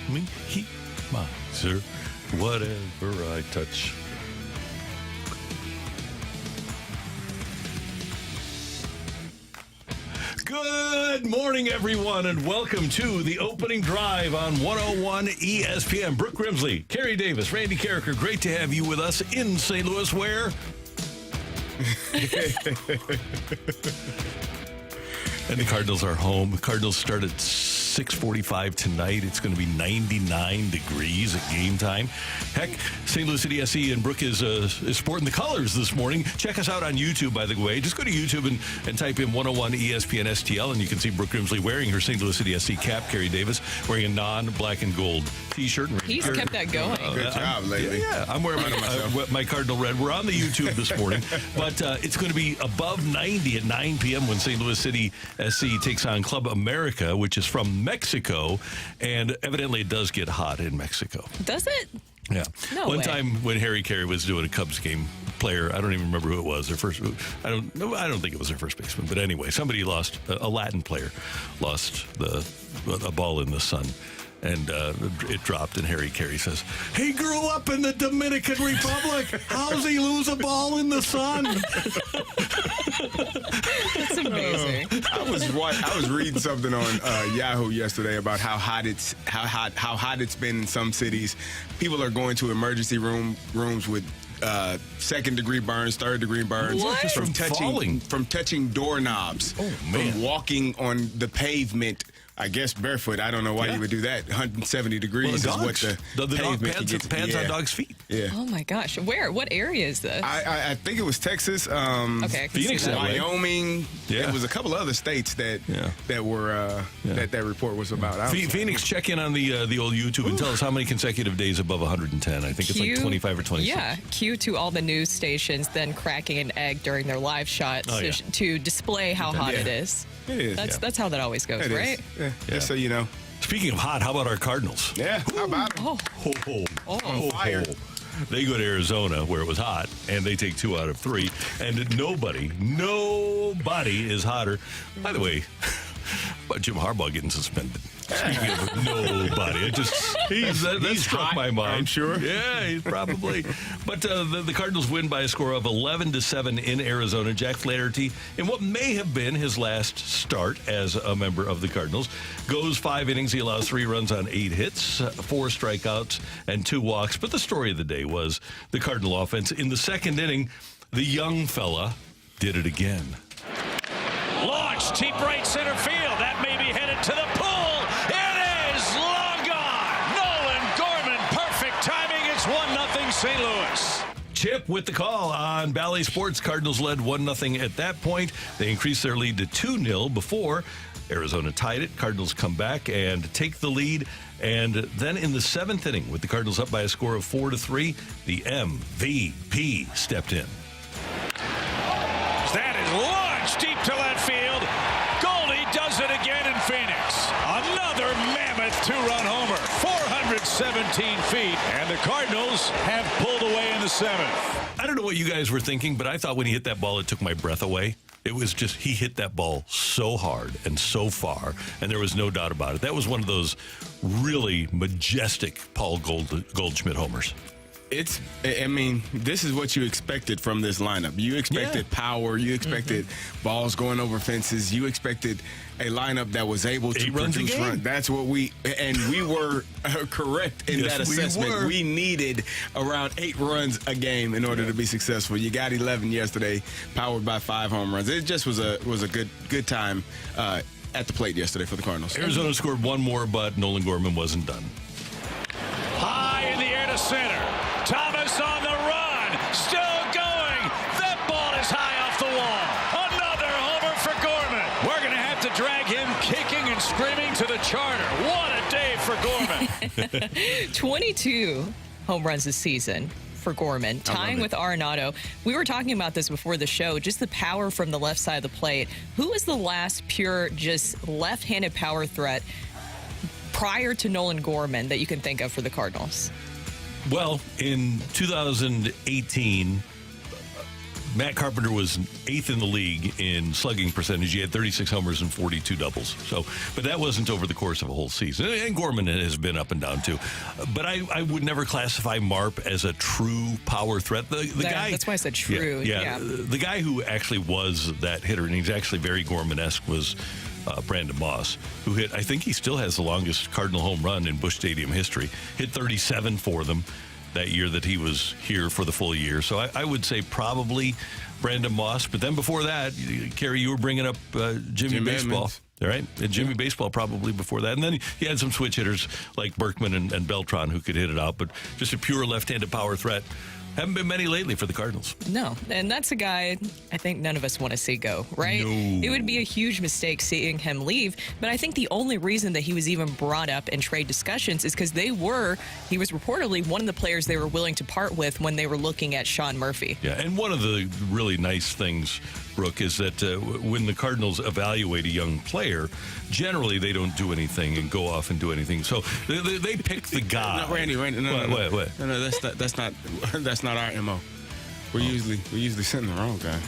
Me, he, my, sir, whatever I touch. Good morning, everyone, and welcome to the opening drive on 101 ESPN. Brooke Grimsley, Kerry Davis, Randy Carricker, great to have you with us in St. Louis, where? And the Cardinals are home. The Cardinals start at 6:45 tonight. It's going to be 99 degrees at game time. Heck, St. Louis City SC and Brooke is sporting the colors this morning. Check us out on YouTube, by the way. Just go to YouTube and type in 101 ESPN STL, and you can see Brooke Grimsley wearing her St. Louis City SC cap. Kerry Davis wearing a non-black and gold T-shirt. He's kept that going. Good job lately. Yeah, I'm wearing my Cardinal red. We're on the YouTube this morning, but it's going to be above 90 at 9 p.m. when St. Louis City SC takes on Club America, which is from Mexico, and evidently it does get hot in Mexico. Does it? Yeah. No One way. time when Harry Carey was doing a Cubs game, player, I don't even remember who it was. I don't think it was their first baseman, but anyway, somebody lost, a Latin player lost a ball in the sun. And it dropped, and Harry Carey says, "He grew up in the Dominican Republic. How's he lose a ball in the sun?" That's amazing. I was reading something on Yahoo yesterday about how hot it's been in some cities. People are going to emergency rooms with second-degree burns, third-degree burns What? from touching doorknobs, from walking on the pavement. I guess barefoot. I don't know why you would do that. 170 degrees is what the dog pavement pads on dogs' feet. Yeah. Oh my gosh. Where? What area is this? I think it was Texas. Okay, I can Phoenix, see that. Wyoming. Yeah. It was a couple other states that were that report was about. Phoenix, check in on the old YouTube and tell us how many consecutive days above 110. I think it's like 25 or 26. Yeah, cue to all the news stations then cracking an egg during their live shots to display how hot it is. It is. That's how that always goes, It is. right? Yeah. Just so you know. Speaking of hot, how about our Cardinals? Yeah. How about them? Oh. Fire. They go to Arizona where it was hot, and they take 2 out of 3. And nobody is hotter. By the way, how about Jim Harbaugh getting suspended? Speaking of nobody, that struck hot, my mind. I'm sure. Yeah, he's probably. But the Cardinals win by a score of 11-7 in Arizona. Jack Flaherty, in what may have been his last start as a member of the Cardinals, goes 5 innings. He allows 3 runs on 8 hits, 4 strikeouts, and 2 walks. But the story of the day was the Cardinal offense. In the second inning, the young fella did it again. Launch, deep right center field. That may be headed to the pool. It is long gone. Nolan Gorman, perfect timing. It's 1-0 St. Louis. Chip with the call on Bally Sports. Cardinals led 1-0 at that point. They increased their lead to 2-0 before Arizona tied it. Cardinals come back and take the lead. And then in the 7th inning, with the Cardinals up by a score of 4-3, the MVP stepped in. That is launched deep to left field. Goldie does it again in Phoenix. Another mammoth 2-run homer. 417 feet. And the Cardinals have pulled away in the 7th. I don't know what you guys were thinking, but I thought when he hit that ball, it took my breath away. It was just, he hit that ball so hard and so far, and there was no doubt about it. That was one of those really majestic Paul Goldschmidt homers. This is what you expected from this lineup. You expected power. You expected balls going over fences. You expected a lineup that was able to produce runs. That's what we were correct in that assessment. We needed around 8 runs a game in order to be successful. You got 11 yesterday, powered by 5 home runs. It just was a good time at the plate yesterday for the Cardinals. Arizona scored 1 more, but Nolan Gorman wasn't done. High in the air to center. Thomas on the run. Still going. That ball is high off the wall. Another homer for Gorman. We're going to have to drag him kicking and screaming to the charter. What a day for Gorman. 22 home runs this season for Gorman, tying with Arenado. We were talking about this before the show, just the power from the left side of the plate. Who was the last pure, just left-handed power threat prior to Nolan Gorman that you can think of for the Cardinals? Well, in 2018, Matt Carpenter was 8th in the league in slugging percentage. He had 36 homers and 42 doubles. So, but that wasn't over the course of a whole season. And Gorman has been up and down too. But I would never classify Marp as a true power threat. The guy. That's why I said true. Yeah. The guy who actually was that hitter, and he's actually very Gorman-esque, was Brandon Moss, who hit, I think he still has the longest Cardinal home run in Busch Stadium history. Hit 37 for them that year that he was here for the full year. So I would say probably Brandon Moss. But then before that, Kerry, you were bringing up Jimmy Baseball. All right? And Jimmy Baseball probably before that. And then he had some switch hitters like Berkman and Beltran who could hit it out. But just a pure left-handed power threat. Haven't been many lately for the Cardinals. No, and that's a guy I think none of us want to see go, right? No. It would be a huge mistake seeing him leave, but I think the only reason that he was even brought up in trade discussions is because he was reportedly one of the players they were willing to part with when they were looking at Sean Murphy. Yeah, and one of the really nice things, Brooke, is that when the Cardinals evaluate a young player, generally they don't do anything and go off and do anything. So they pick the guy. No, Randy, what? No, that's not our MO. We usually send the wrong guy.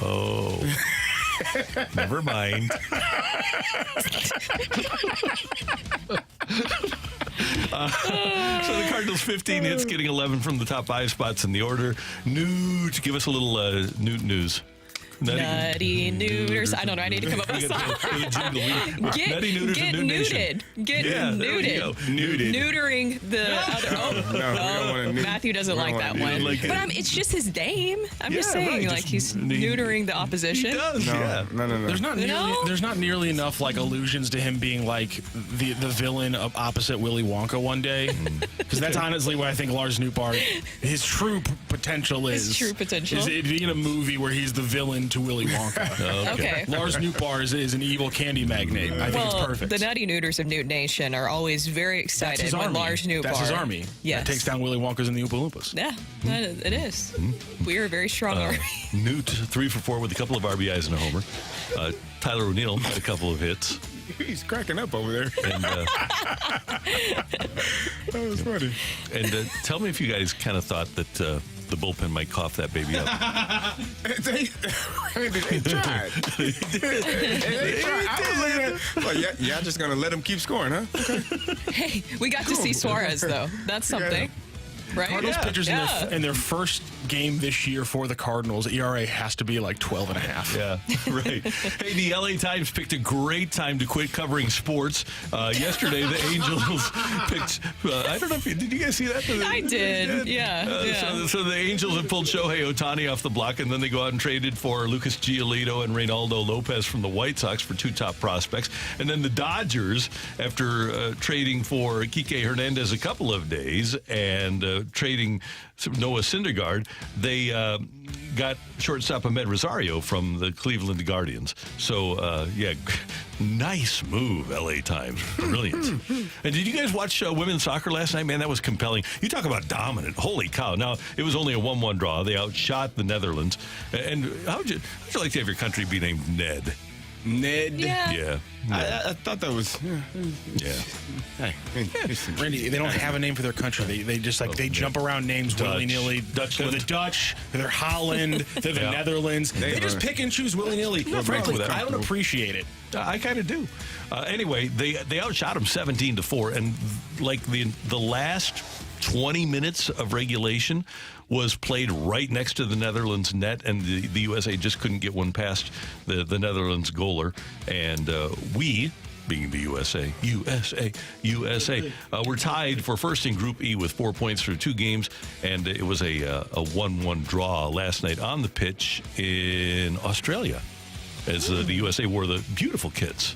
Oh. Never mind. So the Cardinals 15 hits, getting 11 from the top 5 spots in the order. Newt, give us a little Newt news. Nutty Neuters. I don't know. I need to come up with a song. Nutty Neuters and Newt Nation. Get neuted. Neutering the other. No, we don't want to Matthew doesn't like that one. But it's just his name. I'm just saying, right. like he's neutering the opposition. He does, No. There's not nearly enough like allusions to him being like the villain of opposite Willy Wonka one day, because that's honestly what I think Lars Nootbaar, his true potential is. His true potential is it being a movie where he's the villain to Willy Wonka. Okay. Lars Nootbaar is an evil candy magnate. I think it's perfect. The Nutty Neuters of Newt Nation are always very excited when Lars Nootbaar. That's his army. Yes. That takes down Willy Wonka's and the Oompa Loompas. Yeah, it is. We are a very strong army. Newt, 3 for 4 with a couple of RBIs and a homer. Tyler O'Neill had a couple of hits. He's cracking up over there. And, that was funny. And tell me if you guys kind of thought that the bullpen might cough that baby up. They tried. They tried. I was looking at, well, y'all just going to let him keep scoring, huh? Okay. Hey, we got to see Suarez, though. That's something. Right? Cardinals pitchers in their first game this year for the Cardinals, ERA has to be like 12.5. Yeah, right. Hey, the LA Times picked a great time to quit covering sports. Yesterday, the Angels picked, I don't know if did you guys see that? I did, yeah. So the Angels have pulled Shohei Ohtani off the block, and then they go out and traded for Lucas Giolito and Reynaldo Lopez from the White Sox for 2 top prospects. And then the Dodgers, after trading for Kike Hernandez a couple of days and trading Noah Syndergaard, they got shortstop Ahmed Rosario from the Cleveland Guardians. So, nice move, LA Times. Brilliant. And did you guys watch women's soccer last night? Man, that was compelling. You talk about dominant. Holy cow. Now, it was only a 1-1 draw. They outshot the Netherlands. And how'd you like to have your country be named Ned? Ned. Yeah. I thought that was. Yeah. Hey, Randy, they don't have a name for their country. They just they jump around names willy-nilly. They're the Dutch. They're Holland. They're the Netherlands. They just pick and choose willy-nilly. Frankly, I don't appreciate it. I kind of do. Anyway, they outshot them 17-4, and like the last 20 minutes of regulation was played right next to the Netherlands net, and the USA just couldn't get one past the Netherlands goaler. And we, being the USA, we're tied for first in Group E with 4 points through 2 games, and it was a 1-1 draw last night on the pitch in Australia as the USA wore the beautiful kits.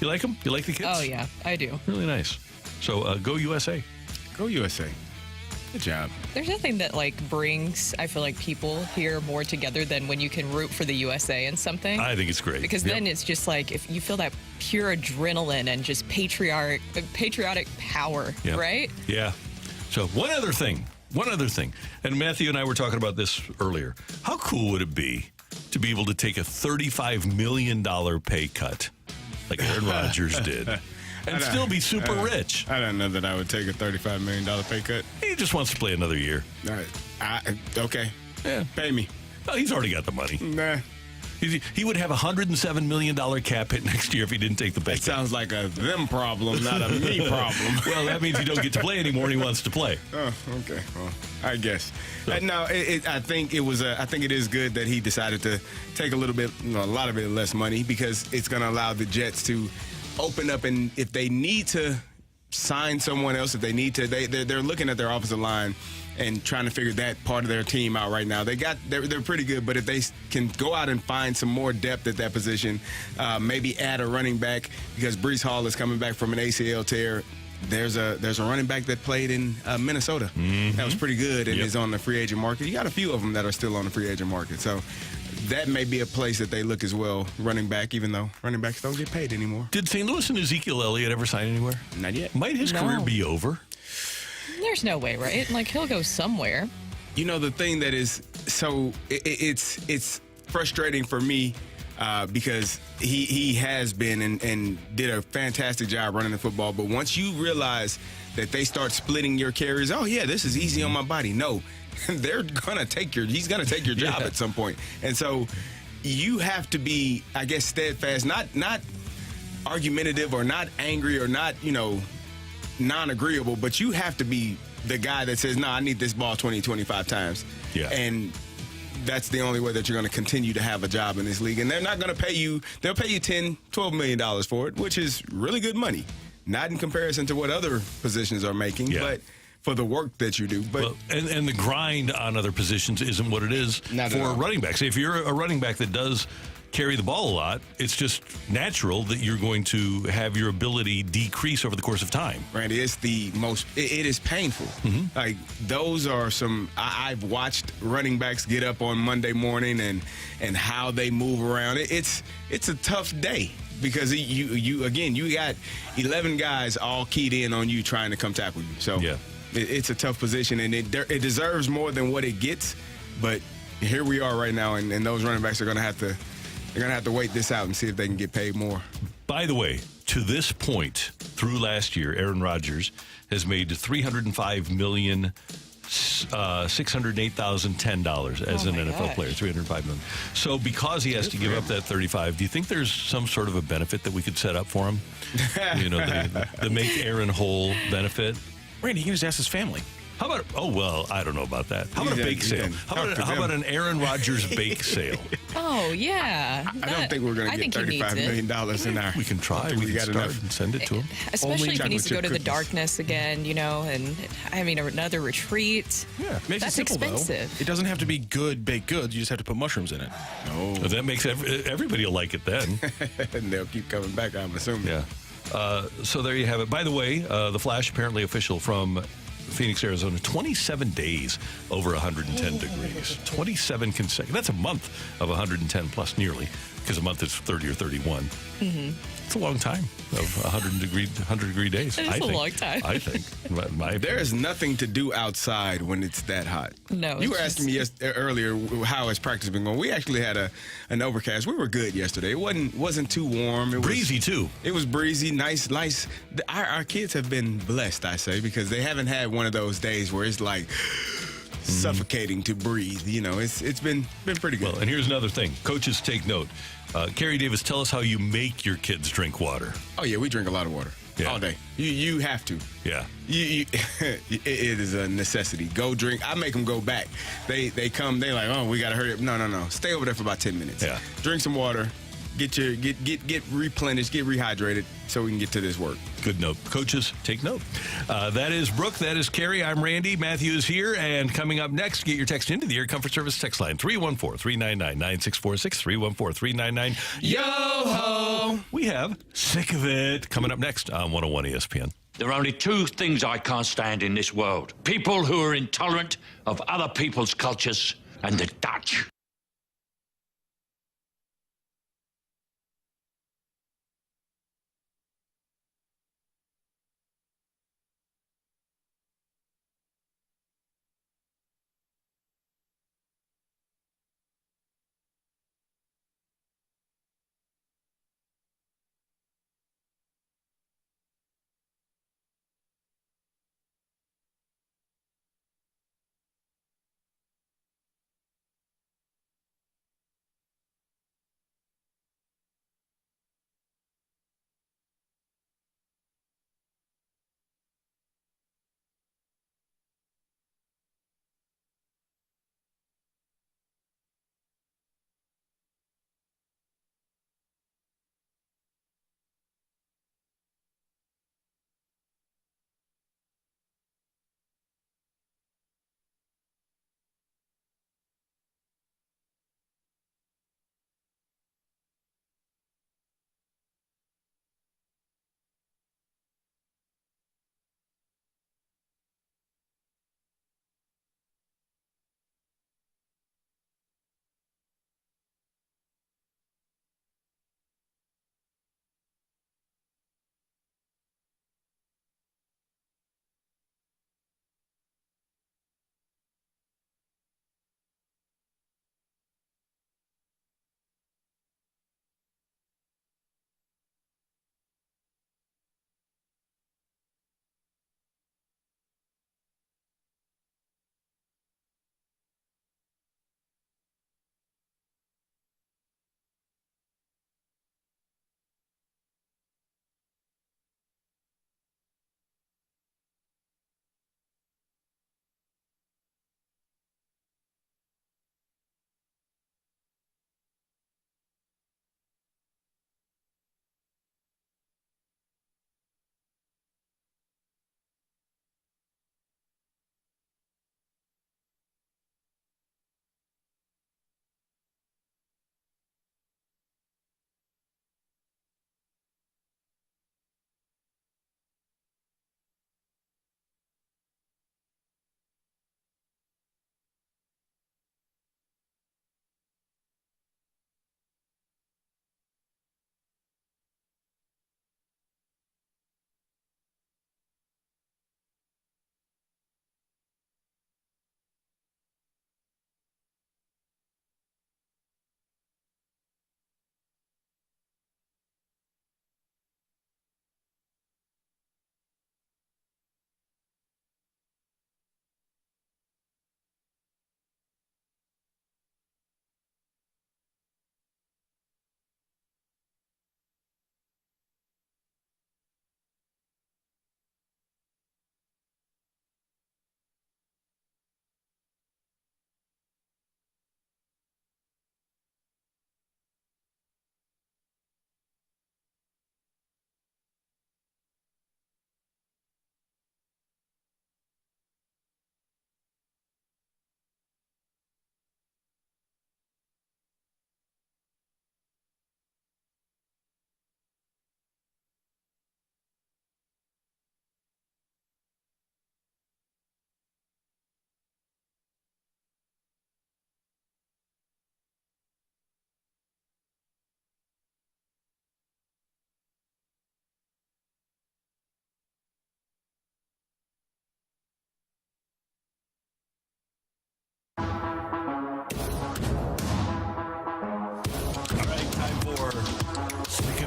You like them? You like the kits? Oh, yeah, I do. Really nice. So go USA. Go USA. Good job. There's nothing that brings, I feel like, people here more together than when you can root for the USA in something. I think it's great. Because then it's just if you feel that pure adrenaline and just patriotic power, right? Yeah. So one other thing, and Matthew and I were talking about this earlier. How cool would it be to be able to take a $35 million pay cut like Aaron Rodgers did? And still be super rich. I don't know that I would take a $35 million pay cut. He just wants to play another year. Okay. Yeah. Pay me. Oh, he's already got the money. Nah. He would have a $107 million cap hit next year if he didn't take the big. That sounds like a them problem, not a me problem. Well, that means you don't get to play anymore, and he wants to play. Oh, okay. Well, I guess. No, I think it is good that he decided to take a lot of it less money, because it's going to allow the Jets to open up, and if they need to sign someone else, if they need to, they're looking at their offensive line and trying to figure that part of their team out right now. They're pretty good, but if they can go out and find some more depth at that position, maybe add a running back, because Breece Hall is coming back from an ACL tear. There's a running back that played in Minnesota. Mm-hmm. That was pretty good and is on the free agent market. You got a few of them that are still on the free agent market. So that may be a place that they look as well, running back, even though running backs don't get paid anymore. Did St. Louis and Ezekiel Elliott ever sign anywhere? Not yet. Might his career be over? There's no way, right? Like, he'll go somewhere. You know, the thing that is it's frustrating for me because he has been and did a fantastic job running the football. But once you realize that they start splitting your carries, oh, yeah, this is easy on my body. No, he's going to take your job at some point. And so you have to be, I guess, steadfast, not argumentative or not angry or not, non-agreeable, but you have to be the guy that says, no, I need this ball 20, 25 times. Yeah. And that's the only way that you're going to continue to have a job in this league. And they're not going to pay you, they'll pay you $10, $12 million for it, which is really good money. Not in comparison to what other positions are making, but for the work that you do. But and the grind on other positions isn't what it is for running backs. If you're a running back that does carry the ball a lot, it's just natural that you're going to have your ability decrease over the course of time. Randy, it is painful. Mm-hmm. Like, those are I've watched running backs get up on Monday morning and how they move around. It's a tough day, because you got 11 guys all keyed in on you trying to come tackle you. So it's a tough position, and it deserves more than what it gets. But here we are right now, and those running backs are going to have to wait this out and see if they can get paid more. By the way, to this point, through last year, Aaron Rodgers has made $305,608,010 as an NFL player. $305 million. So because he has to give up that 35, do you think there's some sort of a benefit that we could set up for him? The make Aaron whole benefit. Randy, he can just ask his family. How about, I don't know about that. How about a bake sale? How about an Aaron Rodgers bake sale? Oh, yeah. I don't think we're going to get $35 million in our... We can try. We can start and send it to him. Especially if he needs to go to the darkness again, and another retreat. Yeah. Makes That's it simple, expensive. Though. It doesn't have to be good baked goods. You just have to put mushrooms in it. No. Well, that makes everybody will like it then. And they'll keep coming back, I'm assuming. Yeah. So there you have it. By the way, the Flash apparently official from Phoenix, Arizona, 27 days over 110 degrees. 27 consecutive. That's a month of 110 plus nearly, because a month is 30 or 31. Mm-hmm. It's a long time of 100 degree days. It's a long time. I think. There is nothing to do outside when it's that hot. No. You were asking me earlier how has practice been going. We actually had an overcast. We were good yesterday. It wasn't too warm. It breezy too. It was breezy, nice. Our kids have been blessed, I say, because they haven't had one of those days where it's like suffocating to breathe. It's been pretty good. Well, and here's another thing. Coaches, take note. Kerry Davis, tell us how you make your kids drink water. Oh, yeah, we drink a lot of water all day. You have to. Yeah. It is a necessity. Go drink. I make them go back. They come, they like, oh, we got to hurry up. No. Stay over there for about 10 minutes. Yeah. Drink some water. Get replenished, get rehydrated so we can get to this work. Good note. Coaches, take note. That is Brooke. That is Carrie. I'm Randy. Matthew is here. And coming up next, get your text into the Air Comfort Service text line, 314-399-9646, 314-399-YO-HO. We have Sick of It coming up next on 101 ESPN. There are only two things I can't stand in this world. People who are intolerant of other people's cultures, and the Dutch.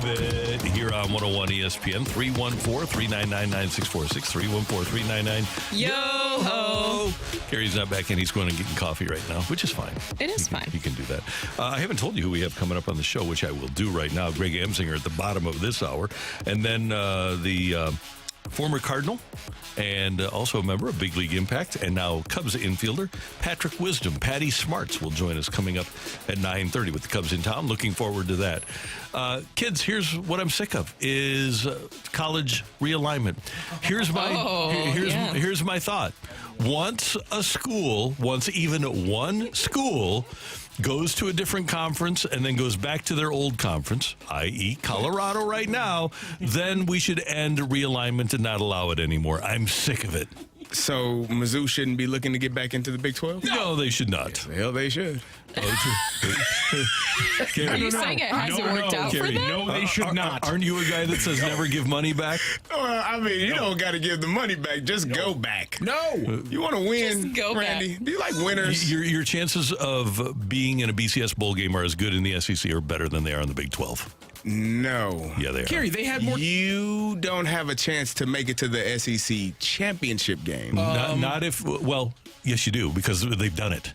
it here on 101 ESPN. 314-399-9646. 314-399-YO-HO. Carrie's not back in. He's going and getting coffee right now, which is fine. It is fine. He can do that. I haven't told you who we have coming up on the show, which I will do right now. Greg Amsinger at the bottom of this hour. And then the former Cardinal and also a member of Big League Impact and now Cubs infielder Patrick Wisdom. Patty Smarts will join us coming up at 9:30 with the Cubs in town. Looking forward to that. Kids, here's what I'm sick of is college realignment. Here's my thought. Once even one school goes to a different conference and then goes back to their old conference, i.e. Colorado right now, then we should end realignment and not allow it anymore. I'm sick of it. So Mizzou shouldn't be looking to get back into the Big 12? No, they should not. Yes, the hell they should. Are you saying it hasn't worked out for them? No, they should not. Aren't you a guy that says never give money back? I mean, you don't got to give the money back. Just go back. No. You want to win, Just go Randy? back. Do you like winners? Your chances of being in a BCS bowl game are as good in the SEC or better than they are in the Big 12. No. Yeah, they are. Kerry, they had more. You don't have a chance to make it to the SEC championship game. Not if, well, yes, you do, because they've done it.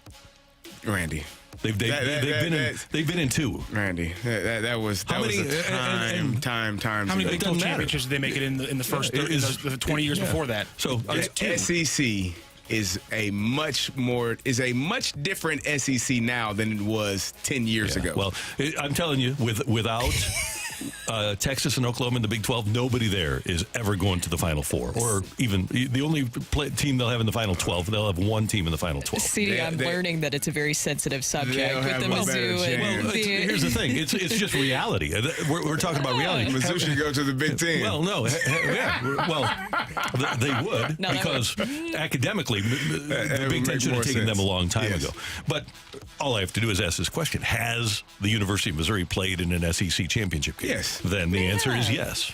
Randy. They've been in two. Randy, that was How many- times How many ago. Big 12 championships did they make it in the first the 20 years before that? So The SEC is a much different SEC now than it was 10 years ago. Well, I'm telling you, without Texas and Oklahoma in the Big 12, nobody there is ever going to the Final Four. Or even the only team they'll have in the Final 12, they'll have one team in the Final 12. See, I'm learning that it's a very sensitive subject with the Mizzou. And Here's the thing. It's just reality. We're talking about reality. Mizzou should go to the Big Ten. Well, no. Yeah. Well, they would No, because academically, the Big Ten should have taken them a long time ago. But all I have to do is ask this question. Has the University of Missouri played in an SEC championship game? Yes. Then the answer is yes.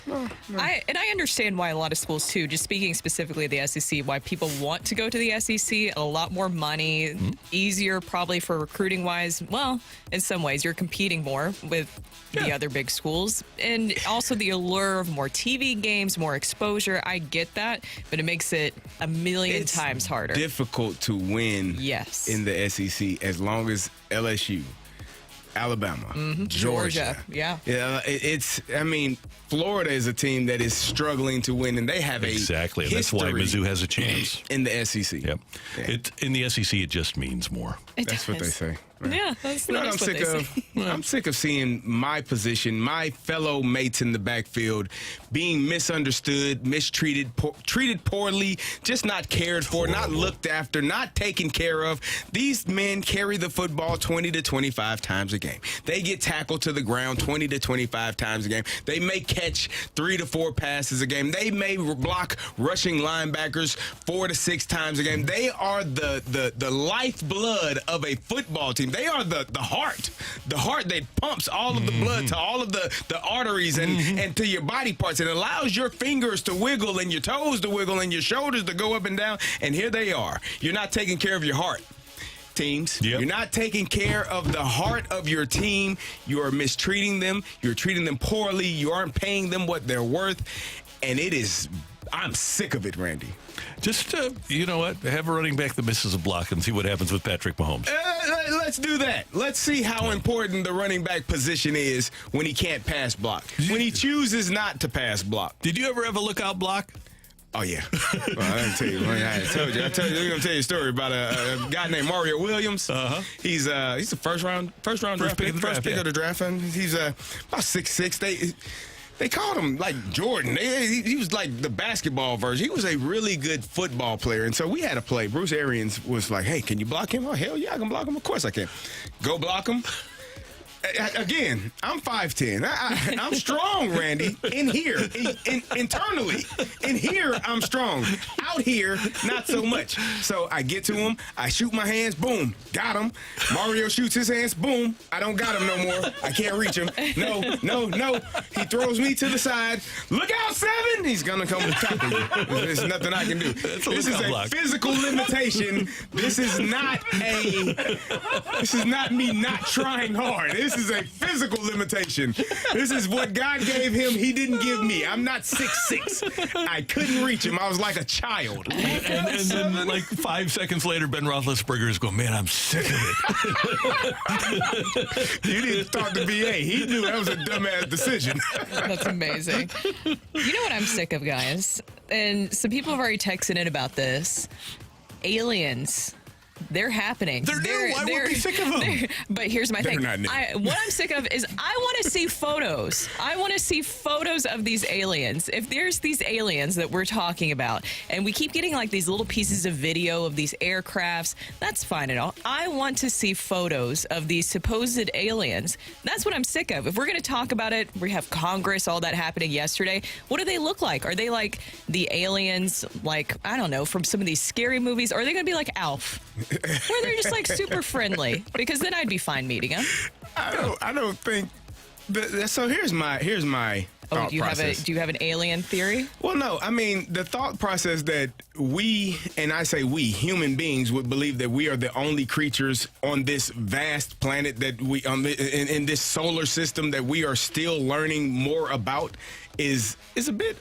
I understand why a lot of schools, too, just speaking specifically of the SEC, why people want to go to the SEC. A lot more money, easier probably for recruiting-wise. Well, in some ways, you're competing more with the other big schools. And also the allure of more TV games, more exposure. I get that, but it makes it a million times harder. Difficult to win in the SEC as long as LSU, Alabama, Georgia. Yeah. Florida is a team that is struggling to win, and they have exactly. And that's why Mizzou has a chance in the SEC. Yep. Yeah. In the SEC, it just means more. That's what they say. Right? Yeah, that's You know what I'm sick of? I'm sick of seeing my position, my fellow mates in the backfield being misunderstood, mistreated, treated poorly, just not cared for, not looked after, not taken care of. These men carry the football 20 to 25 times a game. They get tackled to the ground 20 to 25 times a game. They may catch 3 to 4 passes a game. They may block rushing linebackers 4 to 6 times a game. They are the lifeblood of a football team. They are the heart that pumps all of the blood to all of the arteries and to your body parts. It allows your fingers to wiggle and your toes to wiggle and your shoulders to go up and down. And here they are. You're not taking care of your heart. Teams. Yep. You're not taking care of the heart of your team. You are mistreating them. You're treating them poorly. You aren't paying them what they're worth. And I'm sick of it, Randy. Just, you know what? Have a running back that misses a block and see what happens with Patrick Mahomes. Let's do that. Let's see how important the running back position is when he can't pass block. When he chooses not to pass block. Did you ever have a lookout block? Oh, yeah. Well, I didn't tell you. I'm going to tell you a story about a guy named Mario Williams. He's a first round draft pick. First pick of the draft. And he's about 6'6". They called him like Jordan. He was like the basketball version. He was a really good football player. And so we had a play. Bruce Arians was like, hey, can you block him? Oh, hell yeah, I can block him. Of course I can. Go block him. Again, I'm 5'10". I'm strong, Randy. In here, internally. In here, I'm strong. Out here, not so much. So I get to him. I shoot my hands. Boom. Got him. Mario shoots his hands. Boom. I don't got him no more. I can't reach him. No. He throws me to the side. Look out, 7. He's going to come and tackle you. There's nothing I can do. This is a physical limitation. This is not me not trying hard. This is a physical limitation. This is what God gave him. He didn't give me. I'm not 6'6". I couldn't reach him. I was like a child. And then, like 5 seconds later, Ben Roethlisberger is going, man, I'm sick of it. You didn't talk to VA. He knew that was a dumbass decision. That's amazing. You know what I'm sick of, guys? And some people have already texted in about this. Aliens. They're happening. They're new. I would be sick of them. But here's my thing. Not new. What I'm sick of is I want to see photos. I want to see photos of these aliens. If there's these aliens that we're talking about, and we keep getting like these little pieces of video of these aircrafts, that's fine and all. I want to see photos of these supposed aliens. That's what I'm sick of. If we're going to talk about it, we have Congress, all that happening yesterday. What do they look like? Are they like the aliens, like, I don't know, from some of these scary movies? Or are they going to be like Alf? Where they're just like super friendly, because then I'd be fine meeting them. I don't think. So here's my thought process. Do you have an alien theory? Well, no. I mean, the thought process that we, and I say we, human beings, would believe that we are the only creatures on this vast planet that we in this solar system that we are still learning more about is a bit.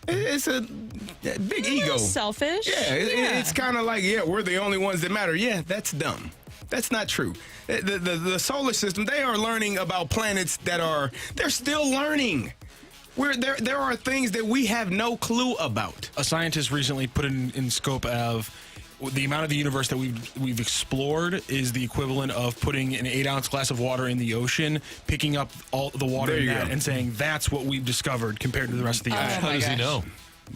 It's a big ego. Selfish. Yeah, it's kind of like, we're the only ones that matter. Yeah, that's dumb. That's not true. The solar system, they are learning about planets they're still learning. There are things that we have no clue about. A scientist recently put in scope of the amount of the universe that we've explored is the equivalent of putting an 8-ounce glass of water in the ocean, picking up all the water in that, and saying that's what we've discovered compared to the rest of the ocean. How does he know?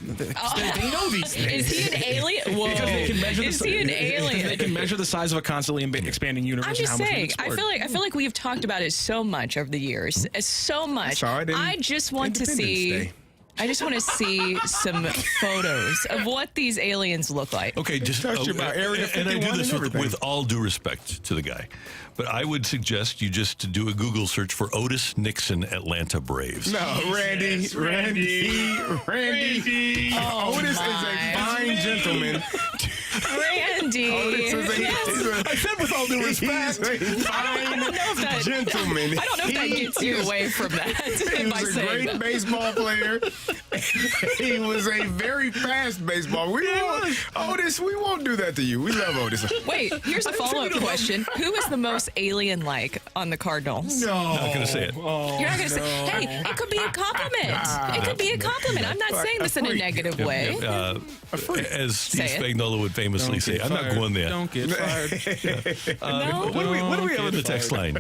They know these things. Is he an alien? Whoa. Because they can measure is he an alien? They can measure the size of a constantly expanding universe. I'm just and how saying. much we've I feel like we've talked about it so much over the years. So much. I just want to see. I just want to see some photos of what these aliens look like. Okay, just about Area 51 and I do this and everything. with all due respect to the guy, but I would suggest you just do a Google search for Otis Nixon Atlanta Braves. No, Randy. Oh, Otis is a fine gentleman. Randy. I said with all due respect. He's a fine gentleman. I don't know if that gets you away from that. He was a great baseball player. He was a very fast baseball. Otis, we won't do that to you. We love Otis. Wait, here's a follow-up question. Who is the most alien-like on the Cardinals? No. Not going to say it. You're not going to say, hey, it could be a compliment. It could be a compliment. I'm not saying this in a negative way. As Steve Spagnuolo would famously say, I'm not going there. Don't get fired. What do we have on the text line?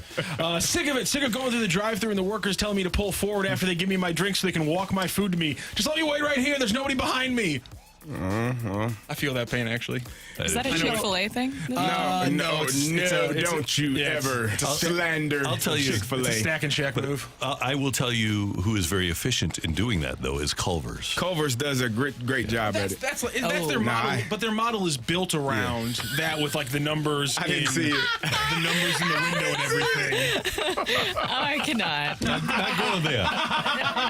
Sick of it. Sick of going through the drive-thru and the workers telling me to pull forward after they give me my drink so they can walk my food to me. Just let me wait right here. There's nobody behind me. I feel that pain, actually. Is that a Chick-fil-A thing? No, don't you ever slander Chick-fil-A. It's a stack and shack move. I will tell you who is very efficient in doing that, though, is Culver's. Culver's does a great job at it. That's their model, but their model is built around that with like the numbers. I didn't see it. The numbers in the window and everything. I cannot. Not going there.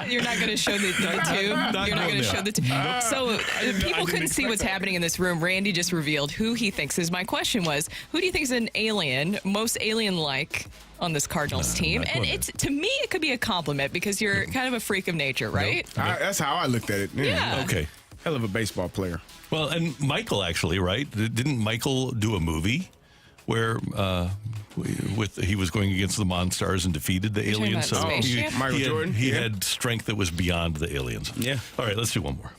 You're not going to show the tube. You're not going to show the tube. So people couldn't see what's happening in this room. Randy just revealed who he thinks is. My question was, who do you think is an alien, most alien-like on this Cardinals team? And to me, it could be a compliment because you're kind of a freak of nature, right? That's how I looked at it. Yeah. Okay. Hell of a baseball player. Well, and Michael actually, right? Didn't Michael do a movie where he was going against the Monstars and defeated the aliens? So Michael Jordan? He had strength that was beyond the aliens. Yeah. All right, let's do one more.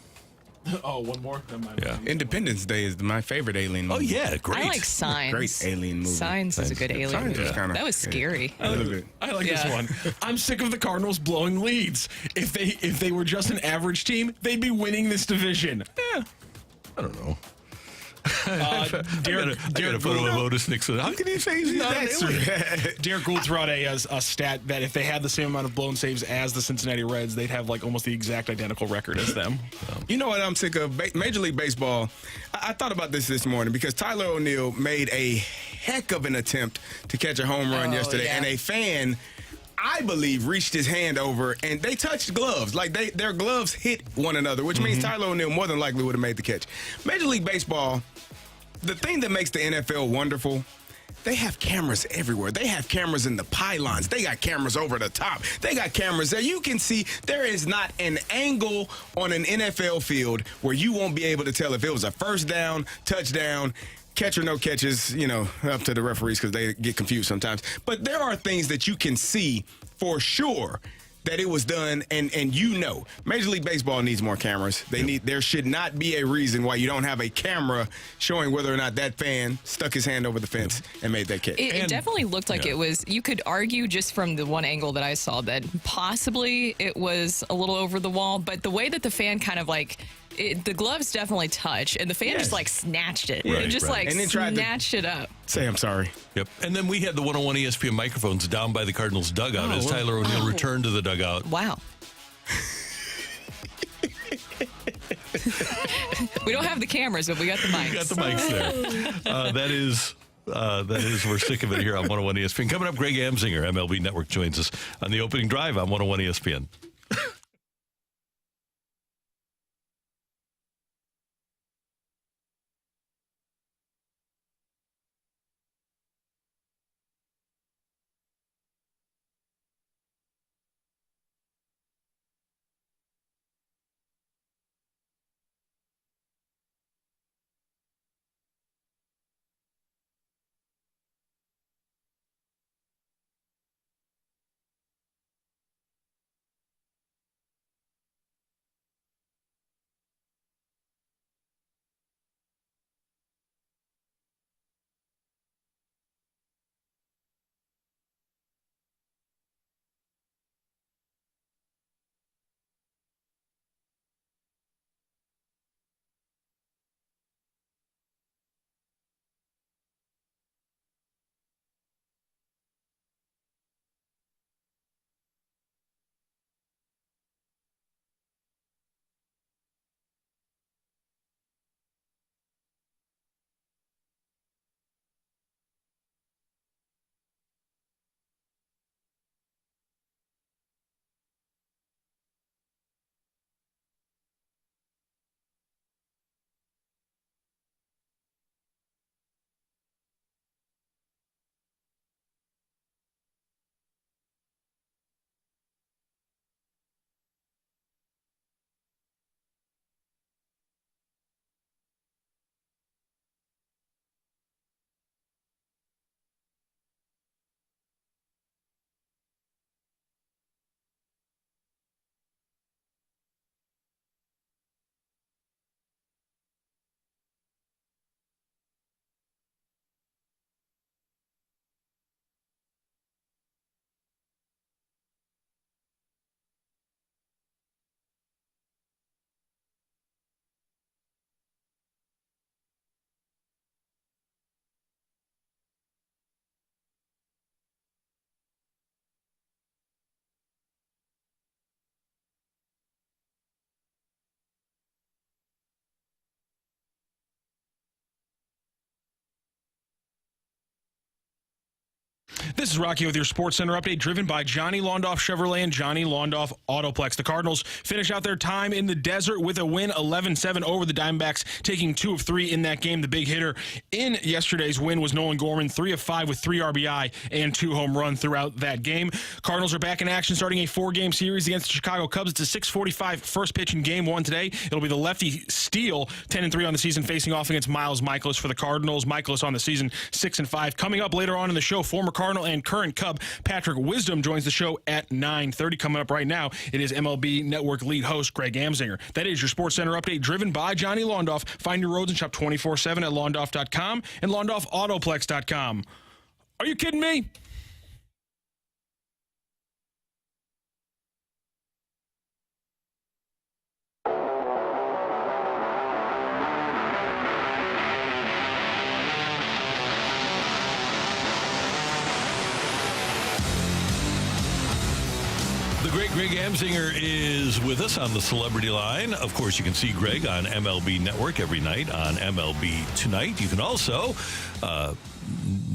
Oh, one more? Yeah. Independence Day is my favorite alien movie. Oh, yeah, great. I like Signs. Great alien movie. Signs is a good alien Signs movie. kinda, That was scary. A little bit. I like this one. I'm sick of the Cardinals blowing leads. If they were just an average team, they'd be winning this division. Yeah. I don't know. Derek I got a photo of Otis Nixon. How can you say he's not an alien? Derek Gould threw out a stat that if they had the same amount of blown saves as the Cincinnati Reds, they'd have like almost the exact identical record as them. You know what I'm sick of? Major League Baseball. I thought about this morning because Tyler O'Neill made a heck of an attempt to catch a home run yesterday, and a fan, I believe, reached his hand over and they touched gloves. Like their gloves hit one another, which means Tyler O'Neill more than likely would have made the catch. Major League Baseball, the thing that makes the NFL wonderful They have cameras everywhere. They have cameras in the pylons. They got cameras over the top. They got cameras there. You can see there is not an angle on an NFL field where you won't be able to tell if it was a first down, touchdown, catch or no catches, up to the referees because they get confused sometimes. But there are things that you can see for sure that it was done, and Major League Baseball needs more cameras. There should not be a reason why you don't have a camera showing whether or not that fan stuck his hand over the fence and made that catch. It definitely looked like it was, you could argue just from the one angle that I saw that possibly it was a little over the wall, but the way that the fan kind of the gloves definitely touch, and the fan just snatched it. Right, it just right. And then tried to snatched it up. Say I'm sorry. Yep. And then we had the 101 ESPN microphones down by the Cardinals dugout as Tyler O'Neill returned to the dugout. Wow. We don't have the cameras, but we got the mics. We got the mics there. That is, we're sick of it here on 101 ESPN. Coming up, Greg Amsinger, MLB Network, joins us on the opening drive on 101 ESPN. This is Rocc with your Sports Center update, driven by Johnny Londoff Chevrolet and Johnny Londoff Autoplex. The Cardinals finish out their time in the desert with a win, 11-7 over the Diamondbacks, taking 2 of 3 in that game. The big hitter in yesterday's win was Nolan Gorman, 3 of 5 with 3 RBI and 2 home runs throughout that game. Cardinals are back in action, starting a 4-game series against the Chicago Cubs. It's a 6:45 first pitch in Game 1 today. It'll be the lefty Steele, 10-3 on the season, facing off against Miles Michaelis for the Cardinals. Michaelis on the season, 6-5. Coming up later on in the show, former Cardinal and current Cub Patrick Wisdom joins the show at 9:30. Coming up right now, it is MLB Network lead host Greg Amsinger. That is your Sports Center update, driven by Johnny Londoff. Find your roads and shop 24/7 at londoff.com and londoffautoplex.com. Are you kidding me? The great Greg Amsinger is with us on the Celebrity Line. Of course, you can see Greg on MLB Network every night on MLB Tonight. You can also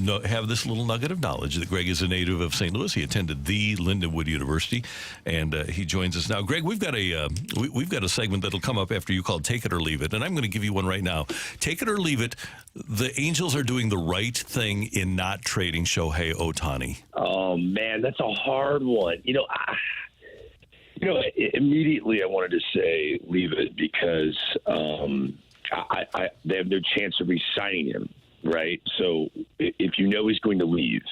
have this little nugget of knowledge that Greg is a native of St. Louis. He attended the Lindenwood University, and he joins us now. Greg, we've got a segment that'll come up after you called Take It or Leave It, and I'm going to give you one right now. Take it or leave it. The Angels are doing the right thing in not trading Shohei Ohtani. Oh man, that's a hard one. Immediately I wanted to say leave it because they have no chance of re-signing him, right? So if you know he's going to leave,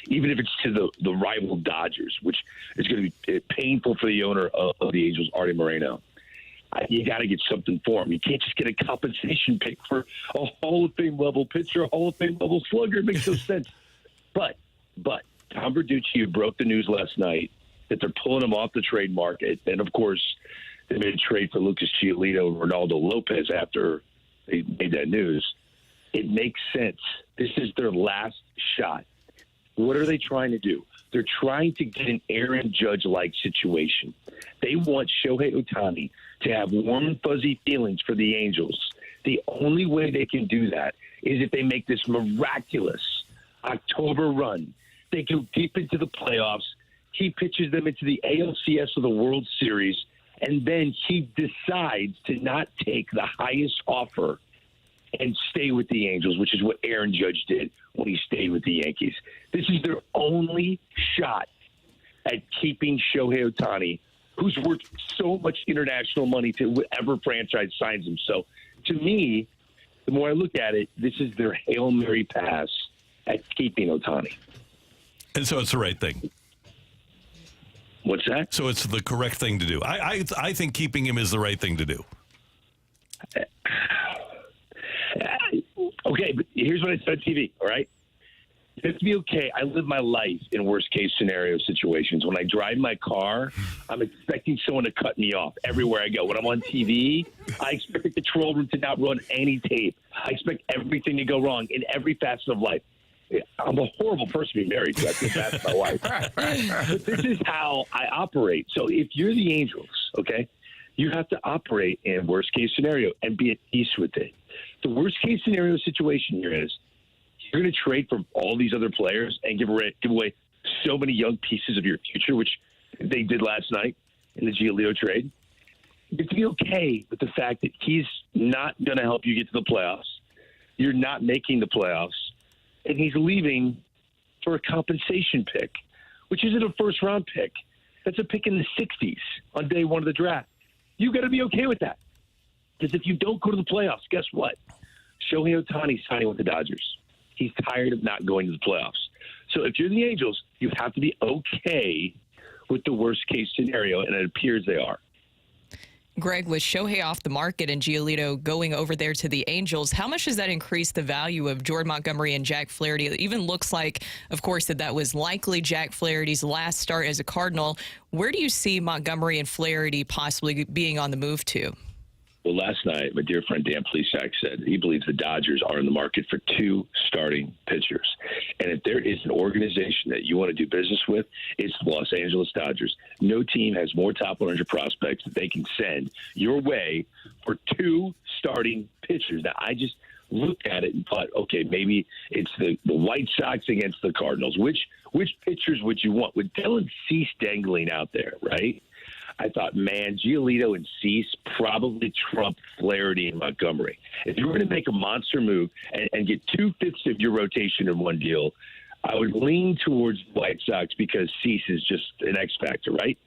even if it's to the rival Dodgers, which is going to be painful for the owner of the Angels, Artie Moreno, you got to get something for him. You can't just get a compensation pick for a Hall of Fame level pitcher, a Hall of Fame level slugger. It makes no sense. But Tom Verducci broke the news last night that they're pulling him off the trade market. And, of course, they made a trade for Lucas Giolito and Ronaldo Lopez after they made that news. It makes sense. This is their last shot. What are they trying to do? They're trying to get an Aaron Judge-like situation. They want Shohei Ohtani to have warm and fuzzy feelings for the Angels. The only way they can do that is if they make this miraculous October run. They go deep into the playoffs. He pitches them into the ALCS of the World Series, and then he decides to not take the highest offer and stay with the Angels, which is what Aaron Judge did when he stayed with the Yankees. This is their only shot at keeping Shohei Ohtani, who's worth so much international money to whatever franchise signs him. So, to me, the more I look at it, this is their Hail Mary pass at keeping Ohtani. And so it's the right thing. What's that? So it's the correct thing to do. I think keeping him is the right thing to do. Okay, but here's what I said on TV, all right? You have to be okay. I live my life in worst-case scenario situations. When I drive my car, I'm expecting someone to cut me off everywhere I go. When I'm on TV, I expect the control room to not run any tape. I expect everything to go wrong in every facet of life. I'm a horrible person to be married to. I think that's my wife. But this is how I operate. So if you're the Angels, okay, you have to operate in worst-case scenario and be at peace with it. The worst-case scenario situation here is you're going to trade for all these other players and give away so many young pieces of your future, which they did last night in the Giolito trade. You have to be okay with the fact that he's not going to help you get to the playoffs. You're not making the playoffs. And he's leaving for a compensation pick, which isn't a first-round pick. That's a pick in the 60s on day one of the draft. You've got to be okay with that. Because if you don't go to the playoffs, guess what? Shohei Ohtani's signing with the Dodgers. He's tired of not going to the playoffs. So if you're the Angels, you have to be okay with the worst-case scenario, and it appears they are. Greg, with Shohei off the market and Giolito going over there to the Angels, how much does that increase the value of Jordan Montgomery and Jack Flaherty? It even looks like, of course, that was likely Jack Flaherty's last start as a Cardinal. Where do you see Montgomery and Flaherty possibly being on the move to? Well, last night, my dear friend Dan Plesac said he believes the Dodgers are in the market for 2 starting pitchers. And if there is an organization that you want to do business with, it's the Los Angeles Dodgers. No team has more top 100 prospects that they can send your way for 2 starting pitchers. Now, I just looked at it and thought, okay, maybe it's the White Sox against the Cardinals. Which pitchers would you want? With Dylan Cease dangling out there, right? I thought, man, Giolito and Cease probably trump Flaherty and Montgomery. If you were going to make a monster move and get 2/5 of your rotation in one deal, I would lean towards White Sox because Cease is just an X factor, right?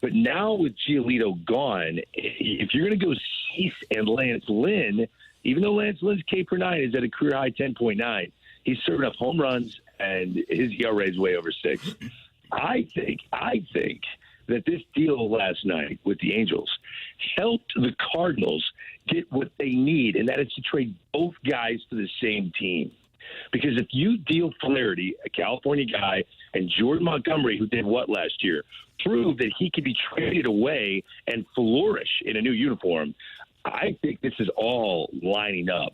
But now with Giolito gone, if you're going to go Cease and Lance Lynn, even though Lance Lynn's K per 9 is at a career high 10.9, he's serving up home runs and his ERA is way over 6. I think that this deal last night with the Angels helped the Cardinals get what they need, and that is to trade both guys to the same team. Because if you deal Flaherty, a California guy, and Jordan Montgomery, who did what last year, prove that he could be traded away and flourish in a new uniform, I think this is all lining up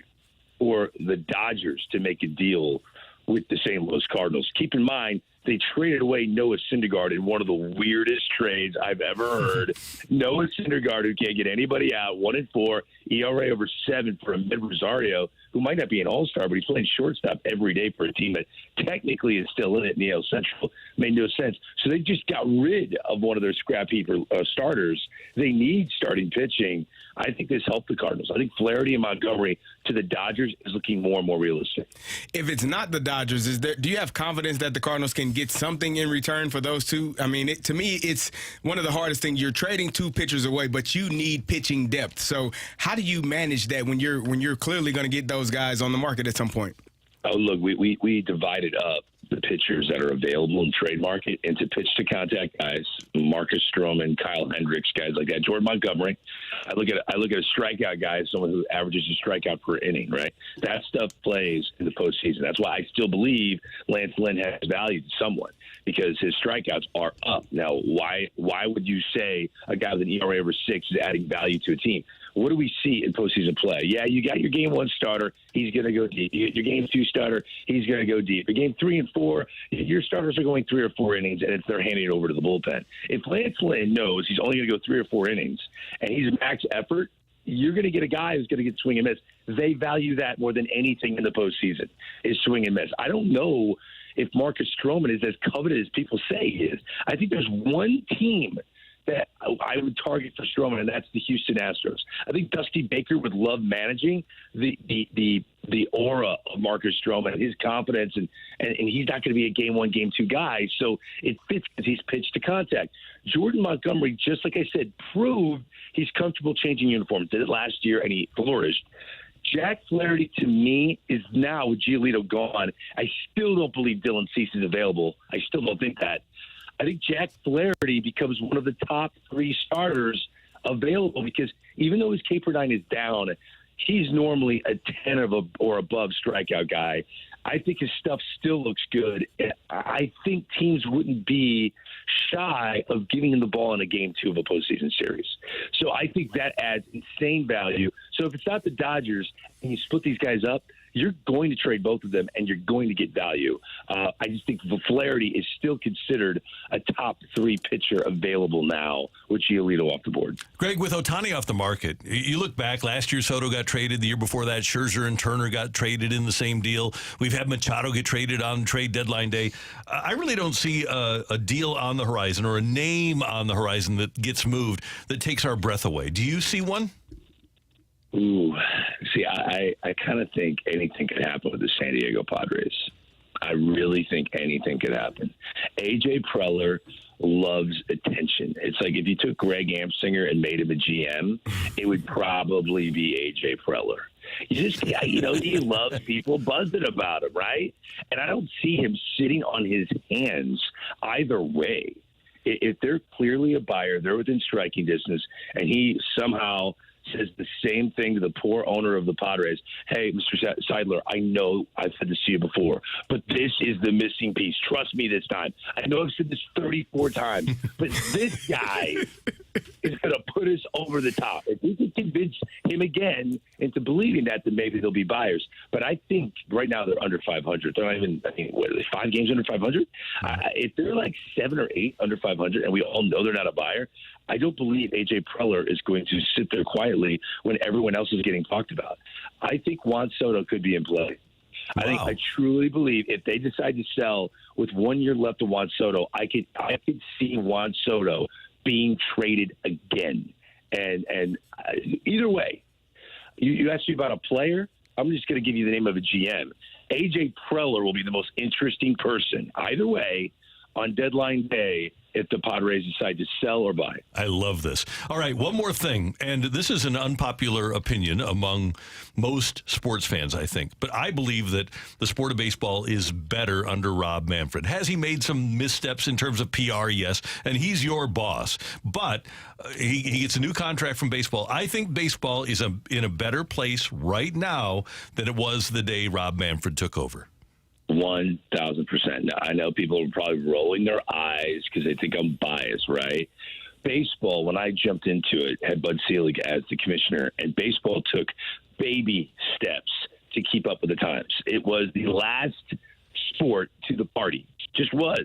for the Dodgers to make a deal with the St. Louis Cardinals. Keep in mind, they traded away Noah Syndergaard in one of the weirdest trades I've ever heard. Noah Syndergaard, who can't get anybody out, 1-4, ERA over 7 for Ahmed Rosario, who might not be an all-star, but he's playing shortstop every day for a team that technically is still in it in the AL Central. Made no sense. So they just got rid of one of their scrap heap starters. They need starting pitching. I think this helped the Cardinals. I think Flaherty and Montgomery to the Dodgers is looking more and more realistic. If it's not the Dodgers, do you have confidence that the Cardinals can get something in return for those two? I mean, to me, it's one of the hardest things. You're trading two pitchers away, but you need pitching depth. So how do you manage that when you're clearly going to get those guys on the market at some point? Oh, look, we divided up the pitchers that are available in trade market into pitch-to-contact guys, Marcus Stroman, Kyle Hendricks, guys like that, Jordan Montgomery. I look at a strikeout guy, someone who averages a strikeout per inning, right? That stuff plays in the postseason. That's why I still believe Lance Lynn has value to someone, because his strikeouts are up. Now, why would you say a guy with an ERA over 6 is adding value to a team? What do we see in postseason play? Yeah, you got your game 1 starter. He's going to go deep. You get your game 2 starter. He's going to go deep. Your game 3 and 4, your starters are going 3 or 4 innings, and they're handing it over to the bullpen. If Lance Lynn knows he's only going to go 3 or 4 innings, and he's max effort, you're going to get a guy who's going to get swing and miss. They value that more than anything in the postseason is swing and miss. I don't know if Marcus Stroman is as coveted as people say he is. I think there's one team that I would target for Stroman, and that's the Houston Astros. I think Dusty Baker would love managing the aura of Marcus Stroman, his confidence, and he's not going to be a game 1, game 2 guy, so it fits because he's pitched to contact. Jordan Montgomery, just like I said, proved he's comfortable changing uniforms. Did it last year, and he flourished. Jack Flaherty, to me, is now, with Giolito gone, I still don't believe Dylan Cease is available. I still don't think that. I think Jack Flaherty becomes one of the top 3 starters available, because even though his K/9 is down, he's normally a 10 or above strikeout guy. I think his stuff still looks good. I think teams wouldn't be shy of giving him the ball in a game 2 of a postseason series. So I think that adds insane value. So if it's not the Dodgers and you split these guys up, you're going to trade both of them, and you're going to get value. I just think Flaherty is still considered a top 3 pitcher available now with Giolito off the board. Greg, with Ohtani off the market, you look back, last year Soto got traded. The year before that, Scherzer and Turner got traded in the same deal. We've had Machado get traded on trade deadline day. I really don't see a deal on the horizon or a name on the horizon that gets moved that takes our breath away. Do you see one? Ooh, see, I kind of think anything could happen with the San Diego Padres. I really think anything could happen. A.J. Preller loves attention. It's like if you took Greg Amsinger and made him a GM, it would probably be A.J. Preller. He loves people buzzing about him, right? And I don't see him sitting on his hands either way. If they're clearly a buyer, they're within striking distance, and he somehow says the same thing to the poor owner of the Padres. Hey, Mr. Seidler, I know I've said this to you before, but this is the missing piece. Trust me this time. I know I've said this 34 times, but this guy is going to put us over the top. If we can convince him again into believing that, then maybe they'll be buyers. But I think right now they're under 500. They're not even, what are they, 5 games under 500? If they're like 7 or 8 under 500, and we all know they're not a buyer, I don't believe A.J. Preller is going to sit there quietly when everyone else is getting talked about. I think Juan Soto could be in play. Wow. I truly believe if they decide to sell with 1 year left of Juan Soto, I could see Juan Soto being traded again. And either way, you asked me about a player. I'm just going to give you the name of a GM. A.J. Preller will be the most interesting person either way on deadline day if the Padres decide to sell or buy. I love this. All right, one more thing, and this is an unpopular opinion among most sports fans, I think, but I believe that the sport of baseball is better under Rob Manfred. Has he made some missteps in terms of PR? Yes, and he's your boss, but he gets a new contract from baseball. I think baseball is in a better place right now than it was the day Rob Manfred took over. 1,000%. Now, I know people are probably rolling their eyes because they think I'm biased, right? Baseball, when I jumped into it, had Bud Selig as the commissioner, and baseball took baby steps to keep up with the times. It was the last sport to the party. Just was.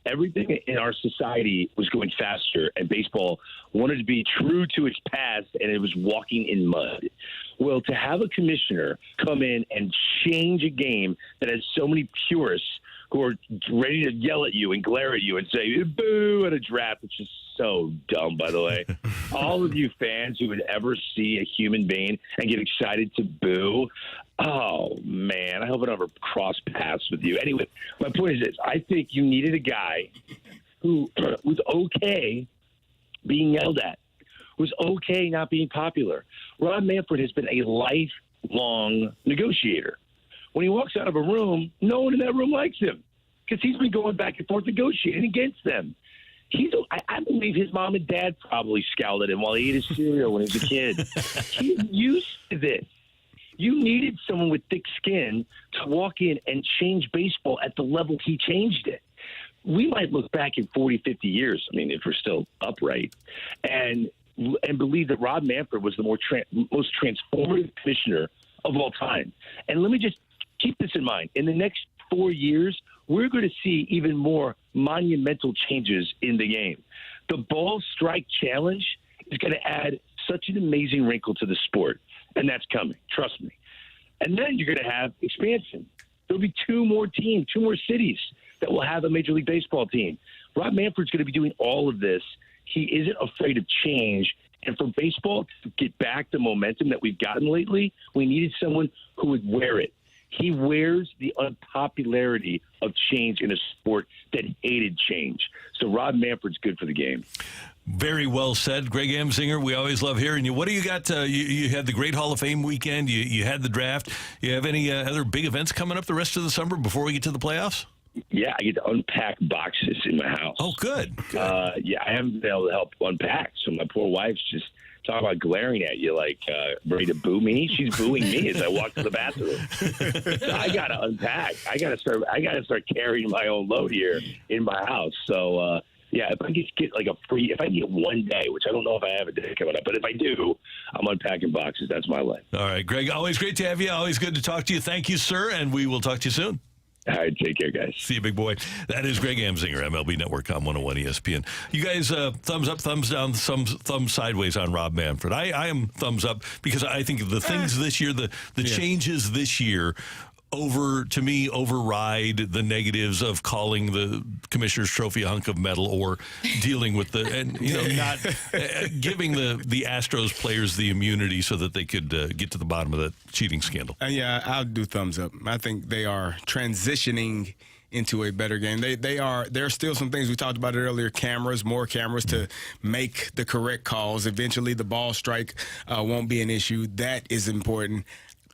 Everything in our society was going faster, and baseball wanted to be true to its past, and it was walking in mud. Well, to have a commissioner come in and change a game that has so many purists who are ready to yell at you and glare at you and say, boo, at a draft, which is so dumb, by the way. All of you fans who would ever see a human being and get excited to boo, oh, man, I hope I don't ever cross paths with you. Anyway, my point is this. I think you needed a guy who was okay being yelled at, was okay not being popular. Rob Manfred has been a lifelong negotiator. When he walks out of a room, no one in that room likes him because he's been going back and forth negotiating against them. I believe his mom and dad probably scowled at him while he ate his cereal when he was a kid. He's used to this. You needed someone with thick skin to walk in and change baseball at the level he changed it. We might look back in 40, 50 years, I mean, if we're still upright, and believe that Rob Manfred was the most transformative commissioner of all time. And let me just keep this in mind. In the next 4 years, we're going to see even more monumental changes in the game. The ball strike challenge is going to add such an amazing wrinkle to the sport, and that's coming. Trust me. And then you're going to have expansion. There'll be two more cities that will have a Major League Baseball team. Rob Manfred's going to be doing all of this. He isn't afraid of change. And for baseball to get back the momentum that we've gotten lately, we needed someone who would wear it. He wears the unpopularity of change in a sport that hated change. So Rob Manfred's good for the game. Very well said. Greg Amsinger, we always love hearing you. What do you got? You had the great Hall of Fame weekend. You had the draft. You have any other big events coming up the rest of the summer before we get to the playoffs? Yeah, I get to unpack boxes in my house. Oh, good. Yeah, I haven't been able to help unpack. So my poor wife's just talking about glaring at you like ready to boo me. She's booing me as I walk to the bathroom. So I got to unpack. I got to start carrying my own load here in my house. So, yeah, if I get like if I get one day, which I don't know if I have a day coming up, but if I do, I'm unpacking boxes. That's my life. All right, Greg, always great to have you. Always good to talk to you. Thank you, sir, and we will talk to you soon. All right, take care, guys. See you, big boy. That is Greg Amsinger, MLB Network on 101 ESPN. You guys, thumbs up, thumbs down, thumbs sideways on Rob Manfred. I am thumbs up because I think the things this year, the changes this year, override the negatives of calling the Commissioner's Trophy a hunk of metal or dealing with not giving the Astros players the immunity so that they could get to the bottom of that cheating scandal. Yeah, I'll do thumbs up. I think they are transitioning into a better game. There are still some things we talked about it earlier, more cameras to make the correct calls. Eventually the ball strike won't be an issue. That is important.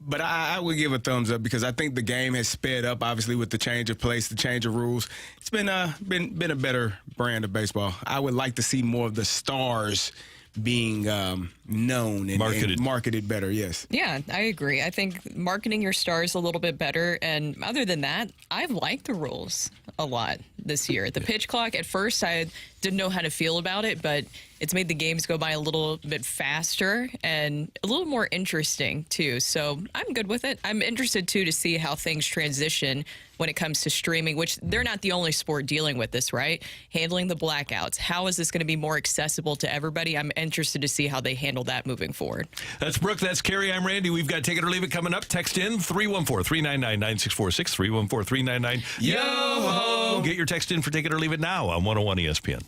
But I would give a thumbs up because I think the game has sped up, obviously, with the change of pace, the change of rules. It's been a better brand of baseball. I would like to see more of the stars being known and marketed better, yes. Yeah, I agree. I think marketing your stars a little bit better. And other than that, I've liked the rules a lot this year. The pitch clock, at first, I didn't know how to feel about it, but it's made the games go by a little bit faster and a little more interesting, too. So I'm good with it. I'm interested, too, to see how things transition when it comes to streaming, which they're not the only sport dealing with this, right? Handling the blackouts. How is this going to be more accessible to everybody? I'm interested to see how they handle that moving forward. That's Brooke. That's Carrie. I'm Randy. We've got Take It or Leave It coming up. Text in 314-399-9646, 314-399. Yo-ho! Get your text in for Take It or Leave It now on 101 ESPN.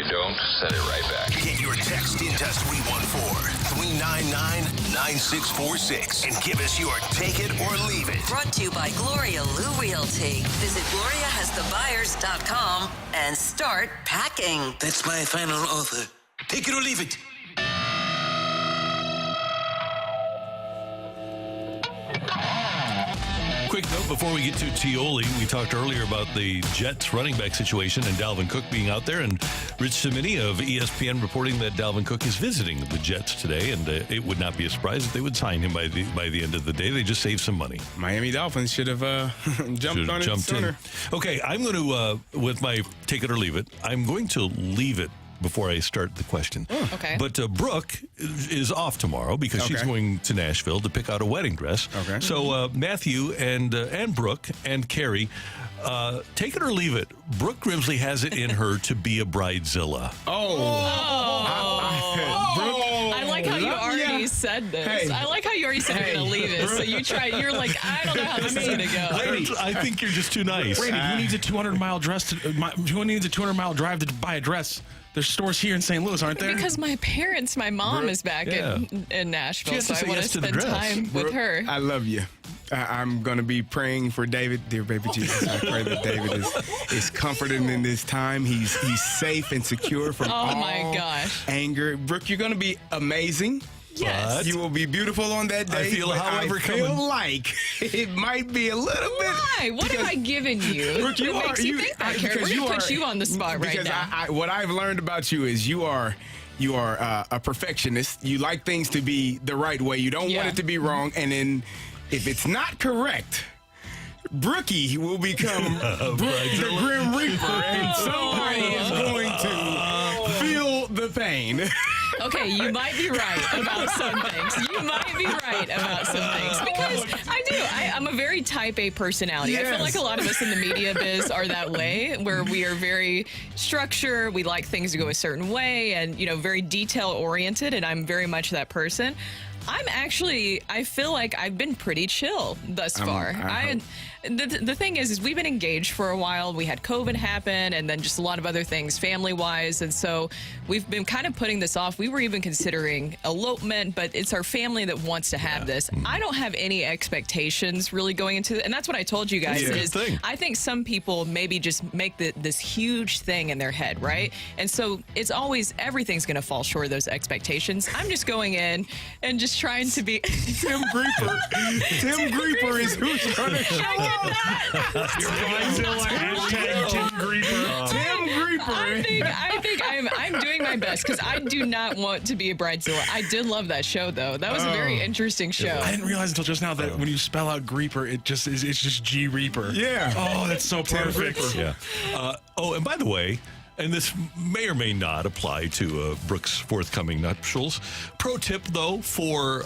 you don't, send it right back. Get your text into 314-399-9646 and give us your take it or leave it. Brought to you by Gloria Lou Realty. Visit GloriaHasTheBuyers.com and start packing. That's my final offer. Take it or leave it. Quick note before we get to TIOLI, we talked earlier about the Jets running back situation and Dalvin Cook being out there, and Rich Cimini of ESPN reporting that Dalvin Cook is visiting the Jets today, and it would not be a surprise if they would sign him by the end of the day. They just saved some money. Miami Dolphins should have jumped on it sooner. Okay, I'm going to, with my take it or leave it, I'm going to leave it before I start the question. Okay. But Brooke is off tomorrow because she's going to Nashville to pick out a wedding dress. Okay. So Matthew and Brooke and Carrie, take it or leave it. Brooke Grimsley has it in her to be a bridezilla. I like how you already said this. Hey. I like how you already said you're going to leave it. So you're like, I don't know how this is going to go. I think you're just too nice. Brady, who needs a 200-mile drive to buy a dress? There's stores here in St. Louis, aren't there? Because my mom is back in Nashville, so I want to spend time with her. I love you. I'm going to be praying for David, dear baby Jesus. I pray that David is comforted in this time. He's safe and secure from all anger. Brooke, you're going to be amazing. Yes. You will be beautiful on that day. I feel like it might be a little bit. Why? What have I given you? Brooke, What makes you think that, Carrie? We're going to put you on the spot right now. Because what I've learned about you is you are a perfectionist. You like things to be the right way. You don't want it to be wrong. And then if it's not correct, Brookie will become the Grim Reaper, and somebody is going to feel the pain. Okay, you might be right about some things. Because I'm a very type A personality. Yes. I feel like a lot of us in the media biz are that way, where we are very structured. We like things to go a certain way and, very detail oriented. And I'm very much that person. I feel like I've been pretty chill thus far. The thing is we've been engaged for a while. We had COVID happen and then just a lot of other things family-wise. And so we've been kind of putting this off. We were even considering elopement, but it's our family that wants to have this. I don't have any expectations really going into it. And that's what I told you guys. I think some people maybe just make this huge thing in their head, right? And so it's always, everything's going to fall short of those expectations. I'm just going in and just trying to be Tim Grieper. Tim Grieper is who's going to show up. Your bridezilla hashtag Tim Grieper. Tim Grieper. I think I'm doing my best because I do not want to be a bridezilla. I did love that show though. That was a very interesting show. I didn't realize until just now that when you spell out Grieper, it's just G Reaper. Yeah. Oh, that's so perfect. Yeah. And by the way, and this may or may not apply to Brooke's forthcoming nuptials. Pro tip, though, for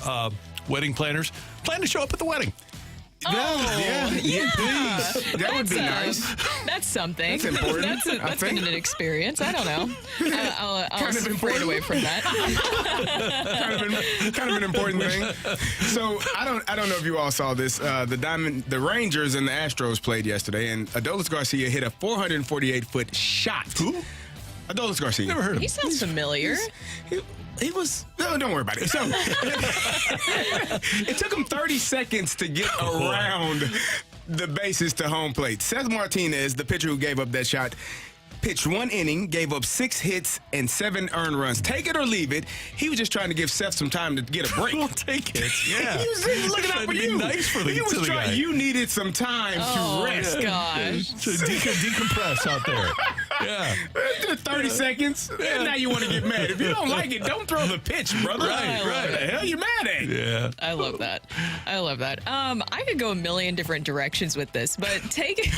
wedding planners, plan to show up at the wedding. Please. That would be nice. That's something. That's important. That's been an experience. I don't know. I'll separate away from that. kind of an important thing. So I don't know if you all saw this. The Rangers and the Astros played yesterday, and Adolis Garcia hit a 448-foot shot. Who? Adolis Garcia. Never heard of him. He sounds familiar. He was. No, don't worry about it. So, it took him 30 seconds to get around the bases to home plate. Seth Martinez, the pitcher who gave up that shot, pitched one inning, gave up 6 hits and 7 earned runs. Take it or leave it. He was just trying to give Seth some time to get a break. We'll take it. Yeah. He was looking out for you. Nice for the guy. You needed some time to rest. Gosh. To decompress out there. Yeah. 30 seconds. And now you want to get mad. If you don't like it, don't throw the pitch, brother. Right. What the hell you mad at? Yeah. I love that. I could go a million different directions with this, but take it.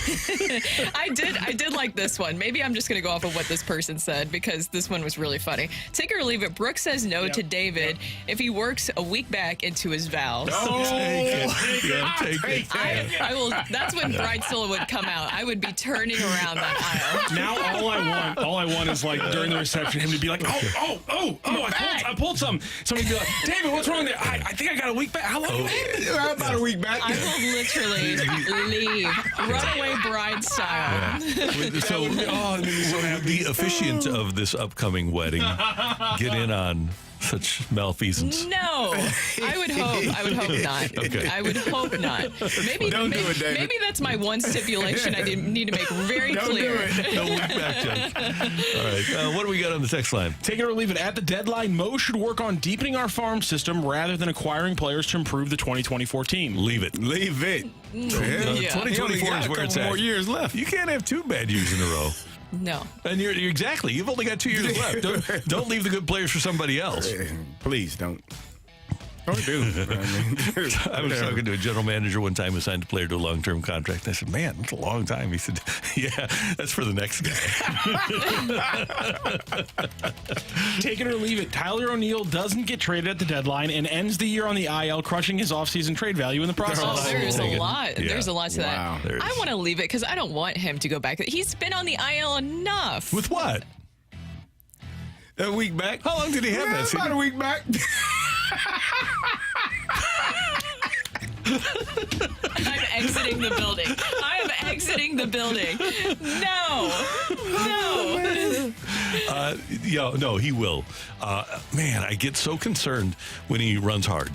I did like this one. Maybe I'm just going to go off of what this person said because this one was really funny. Take it or leave it. Brooke says no to David if he works a week back into his vows. Take it. I will. That's when Bridezilla would come out. I would be turning around that aisle. Now All I want is like during the reception, him to be like, I pulled some. Somebody be like, David, what's wrong there? I think I got a weak back. How long you had it? About a week back. I will literally leave, runaway bride style. Yeah. So, the officiant of this upcoming wedding get in on such malfeasance? No, I would hope not. Okay. I would hope not. Maybe that's my one stipulation I need to make very clear. No week back, Judge. All right, what do we got on the text line? Take it or leave it. At the deadline, Mo should work on deepening our farm system rather than acquiring players to improve the 2024 team. Leave it. Leave it. Yeah. 2024 is where it's at. More years left. You can't have 2 bad years in a row. No. And you're exactly. You've only got 2 years left. Don't leave the good players for somebody else. Please don't. Don't do. I was talking to a general manager one time who signed a player to a long-term contract. I said, man, that's a long time. He said, yeah, that's for the next guy. Take it or leave it. Tyler O'Neill doesn't get traded at the deadline and ends the year on the IL, crushing his offseason trade value in the process. Oh, there's a lot. Yeah. There's a lot to that. I want to leave it because I don't want him to go back. He's been on the IL enough. With what? A week back. How long did he have that? About a week back. I'm exiting the building. I am exiting the building. No. No, he will. Man, I get so concerned when he runs hard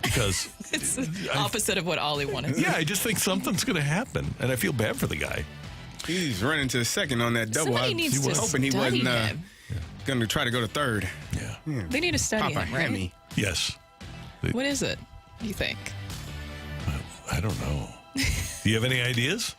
because It's the opposite of what Ollie wanted. yeah, I just think something's going to happen, and I feel bad for the guy. He's running to the second on that double. Somebody needs to hoping he study wasn't him. going to try to go to third. Yeah. They need to study Papa him, right? Hammy. Yes. What is it, you think? I don't know. Do you have any ideas?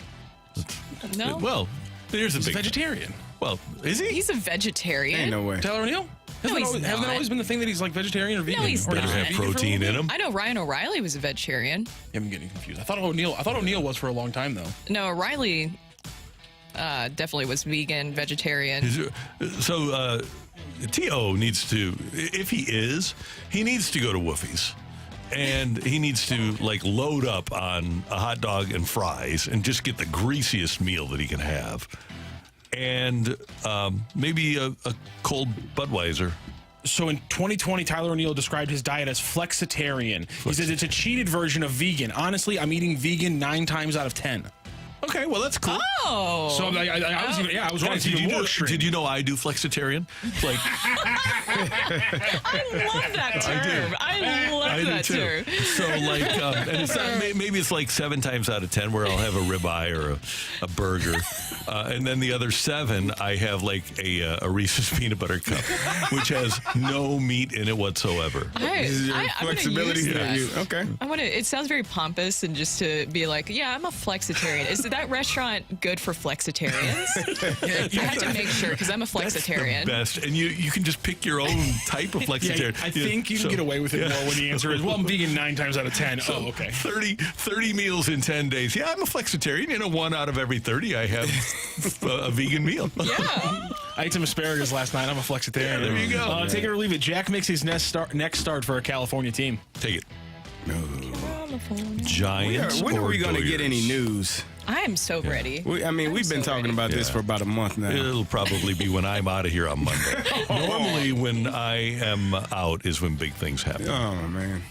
No? Well, here's a He's a big vegetarian. Well, is he? He's a vegetarian. Ain't no way. Tyler O'Neill? No, he's Hasn't that not. always been the thing that he's like vegetarian or vegan? he's Or not. is he Better have vegan for a protein little in him. I know Ryan O'Reilly was a vegetarian. bit? I'm getting confused. I thought O'Neill was for a long time though. No, O'Reilly definitely was vegan, vegetarian. So, T.O. needs to, if he needs to go to Woofie's. And he needs to load up on a hot dog and fries and just get the greasiest meal that he can have. And maybe a cold Budweiser. So in 2020, Tyler O'Neill described his diet as flexitarian. He says it's a cheated version of vegan. Honestly, I'm eating vegan 9 times out of 10. Okay, well, that's cool. Oh. So I was wrong. Did you know I do flexitarian? Like, I love that term. I love that term. So, and it's not, maybe it's 7 times out of 10 where I'll have a ribeye or a burger. And then the other 7, I have a Reese's peanut butter cup, which has no meat in it whatsoever. I'm flexibility gonna use that. Okay. It sounds very pompous and just to be like, yeah, I'm a flexitarian. Is that restaurant good for flexitarians? I had to make sure because I'm a flexitarian. That's the best. And you can just pick your own type of flexitarian. I think you can get away with it more when the answer is, well, I'm vegan 9 times out of 10. So oh, okay. 30 meals in 10 days. Yeah, I'm a flexitarian. 1 out of every 30, I have a vegan meal. Yeah. I ate some asparagus last night. I'm a flexitarian. Yeah, there you go. Take it or leave it. Jack makes his next start for a California team. Take it. Giants. When are we going to Doyers? get any news? I am so ready. We've been talking about this for about a month now. It'll probably be when I'm out of here on Monday. Normally, when I am out is when big things happen. Oh, man.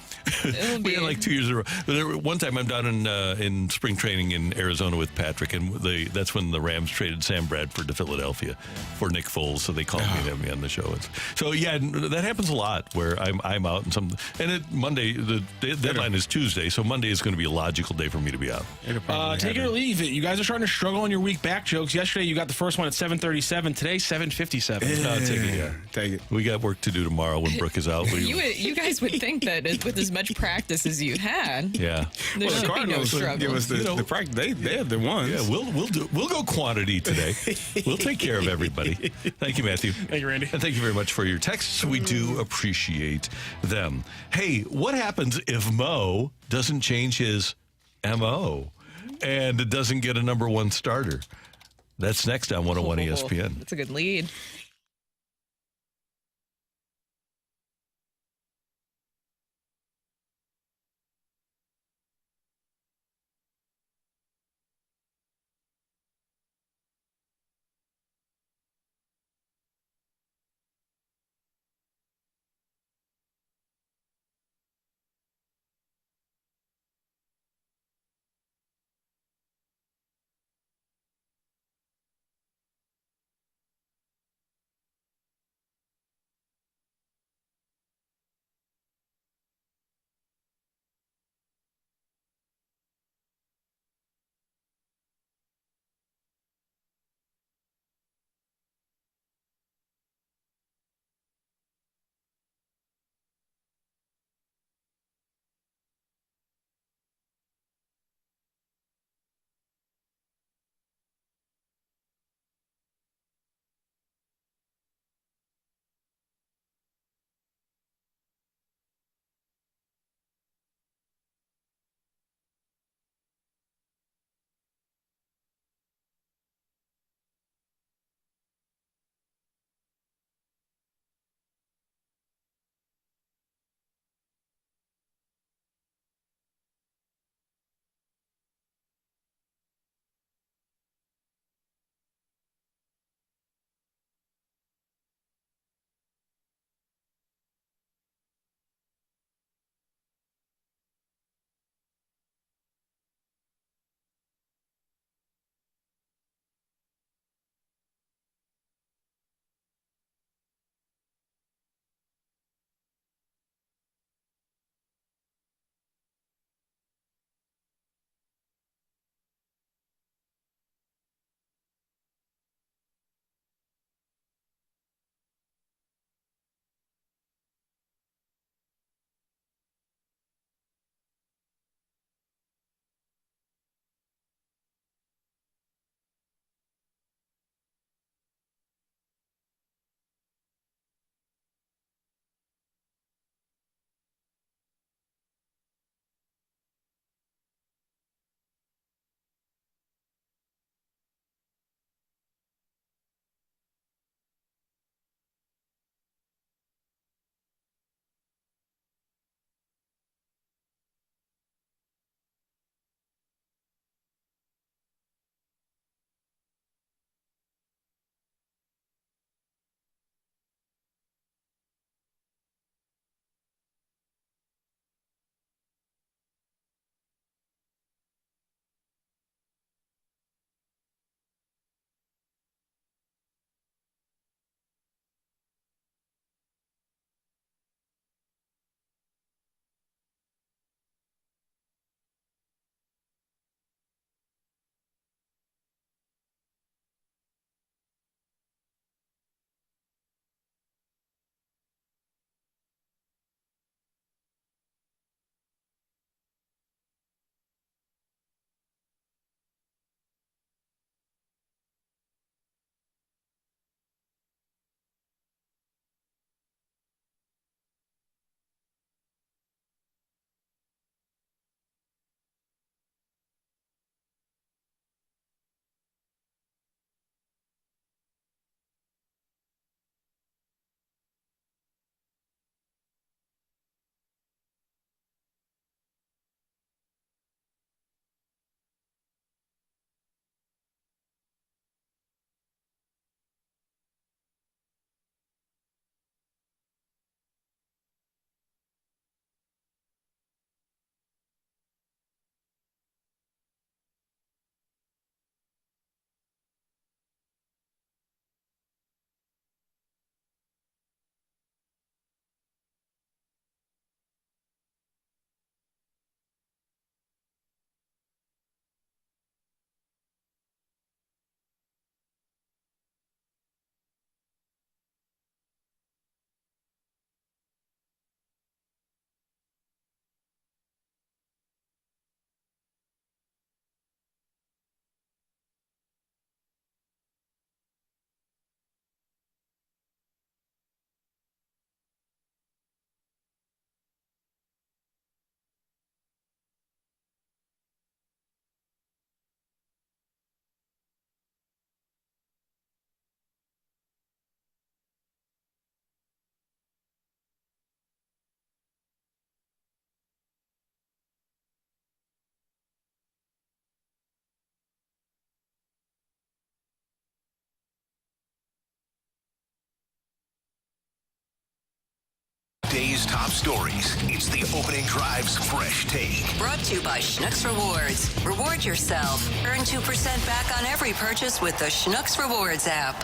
We had 2 years in a row. One time I'm down in spring training in Arizona with Patrick, and that's when the Rams traded Sam Bradford to Philadelphia for Nick Foles, so they called me to have me on the show. So yeah, that happens a lot where I'm out and Monday, the deadline is Tuesday, so Monday is going to be a logical day for me to be out. Take it or leave it. You guys are starting to struggle on your week back jokes. Yesterday you got the first one at 7:37. Today 7:57. Take it. We got work to do tomorrow when Brooke is out. You guys would think that with as much practice as you had, Yeah. there should The be no Cardinals struggle. give us the practice. They have the ones. Yeah, we'll go quantity today. We'll take care of everybody. Thank you, Matthew. Thank you, Randy. And thank you very much for your texts. We do appreciate them. Hey, what happens if Mo doesn't change his MO and doesn't get a number 1 starter? That's next on 101 ESPN. That's a good lead. today's top stories. It's the Opening Drive's Fresh Take. Brought to you by Schnucks Rewards. Reward yourself. Earn 2% back on every purchase with the Schnucks Rewards app.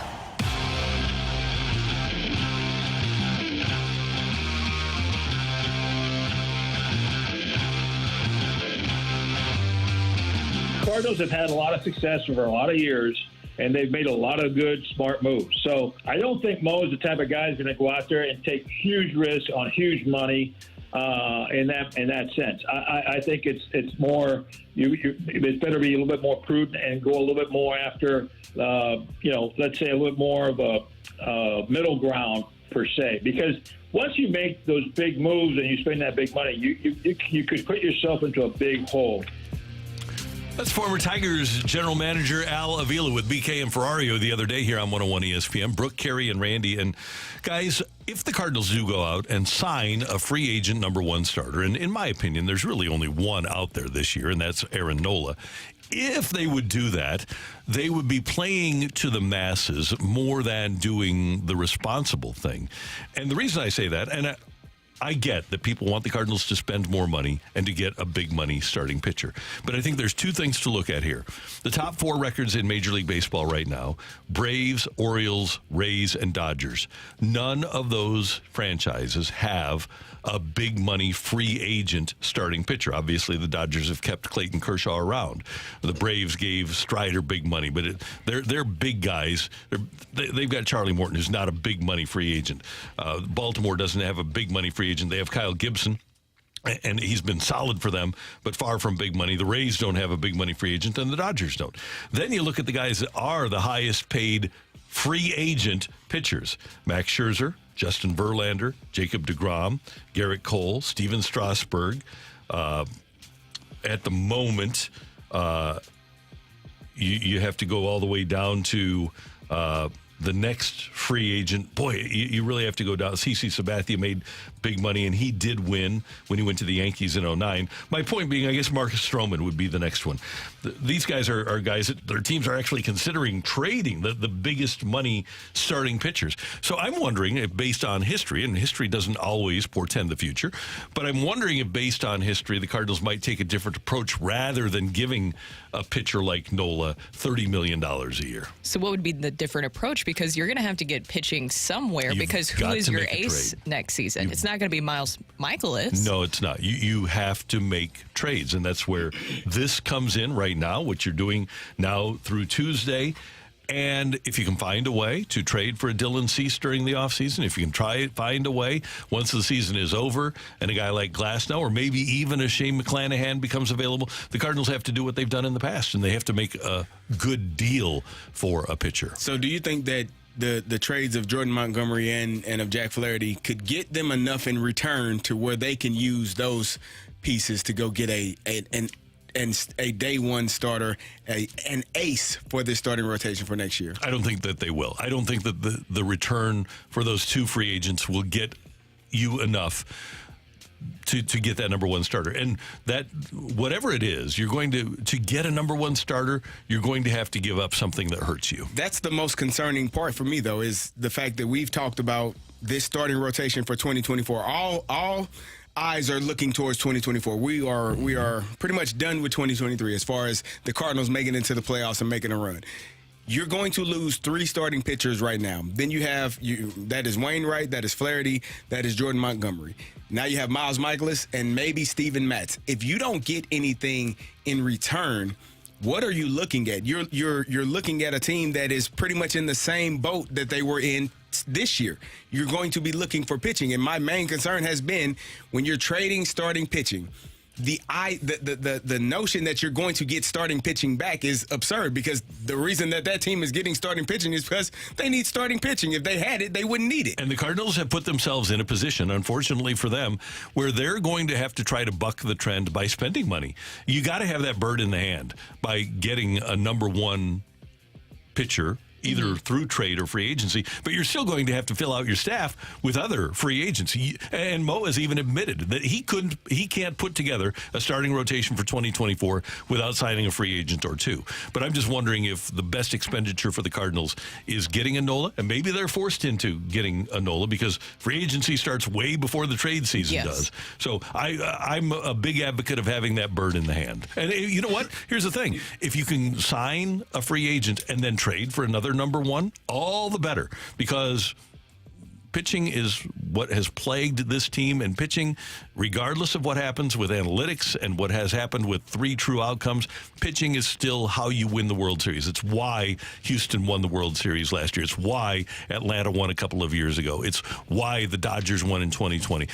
Cardinals have had a lot of success over a lot of years, and they've made a lot of good, smart moves. So I don't think Mo is the type of guy who's going to go out there and take huge risks on huge money in that sense. I think it's more it's better be a little bit more prudent and go a little bit more after let's say a little bit more of a middle ground per se, because once you make those big moves and you spend that big money, you could put yourself into a big hole. That's former Tigers general manager Al Avila with BK and Ferrario the other day here on 101 ESPN. Brooke, Carey, and Randy. And guys, if the Cardinals do go out and sign a free agent number one starter, and in my opinion, there's really only one out there this year, and that's Aaron Nola. If they would do that, they would be playing to the masses more than doing the responsible thing. And the reason I say that, and I get that people want the Cardinals to spend more money and to get a big money starting pitcher. But I think there's two things to look at here. The top four records in Major League Baseball right now: Braves, Orioles, Rays, and Dodgers. None of those franchises have a big money free agent starting pitcher. Obviously, the Dodgers have kept Clayton Kershaw around. The Braves gave Strider big money, but they're big guys. They've got Charlie Morton, who's not a big money free agent. Baltimore doesn't have a big money free agent. They have Kyle Gibson, and he's been solid for them, but far from big money. The Rays don't have a big money free agent, and the Dodgers don't. Then you look at the guys that are the highest paid free agent pitchers: Max Scherzer, Justin Verlander, Jacob deGrom, Garrett Cole, Steven Strasburg. At the moment, you have to go all the way down to the next free agent. Boy, you really have to go down. CC Sabathia made big money, and he did win when he went to the Yankees in 2009. My point being, I guess Marcus Stroman would be the next one. These guys are guys that their teams are actually considering trading the biggest money starting pitchers. So I'm wondering if, based on history, and history doesn't always portend the future, but I'm wondering if, based on history, the Cardinals might take a different approach rather than giving a pitcher like Nola $30 million a year. So what would be the different approach? Because you're going to have to get pitching somewhere, because who is your ace next season? It's not going to be Miles Michaelis. No, it's not. You have to make trades, and that's where this comes in right now, what you're doing now through Tuesday. And if you can find a way to trade for a Dylan Cease during the offseason, if you can find a way once the season is over and a guy like Glasnow or maybe even a Shane McClanahan becomes available, the Cardinals have to do what they've done in the past, and they have to make a good deal for a pitcher. So do you think that the trades of Jordan Montgomery and of Jack Flaherty could get them enough in return to where they can use those pieces to go get a day one starter, an ace for this starting rotation for next year? I don't think that they will. I don't think that the return for those two free agents will get you enough to get that number one starter. And that, whatever it is, you're going to get a number one starter, you're going to have to give up something that hurts you. That's the most concerning part for me, though, is the fact that we've talked about this starting rotation for 2024. All eyes are looking towards 2024. We are pretty much done with 2023 as far as the Cardinals making it into the playoffs and making a run. You're going to lose three starting pitchers right now. Then you have that is Wainwright, that is Flaherty, that is Jordan Montgomery. Now you have Miles Michaelis and maybe Steven Matz. If you don't get anything in return, what are you looking at? You're looking at a team that is pretty much in the same boat that they were in this year. You're going to be looking for pitching, and my main concern has been when you're trading starting pitching, the notion that you're going to get starting pitching back is absurd, because the reason that team is getting starting pitching is because they need starting pitching. If they had it, they wouldn't need it. And the Cardinals have put themselves in a position, unfortunately for them, where they're going to have to try to buck the trend by spending money. You got to have that bird in the hand by getting a number one pitcher either through trade or free agency, but you're still going to have to fill out your staff with other free agents. And Mo has even admitted that he can't put together a starting rotation for 2024 without signing a free agent or two. But I'm just wondering if the best expenditure for the Cardinals is getting a Nola, and maybe they're forced into getting a Nola because free agency starts way before the trade season does. So I'm a big advocate of having that bird in the hand. And you know what? Here's the thing. If you can sign a free agent and then trade for another number one, all the better, because pitching is what has plagued this team, and pitching, regardless of what happens with analytics and what has happened with 3 true outcomes, pitching is still how you win the World Series. It's why Houston won the World Series last year. It's why Atlanta won a couple of years ago. It's why the Dodgers won in 2020.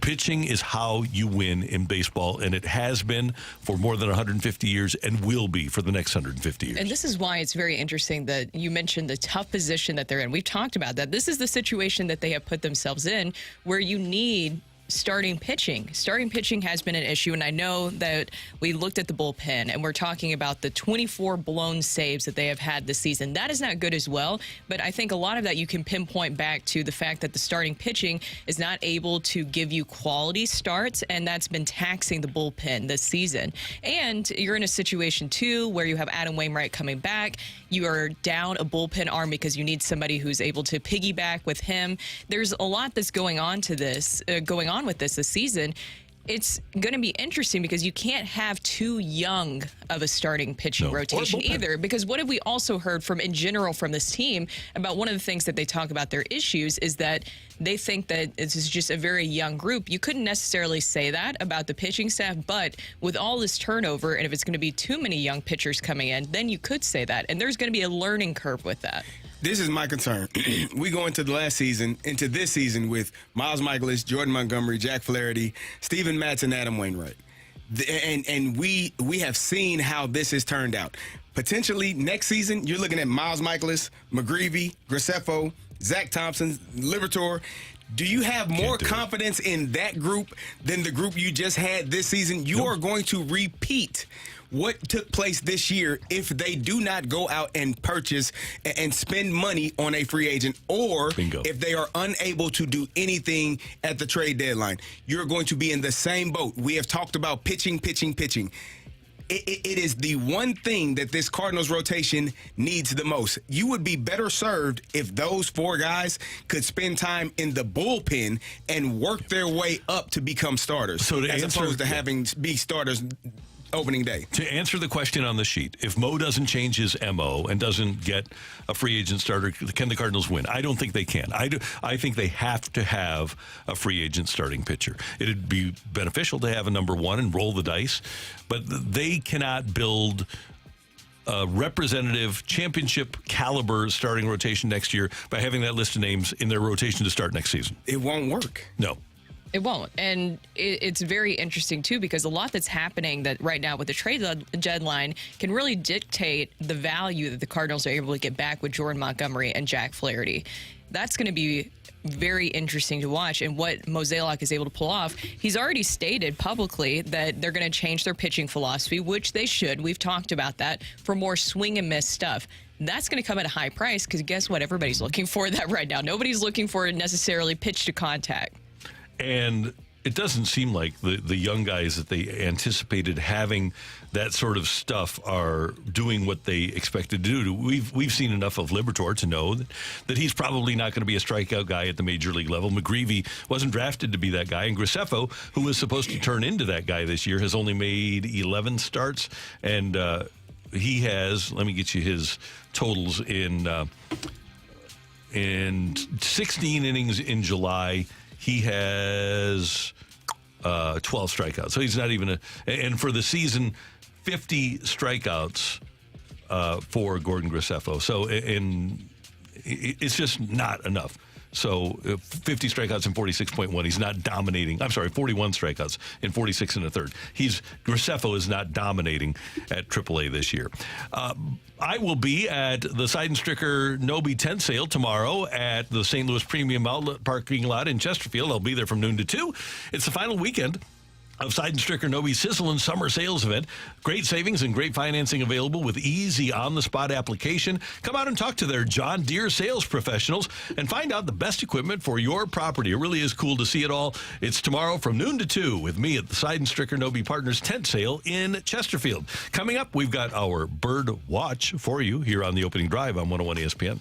Pitching is how you win in baseball, and it has been for more than 150 years and will be for the next 150 years. And this is why it's very interesting that you mentioned the tough position that they're in. We've talked about that. This is the situation that they have put themselves in where you need starting pitching. Starting pitching has been an issue, and I know that we looked at the bullpen, and we're talking about the 24 blown saves that they have had this season. That is not good as well, but I think a lot of that you can pinpoint back to the fact that the starting pitching is not able to give you quality starts, and that's been taxing the bullpen this season. And you're in a situation, too, where you have Adam Wainwright coming back. You are down a bullpen arm because you need somebody who's able to piggyback with him. There's a lot that's going on with this season. It's going to be interesting because you can't have too young of a starting pitching rotation either. Because what have we also heard in general from this team about one of the things that they talk about their issues is that they think that this is just a very young group. You couldn't necessarily say that about the pitching staff, but with all this turnover, and if it's going to be too many young pitchers coming in, then you could say that. And there's going to be a learning curve with that. This is my concern. We go into this season with Miles Mikolas, Jordan Montgomery, Jack Flaherty, Steven Matz, and Adam Wainwright. And we have seen how this has turned out. Potentially next season, you're looking at Miles Mikolas, McGreevy, Graceffo, Zach Thompson, Liberatore. Do you have more confidence in that group than the group you just had this season? You are going to repeat what took place this year if they do not go out and purchase and spend money on a free agent, or if they are unable to do anything at the trade deadline. You're going to be in the same boat. We have talked about pitching. It is the one thing that this Cardinals rotation needs the most. You would be better served if those 4 guys could spend time in the bullpen and work their way up to become starters, as opposed to having be starters opening day. To answer the question on the sheet, if Mo doesn't change his MO and doesn't get a free agent starter, can the Cardinals win? I don't think they can. I think they have to have a free agent starting pitcher. It'd be beneficial to have a number one and roll the dice, but they cannot build a representative championship caliber starting rotation next year by having that list of names in their rotation to start next season. It won't work. No. It won't. And it's very interesting, too, because a lot that's happening that right now with the trade deadline can really dictate the value that the Cardinals are able to get back with Jordan Montgomery and Jack Flaherty. That's going to be very interesting to watch, and what Mozeliak is able to pull off. He's already stated publicly that they're going to change their pitching philosophy, which they should. We've talked about that, for more swing and miss stuff. That's going to come at a high price because guess what? Everybody's looking for that right now. Nobody's looking for necessarily pitch to contact. And it doesn't seem like the young guys that they anticipated having that sort of stuff are doing what they expected to do. We've seen enough of Liberatore to know that he's probably not going to be a strikeout guy at the major league level. McGreevy wasn't drafted to be that guy. And Graceffo, who was supposed to turn into that guy this year, has only made 11 starts. And he has, let me get you his totals, in 16 innings in July. He has 12 strikeouts. So he's not even and for the season, 50 strikeouts for Gordon Graceffo. So it's just not enough. So 50 strikeouts in 46.1. He's not dominating. I'm sorry, 41 strikeouts in 46 and a third. Graceffo is not dominating at AAA this year. I will be at the Seidenstricker Nobi tent sale tomorrow at the St. Louis Premium Outlet parking lot in Chesterfield. I'll be there from noon to 2. It's the final weekend of Side and Stricker Noby's Sizzlin' Summer Sales Event. Great savings and great financing available with easy on-the-spot application. Come out and talk to their John Deere sales professionals and find out the best equipment for your property. It really is cool to see it all. It's tomorrow from noon to 2 with me at the Side and Stricker Noby Partners tent sale in Chesterfield. Coming up, we've got our bird watch for you here on the opening drive on 101 ESPN.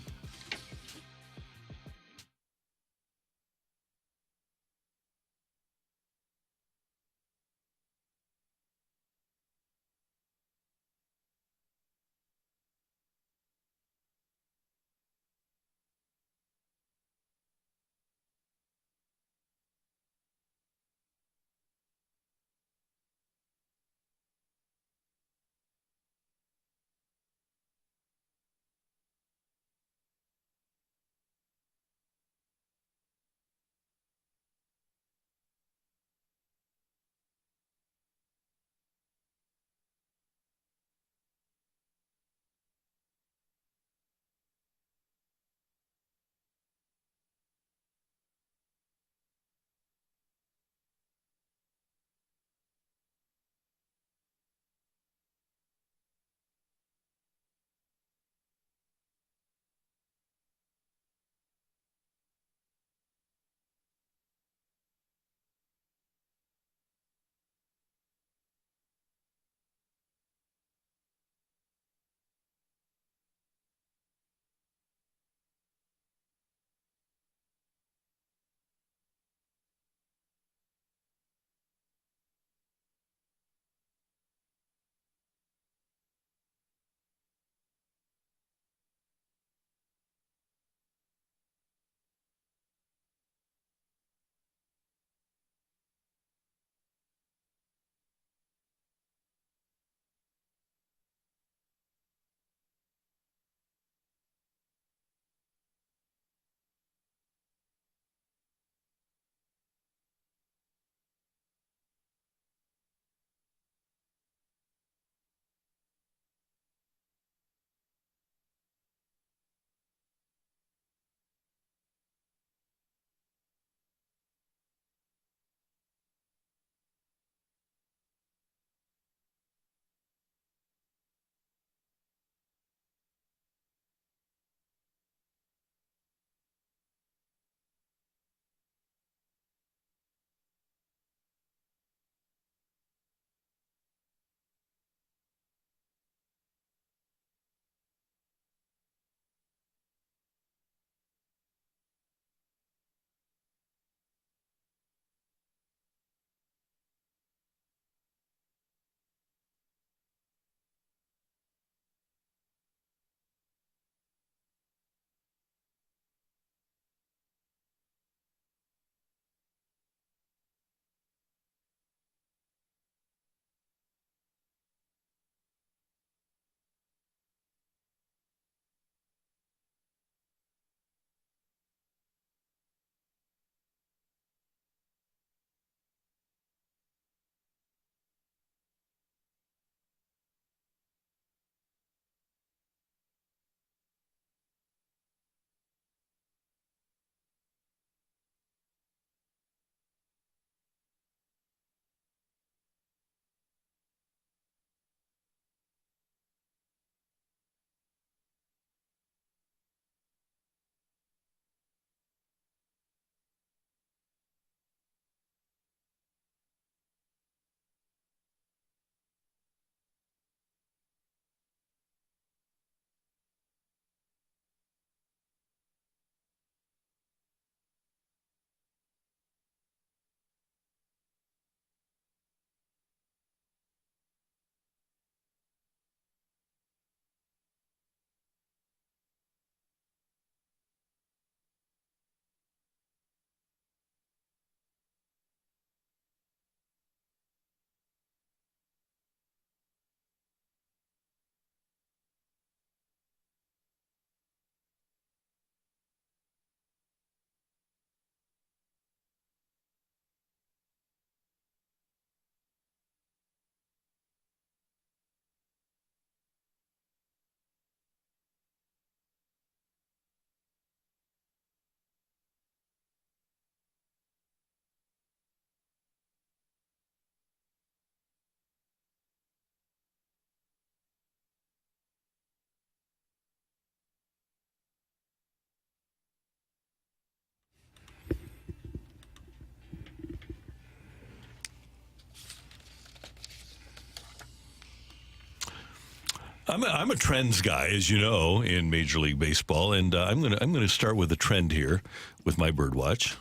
I'm a trends guy, as you know, in Major League Baseball, and I'm gonna start with a trend here with my birdwatch.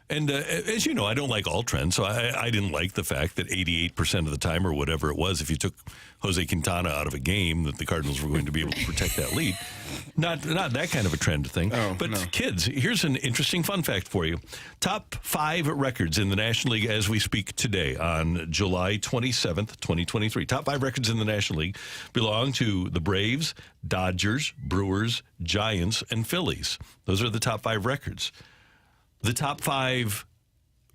And as you know, I don't like all trends, so I didn't like the fact that 88% of the time, or whatever it was, if you took Jose Quintana out of a game, that the Cardinals were going to be able to protect that lead. Not that kind of a trend thing. But kids, here's an interesting fun fact for you. Top 5 records in the National League as we speak today on July 27th, 2023. Top 5 records in the National League belong to the Braves, Dodgers, Brewers, Giants, and Phillies. Those are the top 5 records. The top 5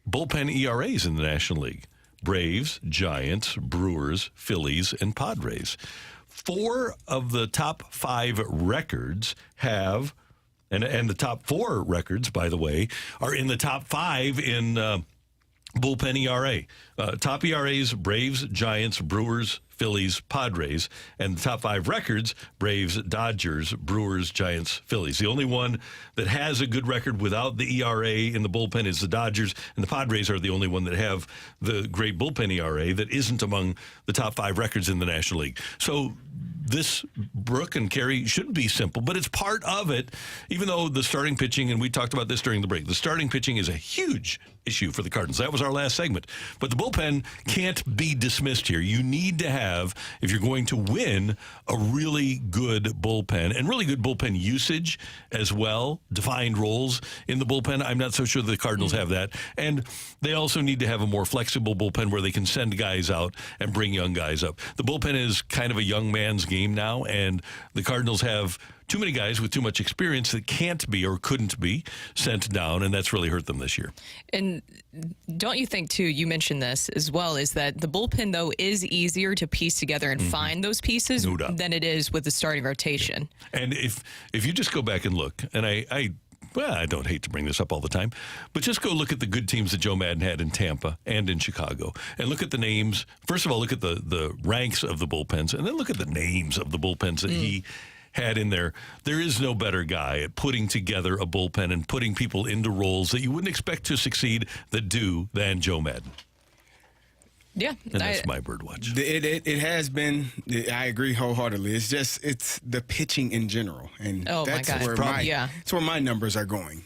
bullpen ERAs in the National League: Braves, Giants, Brewers, Phillies, and Padres. 4 of the top 5 records have, and the top 4 records, by the way, are in the top 5 in bullpen ERA. Top ERAs: Braves, Giants, Brewers, Phillies, Padres, and the top 5 records: Braves, Dodgers, Brewers, Giants, Phillies. The only one that has a good record without the ERA in the bullpen is the Dodgers, and the Padres are the only one that have the great bullpen ERA that isn't among the top 5 records in the National League. So this, Brooke and Carrie, should be simple, but it's part of it, even though the starting pitching, and we talked about this during the break, the starting pitching is a huge issue for the Cardinals. That was our last segment. But the bullpen can't be dismissed here. You need to have, if you're going to win, a really good bullpen, and really good bullpen usage as well, defined roles in the bullpen. I'm not so sure the Cardinals have that. And they also need to have a more flexible bullpen where they can send guys out and bring young guys up. The bullpen is kind of a young man's game now, and the Cardinals have too many guys with too much experience that can't be or couldn't be sent down, and that's really hurt them this year. And don't you think, too, you mentioned this as well, is that the bullpen, though, is easier to piece together and find those pieces than it is with the starting rotation. Yeah. And if you just go back and look, and I don't hate to bring this up all the time, but just go look at the good teams that Joe Madden had in Tampa and in Chicago, and look at the names. First of all, look at the ranks of the bullpens, and then look at the names of the bullpens that he had in there. There is no better guy at putting together a bullpen and putting people into roles that you wouldn't expect to succeed than Joe Madden. Yeah. And that's my birdwatch. It has been, I agree wholeheartedly. It's the pitching in general. And that's where my numbers are going.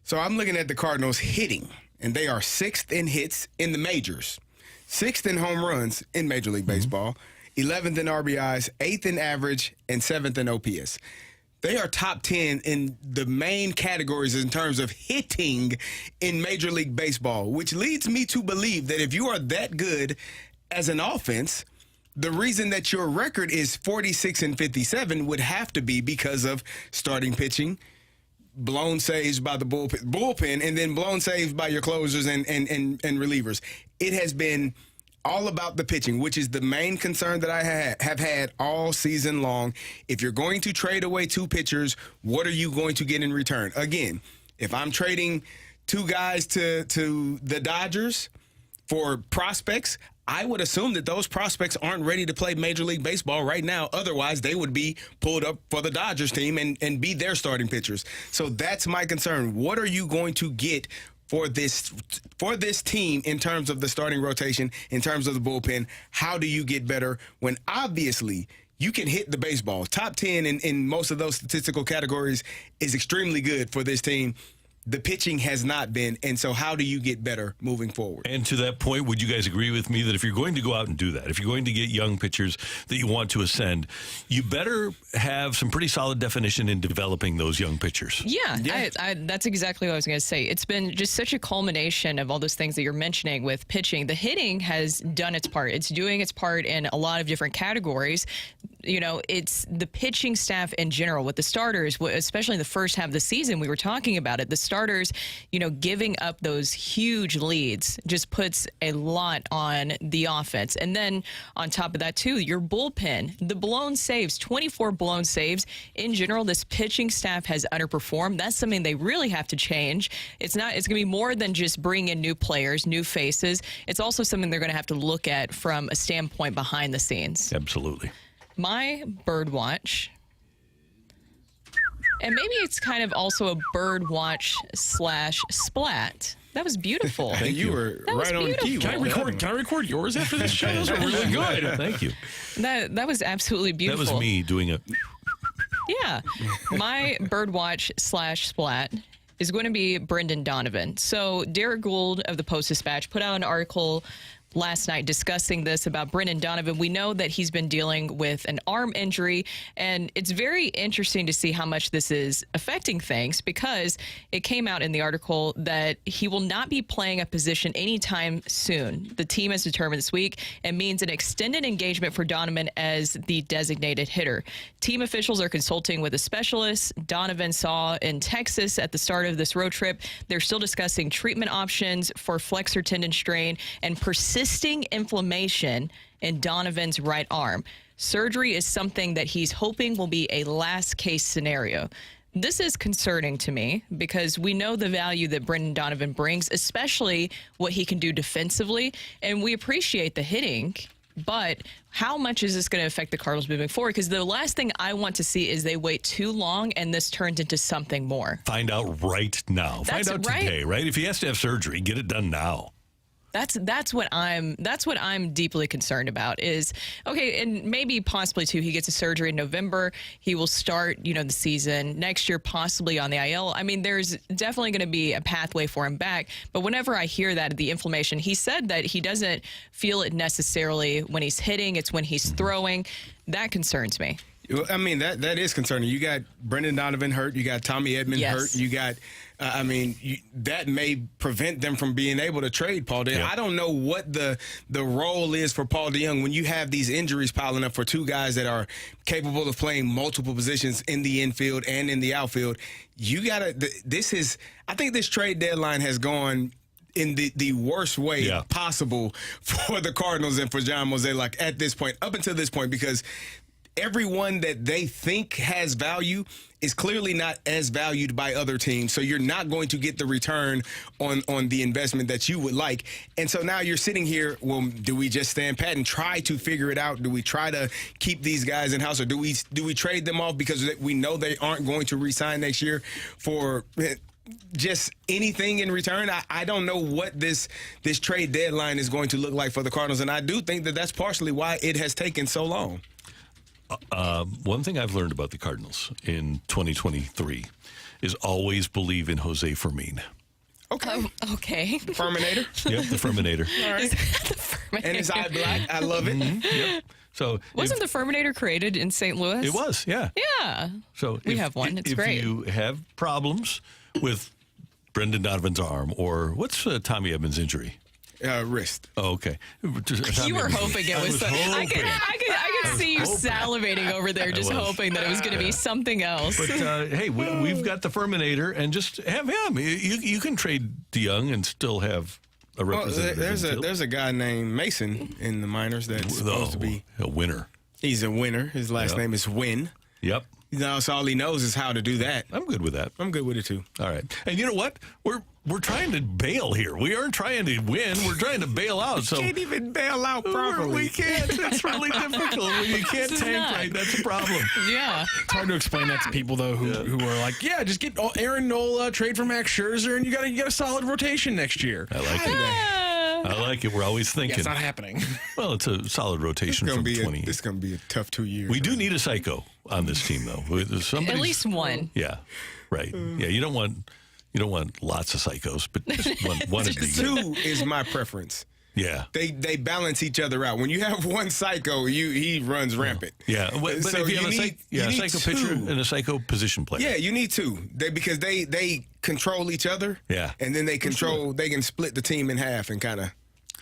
So I'm looking at the Cardinals hitting, and they are 6th in hits in the majors, 6th in home runs in Major League Baseball, 11th in RBIs, 8th in average, and 7th in OPS. They are top 10 in the main categories in terms of hitting in Major League Baseball, which leads me to believe that if you are that good as an offense, the reason that your record is 46-57 would have to be because of starting pitching, blown saves by the bullpen, and then blown saves by your closers and relievers. It has been all about the pitching, which is the main concern that I have had all season long. If you're going to trade away 2 pitchers, what are you going to get in return? Again, if I'm trading 2 guys to the Dodgers for prospects, I would assume that those prospects aren't ready to play Major League Baseball right now. Otherwise, they would be pulled up for the Dodgers team and be their starting pitchers. So that's my concern. What are you going to get for this team in terms of the starting rotation, in terms of the bullpen? How do you get better when obviously you can hit the baseball? Top 10 in most of those statistical categories is extremely good for this team. The pitching has not been, and so how do you get better moving forward? And to that point, would you guys agree with me that if you're going to go out and do that, if you're going to get young pitchers that you want to ascend, you better have some pretty solid definition in developing those young pitchers? Yeah. That's exactly what I was going to say. It's been just such a culmination of all those things that you're mentioning with pitching. The hitting has done its part. It's doing its part in a lot of different categories. You know, it's the pitching staff in general with the starters, especially in the first half of the season, we were talking about it. The starters, you know, giving up those huge leads just puts a lot on the offense. And then on top of that, too, your bullpen, the blown saves, 24 blown saves. In general, this pitching staff has underperformed. That's something they really have to change. It's going to be more than just bring in new players, new faces. It's also something they're going to have to look at from a standpoint behind the scenes. Absolutely. My bird watch, and maybe it's kind of also a bird watch / splat. That was beautiful. Thank you. Were right on key. Can I record yours after this show? Those are really good. Thank you. That was absolutely beautiful. That was me doing it. Yeah. My birdwatch / splat is going to be Brendan Donovan. So Derek Gould of the Post-Dispatch put out an article last night discussing this about Brendan Donovan. We know that he's been dealing with an arm injury, and it's very interesting to see how much this is affecting things, because it came out in the article that he will not be playing a position anytime soon. The team has determined this week, and means an extended engagement for Donovan as the designated hitter. Team officials are consulting with a specialist Donovan saw in Texas at the start of this road trip. They're still discussing treatment options for flexor tendon strain and persisting inflammation in Donovan's right arm. Surgery is something that he's hoping will be a last case scenario. This is concerning to me because we know the value that Brendan Donovan brings, especially what he can do defensively, and we appreciate the hitting. But how much is this going to affect the Cardinals moving forward? Because the last thing I want to see is they wait too long and this turns into something more. Find out right now. Find out today, right? If he has to have surgery, get it done now. That's what I'm deeply concerned about is, okay, and maybe possibly too, he gets a surgery in November. He will start, the season next year, possibly on the IL. I mean, there's definitely going to be a pathway for him back. But whenever I hear that, the inflammation, he said that he doesn't feel it necessarily when he's hitting. It's when he's throwing. That concerns me. I mean, that is concerning. You got Brendan Donovan hurt. You got Tommy Edman hurt. You got, that may prevent them from being able to trade Paul DeJong. Yeah. I don't know what the role is for Paul DeJong when you have these injuries piling up for two guys that are capable of playing multiple positions in the infield and in the outfield. You got to, I think this trade deadline has gone in the worst way possible for the Cardinals and for John Mozeliak at this point, up until this point, because everyone that they think has value is clearly not as valued by other teams. So you're not going to get the return on the investment that you would like. And so now you're sitting here, well, do we just stand pat and try to figure it out? Do we try to keep these guys in house, or do we trade them off because we know they aren't going to re-sign next year for just anything in return? I don't know what this trade deadline is going to look like for the Cardinals, and I do think that that's partially why it has taken so long. One thing I've learned about the Cardinals in 2023 is always believe in Jose Fermin. Okay. Okay. The Ferminator? Yep, the Ferminator. All right. The Ferminator. And his eye black. I love it. Mm-hmm. Yep. So wasn't the Ferminator created in St. Louis? It was, yeah. Yeah. So we have one. It's great. If you have problems with Brendan Donovan's arm, or what's Tommy Edman's injury? Wrist. Oh, okay. You were hoping it was something. I could see you salivating over there, just hoping that it was going to be something else. But hey, we've got the Ferminator, and just have him. You can trade DeJong and still have a representative. There's a guy named Mason in the minors that's supposed to be a winner. He's a winner. His last name is Win. Yep. So all he knows is how to do that. I'm good with that. I'm good with it too. All right. And you know what? We're trying to bail here. We aren't trying to win. We're trying to bail out. So can't even bail out properly. We can't. It's really difficult. When you can't tank right, that's a problem. Yeah. It's hard to explain that to people though who are like, just get Aaron Nola, trade for Max Scherzer, and you got a solid rotation next year. I like it. I like it. We're always thinking. It's not happening. Well, it's a solid rotation from 20. It's going to be a tough 2 years. We do need a psycho on this team, though. At least one. Yeah, right. Yeah, you don't want lots of psychos, but just one of these. Two is my preference. Yeah, they balance each other out. When you have one psycho, he runs rampant. Yeah, but so if you have a psycho pitcher and a psycho position player. Yeah, you need two. Because they control each other. Yeah, and then they control. They can split the team in half and kind of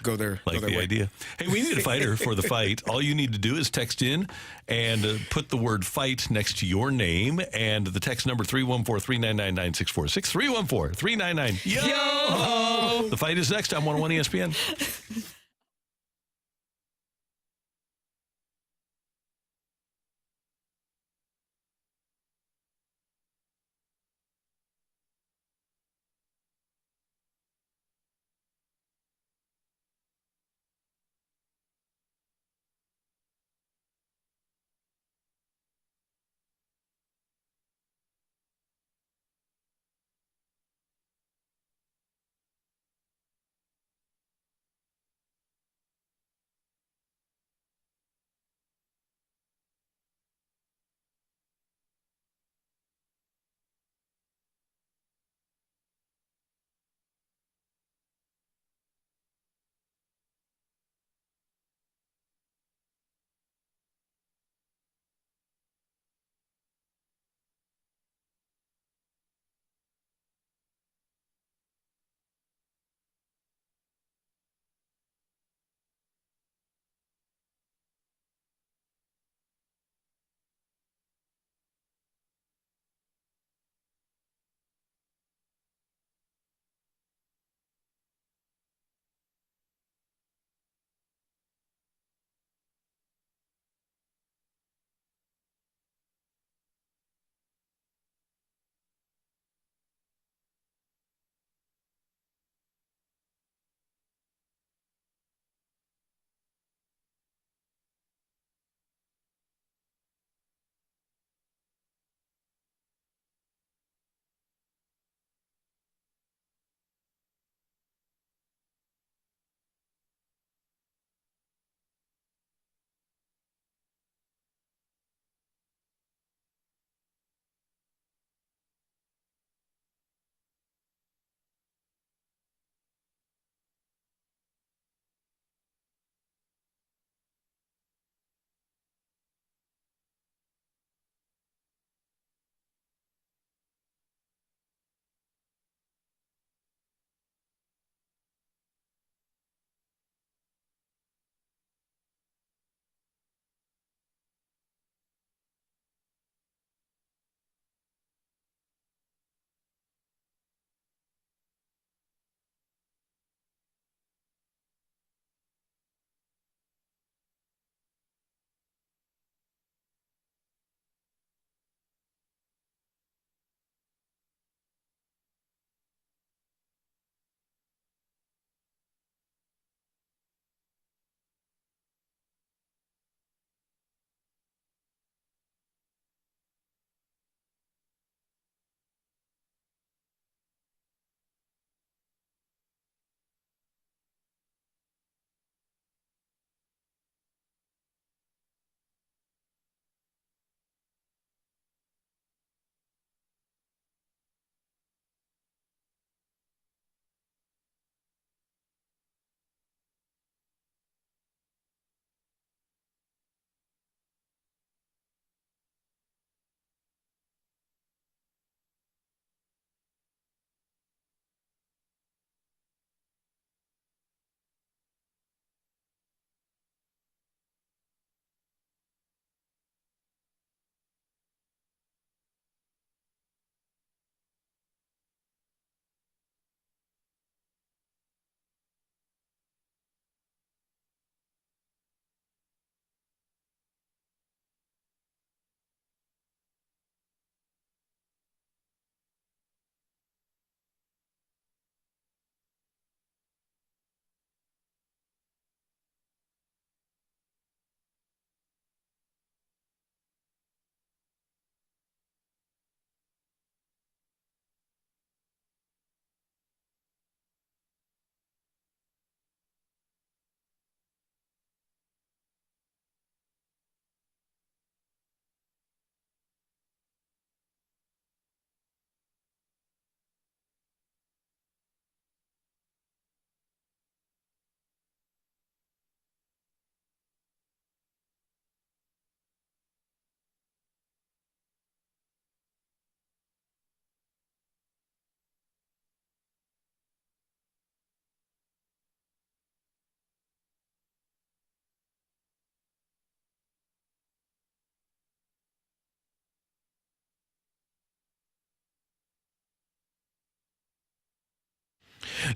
go their the way. Idea. Hey, we need a fighter for the fight. All you need to do is text in and put the word fight next to your name, and the text number 314-399-9646. 314-399. Yo! The fight is next on 101 ESPN.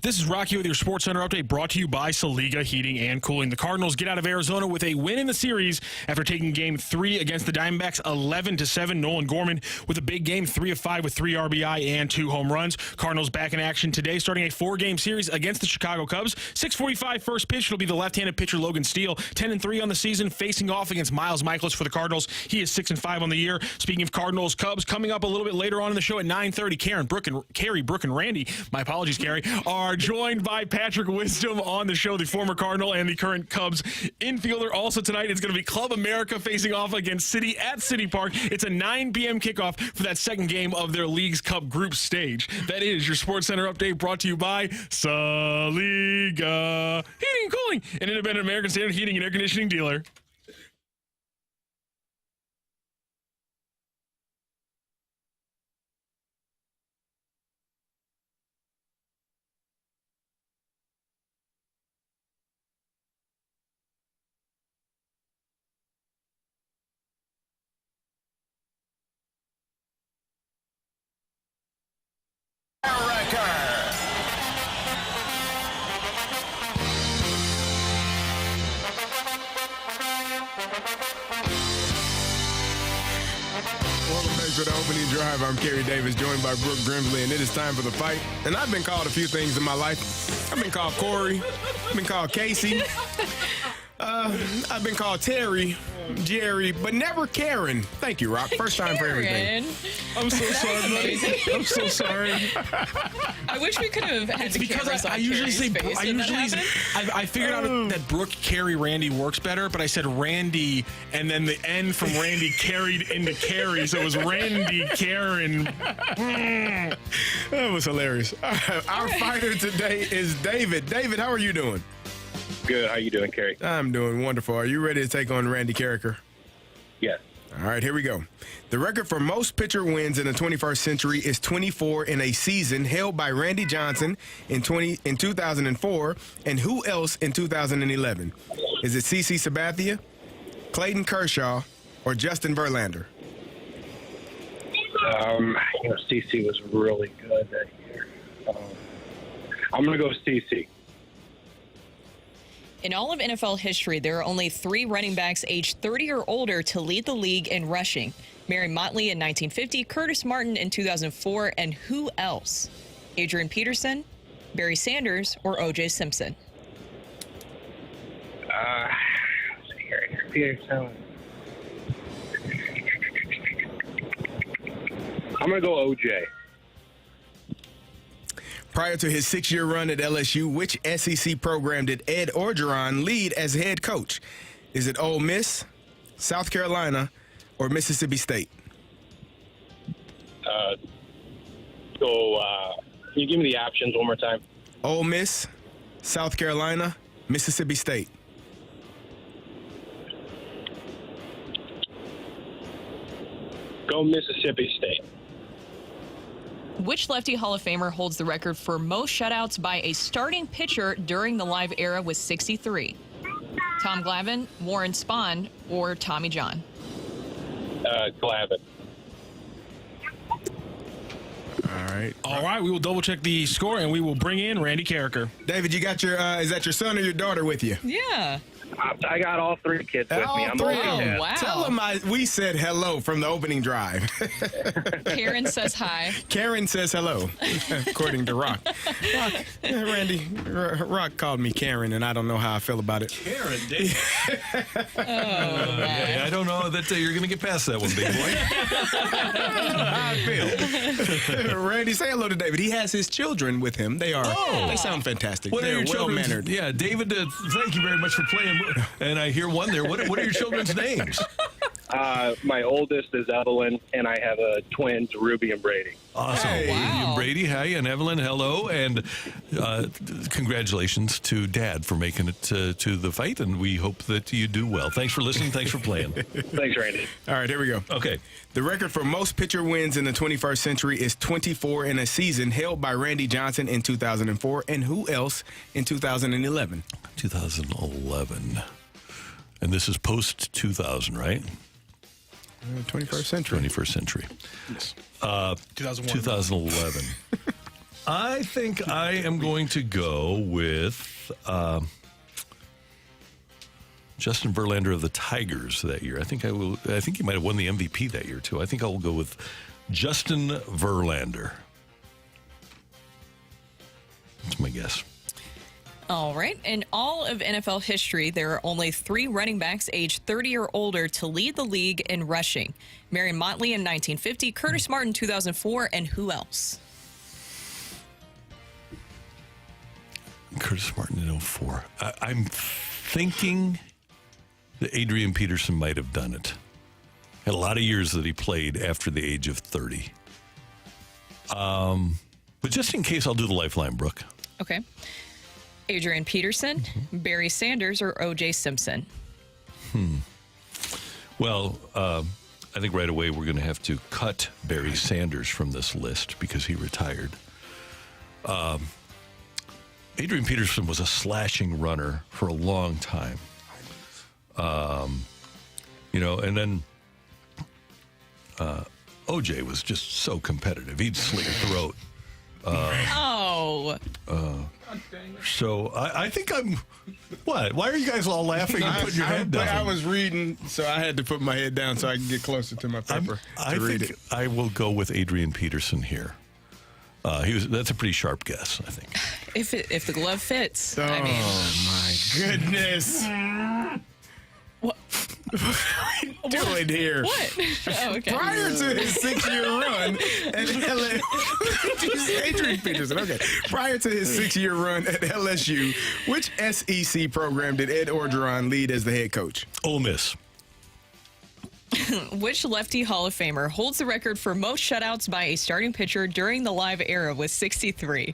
This is Rocc with your Sports Center update brought to you by Saliga Heating and Cooling. The Cardinals get out of Arizona with a win in the series after taking Game 3 against the Diamondbacks 11-7. Nolan Gorman with a big game, 3 of 5 with 3 RBI and 2 home runs. Cardinals back in action today, starting a 4-game series against the Chicago Cubs. 6:45 first pitch. It'll be the left-handed pitcher Logan Steele, 10-3 on the season, facing off against Miles Michaelis for the Cardinals. He is 6-5 on the year. Speaking of Cardinals, Cubs, coming up a little bit later on in the show at 9:30, Carrie, Brooke, and Randy, my apologies, Carrie, are joined by Patrick Wisdom on the show, the former Cardinal and the current Cubs infielder. Also tonight, it's going to be Club America facing off against City at City Park. It's a 9 p.m. kickoff for that second game of their League's Cup group stage. That is your Sports Center update brought to you by Saliga Heating and Cooling, an independent American Standard heating and air conditioning dealer. Welcome back to the opening drive. I'm Kerry Davis, joined by Brooke Grimsley, and it is time for the fight. And I've been called a few things in my life. I've been called Corey. I've been called Casey. I've been called Terry, Jerry, but never Karen. Thank you, Rocc. First time for everything. I'm so sorry, buddy. I'm so sorry. I wish we could have had It's the because cameras on I usually Carrie's say face I when that usually happened. I figured out that Brooke, Carrie, Randy works better, but I said Randy, and then the N from Randy carried into Carrie, so it was Randy Karen. That was hilarious. Our fighter today is David. David, how are you doing? Good. How you doing, Kerry? I'm doing wonderful. Are you ready to take on Randy Carricker? Yes. All right, here we go. The record for most pitcher wins in the 21st century is 24 in a season, held by Randy Johnson in 2004, and who else in 2011? Is it CC Sabathia, Clayton Kershaw, or Justin Verlander? CC was really good that year. I'm going to go with CC. In all of NFL history, there are only 3 running backs aged 30 or older to lead the league in rushing. Mary Motley in 1950, Curtis Martin in 2004, and who else? Adrian Peterson, Barry Sanders, or O.J. Simpson? Peterson. I'm going to go O.J. Prior to his 6-year run at LSU, which SEC program did Ed Orgeron lead as head coach? Is it Ole Miss, South Carolina, or Mississippi State? Can you give me the options one more time? Ole Miss, South Carolina, Mississippi State. Go Mississippi State. Which lefty Hall of Famer holds the record for most shutouts by a starting pitcher during the live era with 63? Tom Glavine, Warren Spahn, or Tommy John? Glavine. All right. We will double check the score, and we will bring in Randy Carricker. David, you got your, is that your son or your daughter with you? Yeah. I got all 3 kids with me. I'm three. always Wow. Tell them we said hello from the opening drive. Karen says hi. Karen says hello, according to Rocc. Rocc called me Karen, and I don't know how I feel about it. Karen, Dave. I don't know that you're going to get past that one, big boy. I feel. Randy, say hello to David. He has his children with him. They sound fantastic. What are your They're children's? well-mannered. Yeah, David, thank you very much for playing. And I hear one there. What are your children's names? My oldest is Evelyn, and I have twins, Ruby and Brady. Awesome. Hey. Wow. Brady, hi, and Evelyn, hello. And congratulations to Dad for making it to the fight, and we hope that you do well. Thanks for listening. Thanks for playing. Thanks, Randy. All right, here we go. Okay. The record for most pitcher wins in the 21st century is 24 in a season, held by Randy Johnson in 2004, and who else in 2011? 2011. And this is post-2000, right? 21st century. 21st century. Yes. 2001. 2011. I think I am going to go with Justin Verlander of the Tigers that year. I think he might have won the MVP that year, too. I think I'll go with Justin Verlander. That's my guess. All right. In all of NFL history, there are only 3 running backs aged 30 or older to lead the league in rushing. Marion Motley in 1950, Curtis Martin in 2004, and who else? Curtis Martin in 2004. I'm thinking that Adrian Peterson might have done it. Had a lot of years that he played after the age of 30. But just in case, I'll do the lifeline, Brooke. Okay. Adrian Peterson, Barry Sanders, or O.J. Simpson? Well, I think right away we're going to have to cut Barry Sanders from this list because he retired. Adrian Peterson was a slashing runner for a long time. And then O.J. was just so competitive. He'd slit your throat. So I think I'm... What? Why are you guys all laughing and putting your head down? I was reading, so I had to put my head down so I could get closer to my paper I think I will go with Adrian Peterson here. That's a pretty sharp guess, I think. If the glove fits. Oh, my goodness. What? What are we doing here? What? Oh, okay. Prior to his 6-year run at LSU, Adrian Peterson. Okay. Prior to his 6-year run at LSU, which SEC program did Ed Orgeron lead as the head coach? Ole Miss. Which lefty Hall of Famer holds the record for most shutouts by a starting pitcher during the live era with 63?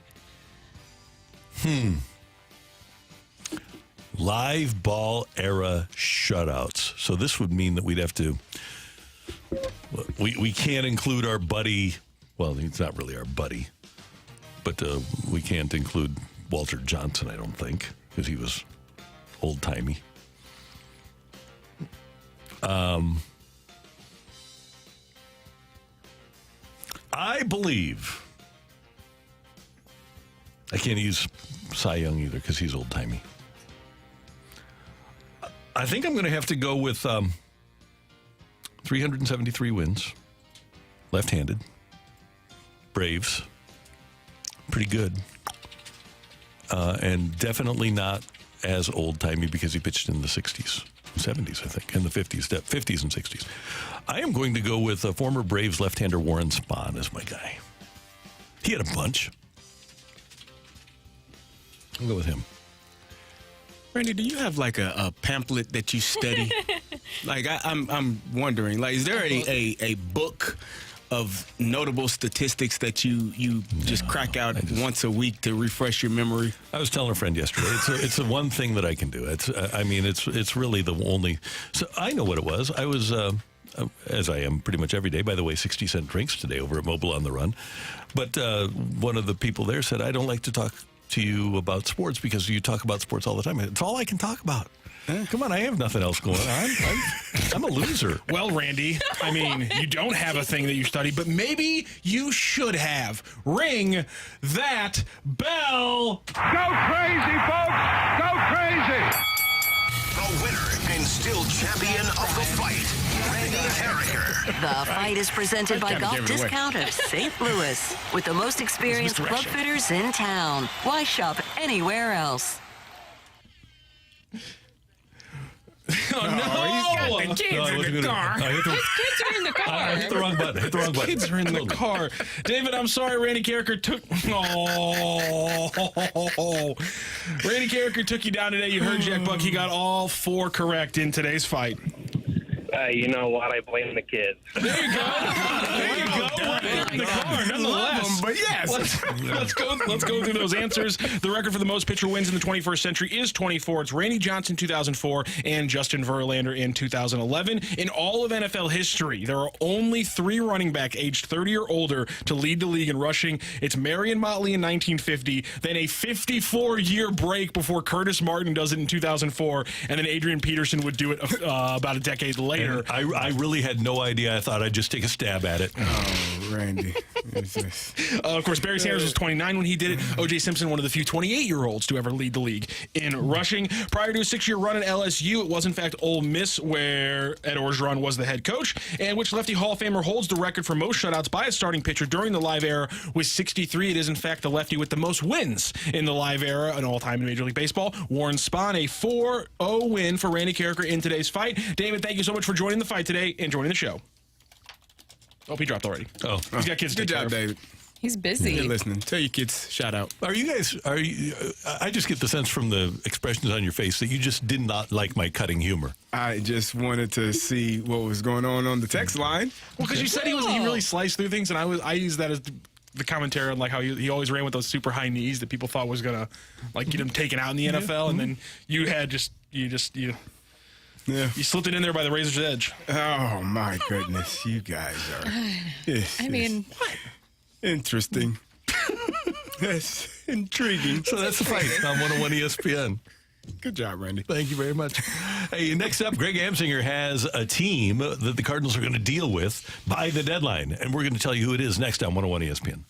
Live ball era shutouts. So this would mean that we'd have to... We can't include our buddy... Well, he's not really our buddy. But we can't include Walter Johnson, I don't think, because he was old-timey. I believe... I can't use Cy Young either because he's old-timey. I think I'm going to have to go with 373 wins, left-handed, Braves, pretty good, and definitely not as old-timey because he pitched in the 60s, 70s, I think, and the 50s and 60s. I am going to go with former Braves left-hander Warren Spahn as my guy. He had a bunch. I'll go with him. Randy, do you have like a pamphlet that you study? Like I'm wondering, like, is there a book of notable statistics that you just crack out once a week to refresh your memory? I was telling a friend yesterday. It's the one thing that I can do. It's really the only. So I know what it was. I was as I am pretty much every day. By the way, 60-cent drinks today over at Mobile on the Run. But one of the people there said, I don't like to talk to you about sports because you talk about sports all the time. It's all I can talk about. Come on, I have nothing else going on. I'm a loser. Well, Randy, I mean, you don't have a thing that you study, but maybe you should have. Ring that bell. Go crazy, folks. Go crazy. The winner and still champion of the fight, Randy Carricker. The fight is presented by Golf Discount of St. Louis, with the most experienced club fitters in town. Why shop anywhere else? Oh, no! He's got the kids in the car. Kids are in the car. I hit the wrong button. Kids are in the car. David, I'm sorry. Randy Carricker took... Oh. Randy Carricker took you down today. You heard Jack Buck. He got all 4 correct in today's fight. You know what? I blame the kids. There you go. Right in the car, nonetheless. But yes. Let's go through those answers. The record for the most pitcher wins in the 21st century is 24. It's Randy Johnson 2004 and Justin Verlander in 2011. In all of NFL history, there are only 3 running back aged 30 or older to lead the league in rushing. It's Marion Motley in 1950, then a 54-year break before Curtis Martin does it in 2004, and then Adrian Peterson would do it about a decade later. I really had no idea. I thought I'd just take a stab at it. Oh, Randy. Of course, Barry Sanders was 29 when he did it. O.J. Simpson, one of the few 28-year-olds to ever lead the league in rushing. Prior to a 6-year run at LSU, it was in fact Ole Miss where Ed Orgeron was the head coach, and which lefty Hall of Famer holds the record for most shutouts by a starting pitcher during the live era with 63. It is in fact the lefty with the most wins in the live era, an all-time in Major League Baseball. Warren Spahn, a 4-0 win for Randy Carricker in today's fight. David, thank you so much for joining the fight today and joining the show. Oh, he dropped already. Oh, he's got kids to Good take job, care of. David. He's busy. You're listening. Tell your kids, shout out. Are you? I just get the sense from the expressions on your face that you just did not like my cutting humor. I just wanted to see what was going on the text line. Well, because you said he really sliced through things, and I used that as the commentary on like how he always ran with those super high knees that people thought was gonna like get him taken out in the NFL, and then you slipped it in there by the razor's edge. Oh my goodness, you guys are. Interesting. That's intriguing. So that's the fight on 101 ESPN. Good job, Randy. Thank you very much. Hey, next up, Greg Amsinger has a team that the Cardinals are going to deal with by the deadline, and we're going to tell you who it is next on 101 ESPN.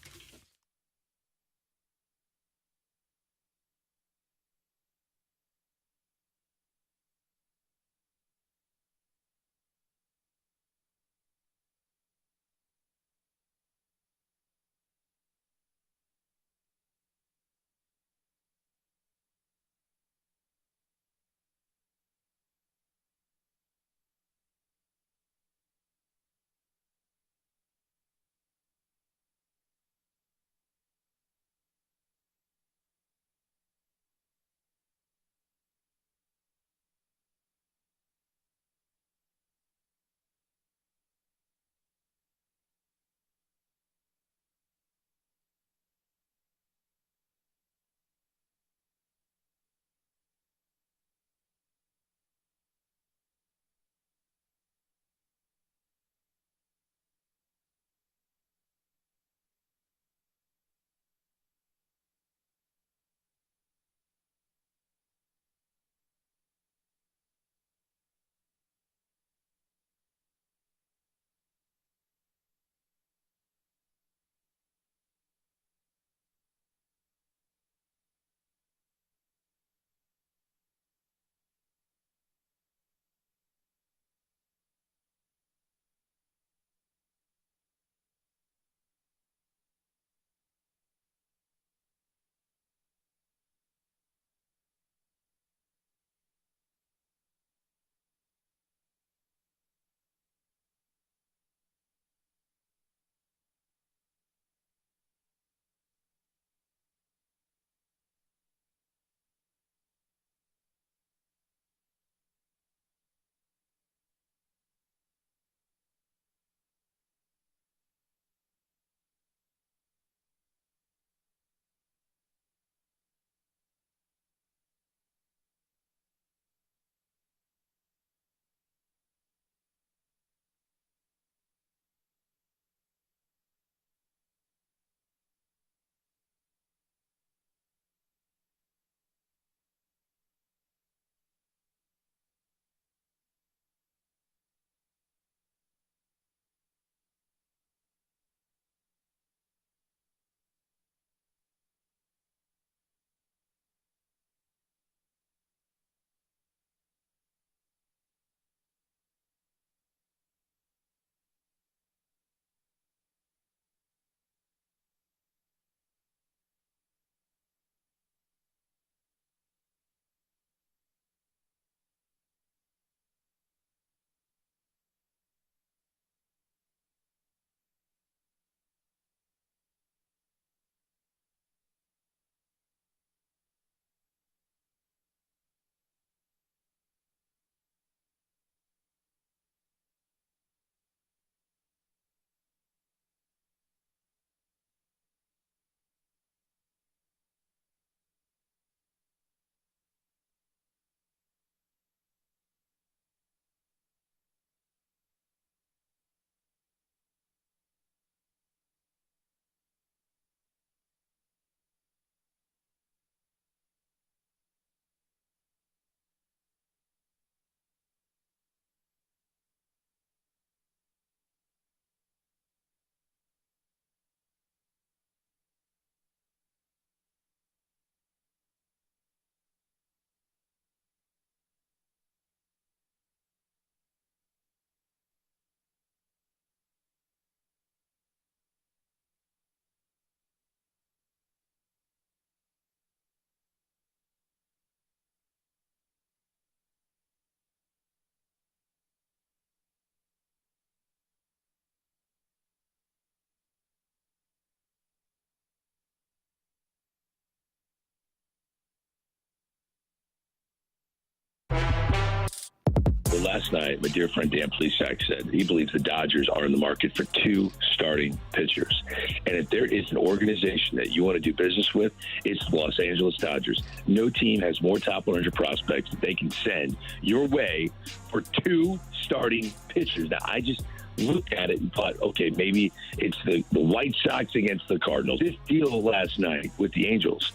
last night, my dear friend Dan Plesac said he believes the Dodgers are in the market for 2 starting pitchers. And if there is an organization that you want to do business with, it's the Los Angeles Dodgers. No team has more top 100 prospects that they can send your way for 2 starting pitchers. Now, I just looked at it and thought, okay, maybe it's the White Sox against the Cardinals. This deal last night with the Angels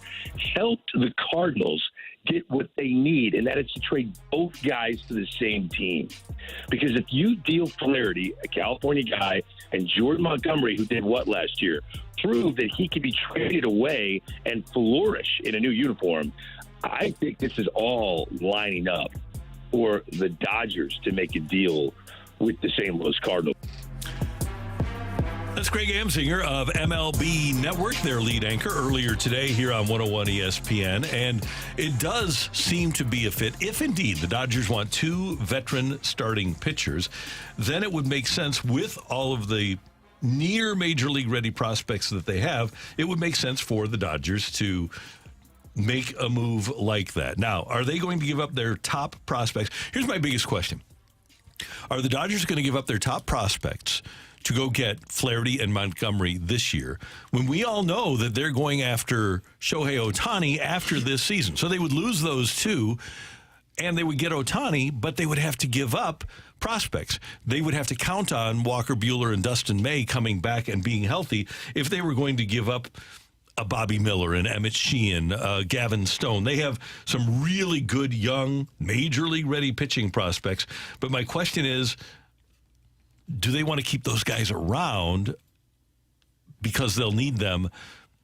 helped the Cardinals get what they need, and that is to trade both guys to the same team. Because if you deal Flaherty, a California guy, and Jordan Montgomery, who did what last year, prove that he can be traded away and flourish in a new uniform, I think this is all lining up for the Dodgers to make a deal with the St. Louis Cardinals. That's Greg Amsinger of MLB Network, their lead anchor, earlier today here on 101 ESPN. And it does seem to be a fit. If indeed the Dodgers want 2 veteran starting pitchers, then it would make sense with all of the near major league ready prospects that they have. It would make sense for the Dodgers to make a move like that. Now, are they going to give up their top prospects? Here's my biggest question. Are the Dodgers going to give up their top prospects to go get Flaherty and Montgomery this year when we all know that they're going after Shohei Ohtani after this season? So they would lose those 2 and they would get Ohtani, but they would have to give up prospects. They would have to count on Walker Buehler and Dustin May coming back and being healthy if they were going to give up a Bobby Miller and Emmett Sheehan, Gavin Stone. They have some really good young major league ready pitching prospects. But my question is, do they want to keep those guys around because they'll need them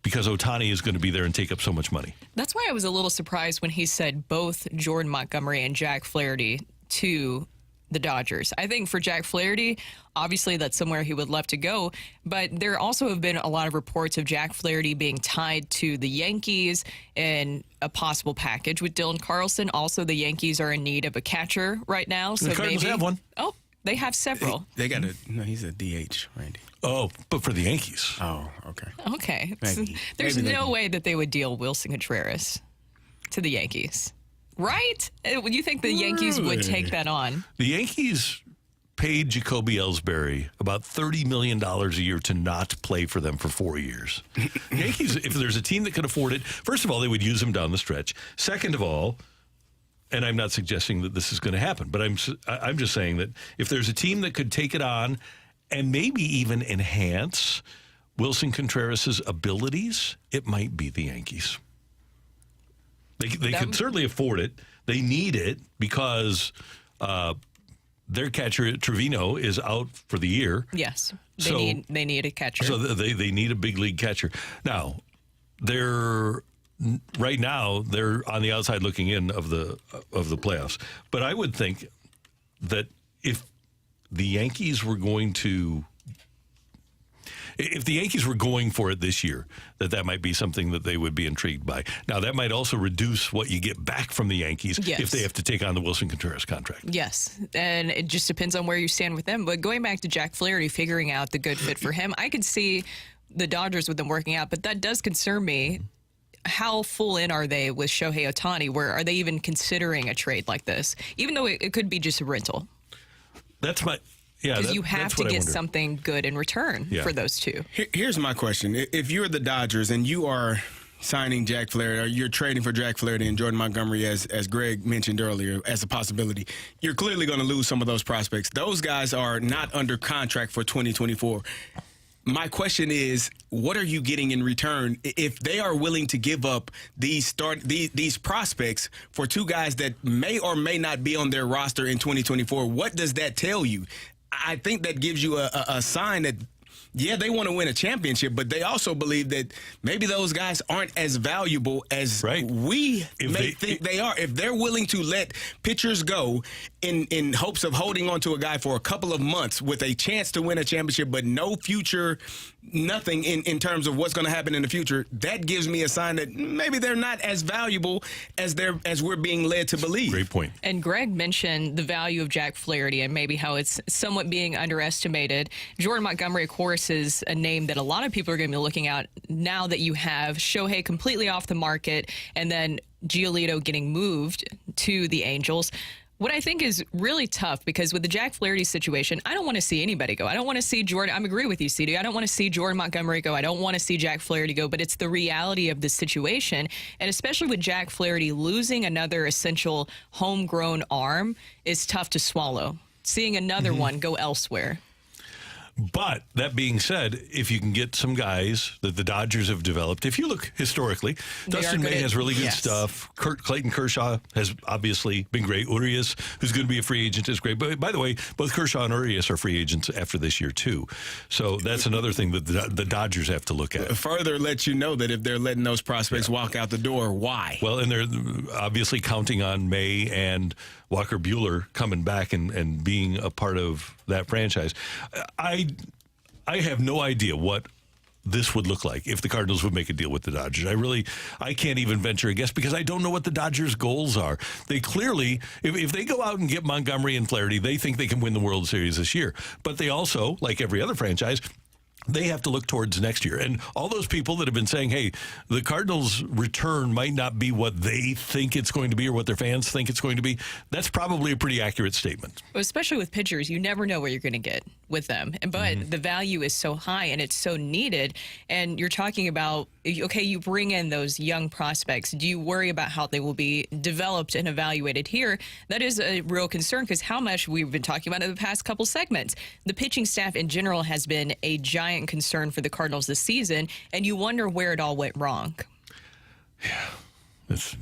because Ohtani is going to be there and take up so much money? That's why I was a little surprised when he said both Jordan Montgomery and Jack Flaherty to the Dodgers. I think for Jack Flaherty, obviously that's somewhere he would love to go, but there also have been a lot of reports of Jack Flaherty being tied to the Yankees in a possible package with Dylan Carlson. Also, the Yankees are in need of a catcher right now. So the Cardinals maybe have one. Oh, they have several. They got no, he's a DH, Randy. Oh, but for the Yankees. Oh, okay. Okay. Maybe. There's Maybe no way that they would deal Willson Contreras to the Yankees. Right? You think the Yankees would take that on? The Yankees paid Jacoby Ellsbury about $30 million a year to not play for them for 4 years. Yankees, if there's a team that could afford it, first of all, they would use him down the stretch. Second of all, and I'm not suggesting that this is going to happen, but I'm just saying that if there's a team that could take it on and maybe even enhance Willson Contreras' abilities, it might be the Yankees. They could certainly afford it. They need it because their catcher, Trevino, is out for the year. Yes. They need a catcher. So they need a big league catcher. Now, right now they're on the outside looking in of the playoffs. But I would think that if the Yankees were going for it this year, that might be something that they would be intrigued by. Now, that might also reduce what you get back from the Yankees if they have to take on the Willson Contreras contract. Yes, and it just depends on where you stand with them. But going back to Jack Flaherty, figuring out the good fit for him, I could see the Dodgers with them working out, but that does concern me. How full in are they with Shohei Ohtani? Where are they even considering a trade like this, even though it could be just a rental? That's my... Yeah, because you have to get something good in return for those 2. Here's my question. If you're the Dodgers and you are signing Jack Flaherty, or you're trading for Jack Flaherty and Jordan Montgomery, as Greg mentioned earlier, as a possibility, you're clearly going to lose some of those prospects. Those guys are not under contract for 2024. My question is, what are you getting in return if they are willing to give up these prospects for 2 guys that may or may not be on their roster in 2024? What does that tell you? I think that gives you a sign that, yeah, they want to win a championship, but they also believe that maybe those guys aren't as valuable as we think they are. If they're willing to let pitchers go in hopes of holding on to a guy for a couple of months with a chance to win a championship, but no future, nothing in terms of what's going to happen in the future, that gives me a sign that maybe they're not as valuable as we're being led to believe. Great point. And Greg mentioned the value of Jack Flaherty and maybe how it's somewhat being underestimated. Jordan Montgomery, of course, is a name that a lot of people are going to be looking at now that you have Shohei completely off the market and then Giolito getting moved to the Angels. What I think is really tough, because with the Jack Flaherty situation, I don't want to see anybody go. I don't want to see Jordan. I agree with you, CD. I don't want to see Jordan Montgomery go. I don't want to see Jack Flaherty go, but it's the reality of the situation. And especially with Jack Flaherty, losing another essential homegrown arm is tough to swallow. Seeing another one go elsewhere. But that being said, if you can get some guys that the Dodgers have developed, if you look historically, Dustin May has really good stuff. Clayton Kershaw has obviously been great. Urias, who's going to be a free agent, is great. But by the way, both Kershaw and Urias are free agents after this year, too. So that's another thing that the Dodgers have to look at. Further lets you know that if they're letting those prospects walk out the door, why? Well, and they're obviously counting on May and Walker Buehler coming back and being a part of that franchise. I have no idea what this would look like if the Cardinals would make a deal with the Dodgers. I can't even venture a guess because I don't know what the Dodgers' goals are. They clearly, if they go out and get Montgomery and Flaherty, they think they can win the World Series this year. But they also, like every other franchise, they have to look towards next year. And all those people that have been saying, hey, the Cardinals' return might not be what they think it's going to be or what their fans think it's going to be, that's probably a pretty accurate statement. Especially with pitchers, you never know what you're going to get with them. But the value is so high and it's so needed. And you're talking about, okay, you bring in those young prospects. Do you worry about how they will be developed and evaluated here? That is a real concern, because how much we've been talking about in the past couple segments. The pitching staff in general has been a giant concern for the Cardinals this season, and you wonder where it all went wrong. Yeah, it's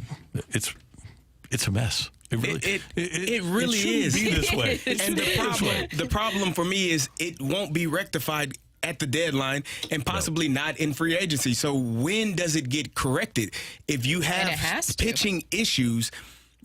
a mess. It really is. Be this way. And the problem for me is it won't be rectified at the deadline and possibly not in free agency. So when does it get corrected? If you have pitching issues,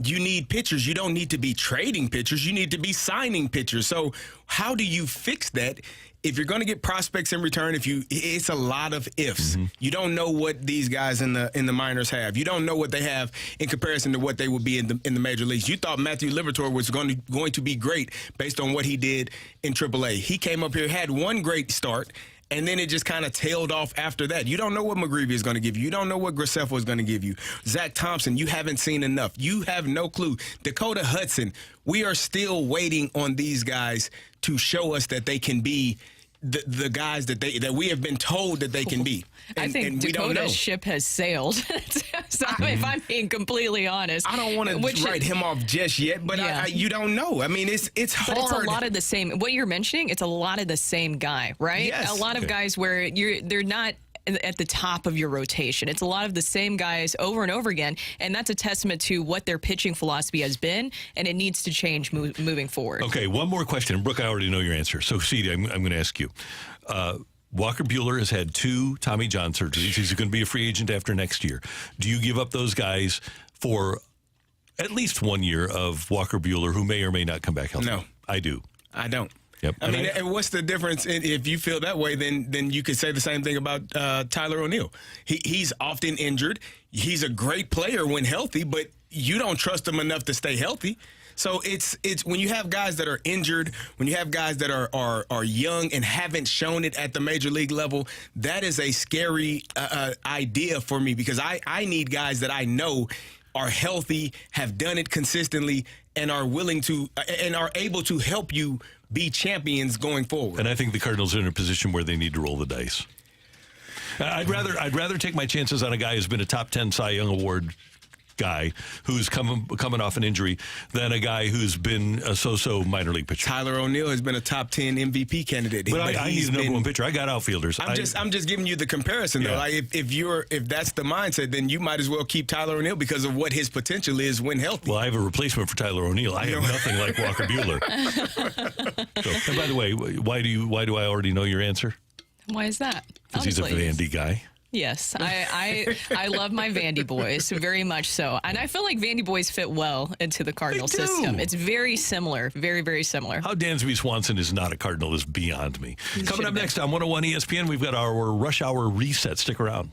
you need pitchers. You don't need to be trading pitchers. You need to be signing pitchers. So how do you fix that? If you're going to get prospects in return, it's a lot of ifs. You don't know what these guys in the minors have. You don't know what they have in comparison to what they would be in the major leagues. You thought Matthew Liberatore was going to be great based on what he did in AAA. He came up here, had one great start, and then it just kind of tailed off after that. You don't know what McGreevy is going to give you. You don't know what Graceffo is going to give you. Zach Thompson, you haven't seen enough. You have no clue. Dakota Hudson, we are still waiting on these guys to show us that they can be the guys that we have been told that they can be. I think Dakota's ship has sailed. So if I'm being completely honest, I don't want to write him off just yet, but you don't know. I mean, it's hard. But it's a lot of the same. What you're mentioning, it's a lot of the same guy, right? Yes. A lot of guys where they're not at the top of your rotation. It's a lot of the same guys over and over again, and that's a testament to what their pitching philosophy has been, and it needs to change moving forward. Okay, one more question. Brooke, I already know your answer. So, CD, I'm going to ask you. Walker Buehler has had 2 Tommy John surgeries. He's going to be a free agent after next year. Do you give up those guys for at least 1 year of Walker Buehler, who may or may not come back healthy? No. I do. I don't. Yep. I mean, and what's the difference? If you feel that way, then you could say the same thing about Tyler O'Neill. He's often injured. He's a great player when healthy, but you don't trust him enough to stay healthy. So it's when you have guys that are injured, when you have guys that are young and haven't shown it at the major league level, that is a scary idea for me, because I need guys that I know are healthy, have done it consistently, and are willing to and are able to help you be champions going forward. And I think the Cardinals are in a position where they need to roll the dice. I'd rather take my chances on a guy who's been a top 10 Cy Young Award guy who's coming off an injury than a guy who's been a so-so minor league pitcher. Tyler O'Neill has been a top 10 MVP candidate. But I need a number one pitcher. I got outfielders. I'm just giving you the comparison, though. Like if that's the mindset, then you might as well keep Tyler O'Neill because of what his potential is when healthy. Well, I have a replacement for Tyler O'Neill. I have nothing like Walker Buehler. And by the way, why do I already know your answer? Why is that? Because he's a Vandy guy. Yes, I love my Vandy boys, very much so. And I feel like Vandy boys fit well into the Cardinal system. It's very similar, very, very similar. How Dansby Swanson is not a Cardinal is beyond me. Coming up next on 101 ESPN, we've got our Rush Hour Reset. Stick around.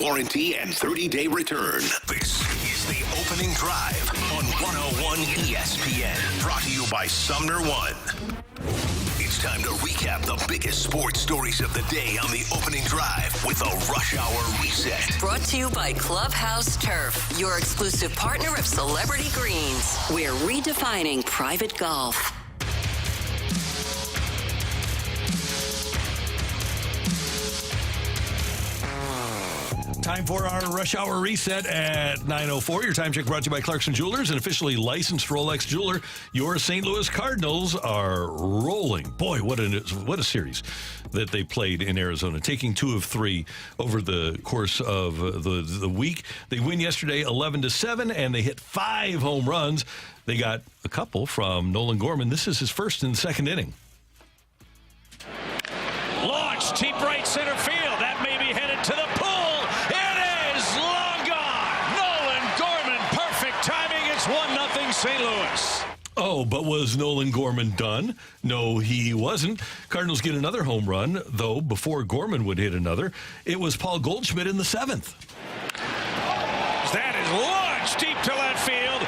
warranty and 30-day return. This is the Opening Drive on 101 ESPN. Brought to you by Sumner One. It's time to recap the biggest sports stories of the day on the Opening Drive with a Rush Hour Reset. Brought to you by Clubhouse Turf, your exclusive partner of Celebrity Greens. We're redefining private golf. Time for our Rush Hour Reset at 9:04. Your time check brought to you by Clarkson Jewelers, an officially licensed Rolex jeweler. Your St. Louis Cardinals are rolling. Boy, what a series that they played in Arizona, taking 2 of 3 over the course of the week. They win yesterday 11-7, and they hit 5 home runs. They got a couple from Nolan Gorman. This is his first in the second inning. Launch, deep right center field. That may be headed to the pool. It's 1-0 St. Louis. Oh, but was Nolan Gorman done? No, he wasn't. Cardinals get another home run, though before Gorman would hit another, it was Paul Goldschmidt in the 7th. That is launched deep to left field.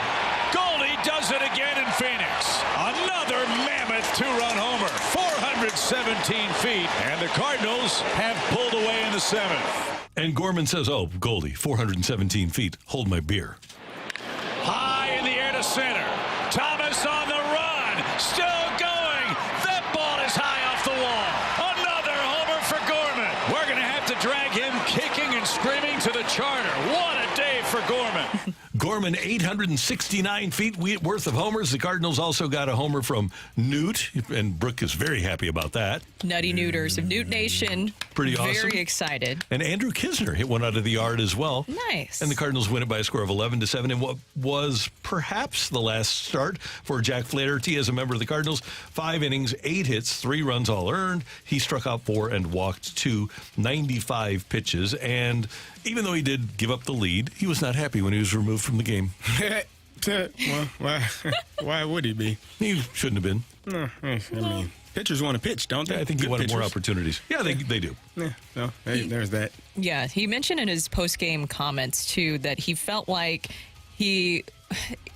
Goldie does it again in Phoenix. Another mammoth 2-run homer, 417 feet, and the Cardinals have pulled away in the 7th. And Gorman says, oh, Goldie, 417 feet, hold my beer. High in the air to center. Thomas on the run. Still going. That ball is high off the wall. Another homer for Gorman. We're going to have to drag him kicking and screaming to the charter. What a day for Gorman. Gorman, 869 feet worth of homers. The Cardinals also got a homer from Newt, and Brooke is very happy about that. Nutty Neuters of Newt Nation. Pretty awesome. Very excited. And Andrew Kisner hit one out of the yard as well. Nice. And the Cardinals win it by a score of 11-7 in what was perhaps the last start for Jack Flaherty as a member of the Cardinals. 5 innings, 8 hits, 3 runs all earned. He struck out 4 and walked 2, 95 pitches. And even though he did give up the lead, he was not happy when he was removed from the game. Well, why would he be? He shouldn't have been. No, I mean, pitchers want to pitch, don't they? Yeah, I think he wanted more opportunities. Yeah, they do. Yeah, no, there's that. Yeah, he mentioned in his post-game comments, too, that he felt like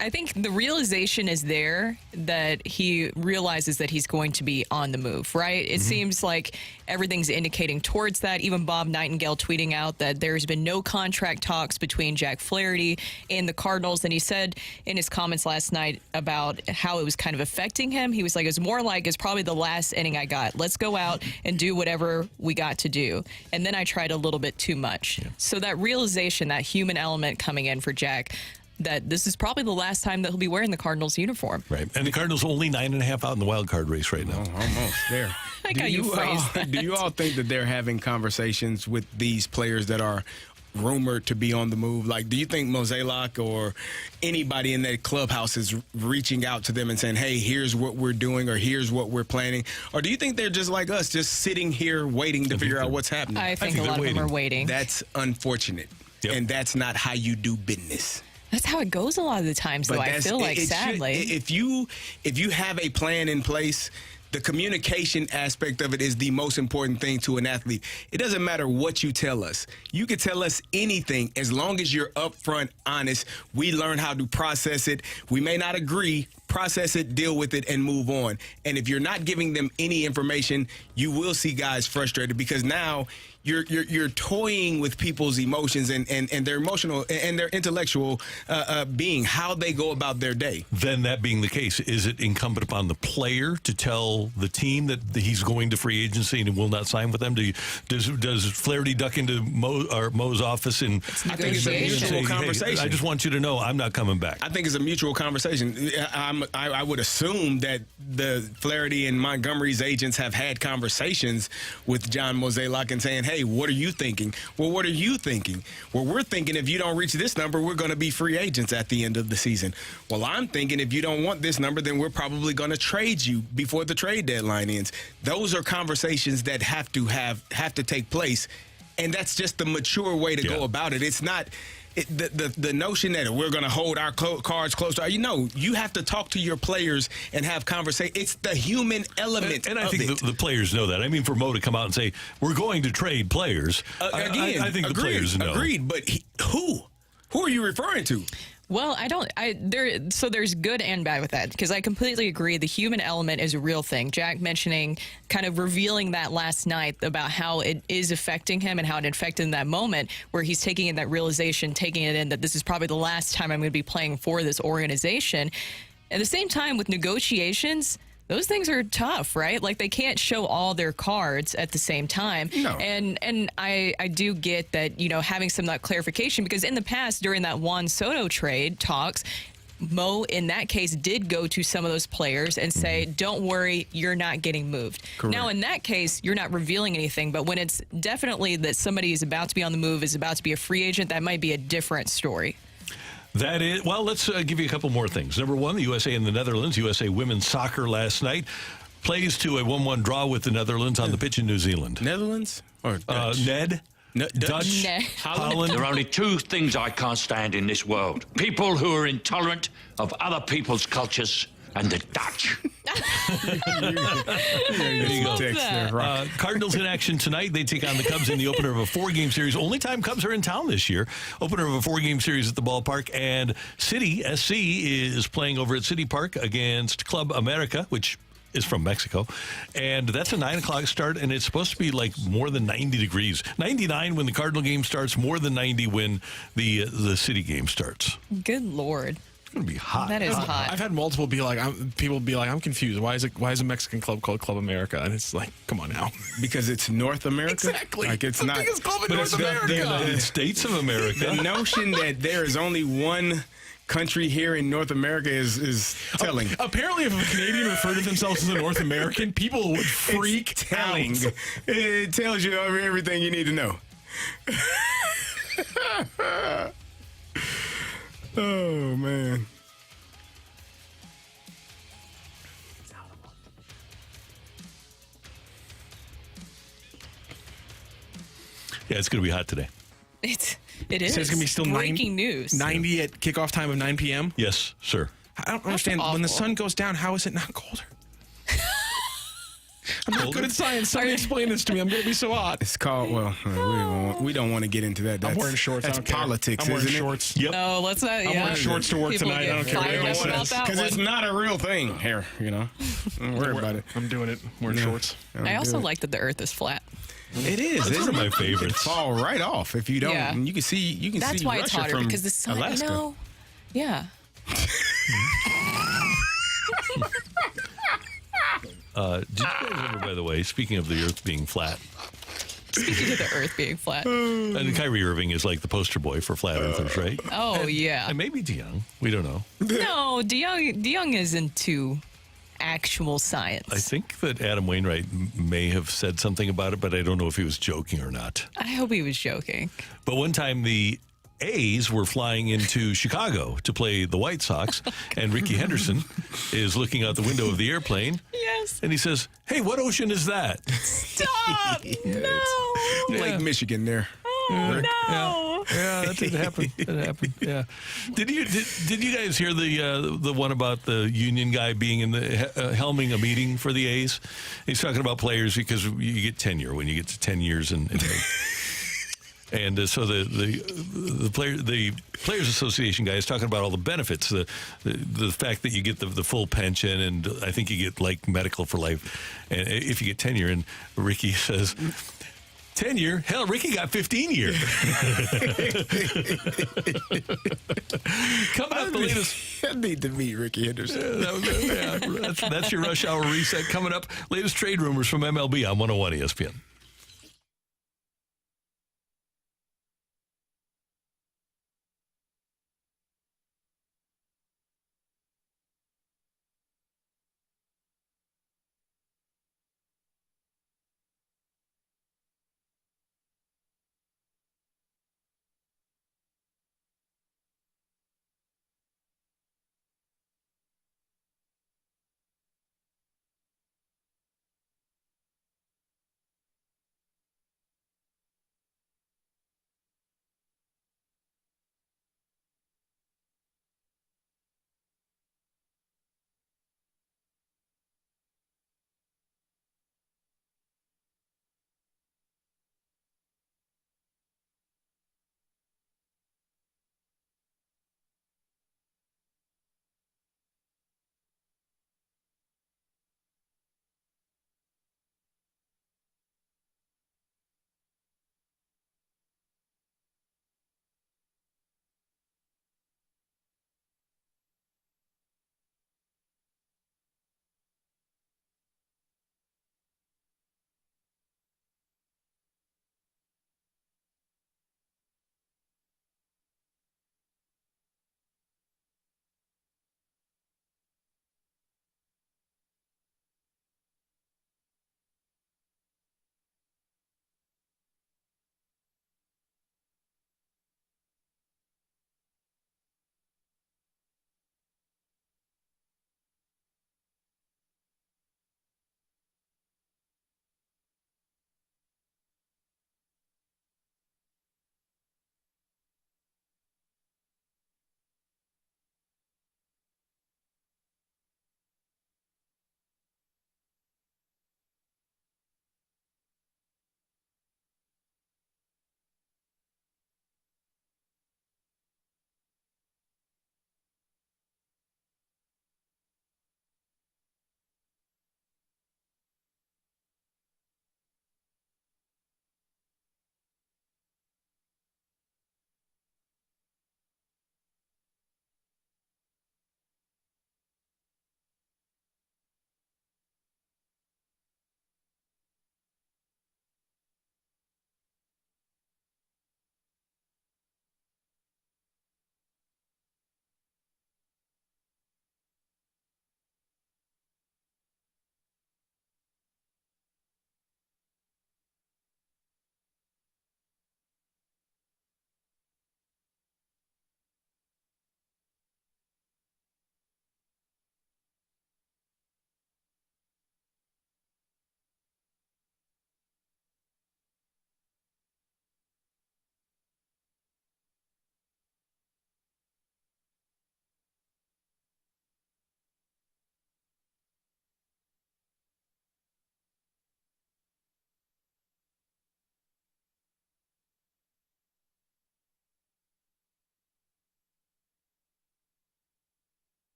I think the realization is there that he realizes that he's going to be on the move, right? It seems like everything's indicating towards that. Even Bob Nightingale tweeting out that there's been no contract talks between Jack Flaherty and the Cardinals. And he said in his comments last night about how it was kind of affecting him. He was like, it's more like it's probably the last inning I got. Let's go out and do whatever we got to do. And then I tried a little bit too much. Yeah. So that realization, that human element coming in for Jack, that this is probably the last time that he'll be wearing the Cardinals uniform. Right. And the Cardinals only 9.5 out in the wild card race right now. Oh, almost there. I got you phrased that. Do you all think that they're having conversations with these players that are rumored to be on the move? Like, do you think Mozeliak or anybody in that clubhouse is reaching out to them and saying, hey, here's what we're doing or here's what we're planning? Or do you think they're just like us, just sitting here waiting to figure out what's happening? I think a lot of them are waiting. That's unfortunate. Yep. And that's not how you do business. That's how it goes a lot of the times, though, I feel like, sadly. If you have a plan in place, the communication aspect of it is the most important thing to an athlete. It doesn't matter what you tell us. You can tell us anything as long as you're upfront, honest. We learn how to process it. We may not agree. Process it, deal with it, and move on. And if you're not giving them any information, you will see guys frustrated because now you're toying with people's emotions and their emotional and their intellectual being, how they go about their day. Then that being the case, is it incumbent upon the player to tell the team that he's going to free agency and will not sign with them? Does Flaherty duck into Mo's office and I think it's a mutual conversation. Hey, I just want you to know I'm not coming back. I think it's a mutual conversation. I would assume that the Flaherty and Montgomery's agents have had conversations with John Mozeliak and saying, hey, what are you thinking? Well, what are you thinking? Well, we're thinking if you don't reach this number, we're going to be free agents at the end of the season. Well, I'm thinking if you don't want this number, then we're probably going to trade you before the trade deadline ends. Those are conversations that have to take place And that's just the mature way to go about it. It's not the notion that we're going to hold our cards close to you have to talk to your players and have conversation. It's the human element and I think the players know that. I mean, for Mo to come out and say, we're going to trade players, again, I think the players know. Agreed, but who? Who are you referring to? Well, there's good and bad with that, because I completely agree. The human element is a real thing. Jack mentioning, kind of revealing that last night about how it is affecting him and how it affected in that moment where he's taking in that realization, taking it in that this is probably the last time I'm going to be playing for this organization. At the same time, with negotiations, those things are tough, right? Like, they can't show all their cards at the same time. No. And I do get that, having some of that clarification, because in the past, during that Juan Soto trade talks, Mo, in that case, did go to some of those players and say, don't worry, you're not getting moved. Correct. Now, in that case, you're not revealing anything. But when it's definitely that somebody is about to be on the move, is about to be a free agent, that might be a different story. That is, well, let's give you a couple more things. Number one, the USA and the Netherlands. USA women's soccer last night plays to a 1-1 draw with the Netherlands on the pitch in New Zealand. Netherlands? Or Dutch? Dutch? Holland? There are only two things I can't stand in this world. People who are intolerant of other people's cultures and the Dutch. There you go. Cardinals in action tonight. They take on the Cubs in the opener of a 4-game series. Only time Cubs are in town this year. Opener of a 4-game series at the ballpark. And City, SC, is playing over at City Park against Club America, which is from Mexico. And that's a 9 o'clock start, and it's supposed to be like more than 90 degrees. 99 when the Cardinal game starts, more than 90 when the City game starts. Good Lord. It's going to be hot. That is hot. I've had multiple people be like, I'm confused. Why is a Mexican club called Club America? And it's like, come on now. Because it's North America? Exactly. Like, it's the not. biggest club in But North it's America. the United States of America. The notion that there is only one country here in North America is telling. Apparently, if a Canadian referred to themselves as a North American, people would freak telling. out. It tells you everything you need to know. Oh, man. Yeah, it's going to be hot today. It It is. says it's going to be still breaking news. 90 at kickoff time of 9 p.m. Yes, sir. I don't understand. When the sun goes down, how is it not colder? I'm not good at science. Somebody explain this to me. I'm going to be so hot. It's called, we don't want to get into that. I'm wearing shorts. That's politics, I'm wearing isn't shorts. it? Yep. No, let's not. I'm wearing shorts to work People tonight. get I don't care what fired anybody up about says. that Because it's one. not a real thing here, Don't worry about it. I'm doing it. I'm wearing shorts. I also like that the Earth is flat. It is. That's one of my favorites. Fall right off if you don't. Yeah. And you can see. That's see why Russia it's hotter, from because the sun. Alaska. Yeah. Did you guys ever, by the way, speaking of the Earth being flat, Speaking of the Earth being flat. and Kyrie Irving is like the poster boy for flat earthers, right? Oh, yeah. And maybe DeYoung. We don't know. No, DeYoung is into actual science. I think that Adam Wainwright may have said something about it, but I don't know if he was joking or not. I hope he was joking. But one time the A's were flying into Chicago to play the White Sox, and Ricky Henderson is looking out the window of the airplane. Yes. And he says, "Hey, what ocean is that?" Stop! No! Lake Michigan there. Oh, no! Yeah, that did happen. That happened. Yeah. Did you guys hear the one about the union guy being in the helming a meeting for the A's? He's talking about players because you get tenure when you get to 10 years in and so the Players Association guy is talking about all the benefits, the fact that you get the full pension, and I think you get like medical for life, and if you get tenure. And Ricky says, 10 year? Hell, Ricky got 15 year. Coming up, the latest. I need to meet Ricky Henderson. That's your rush hour reset. Coming up, latest trade rumors from MLB on 101 ESPN.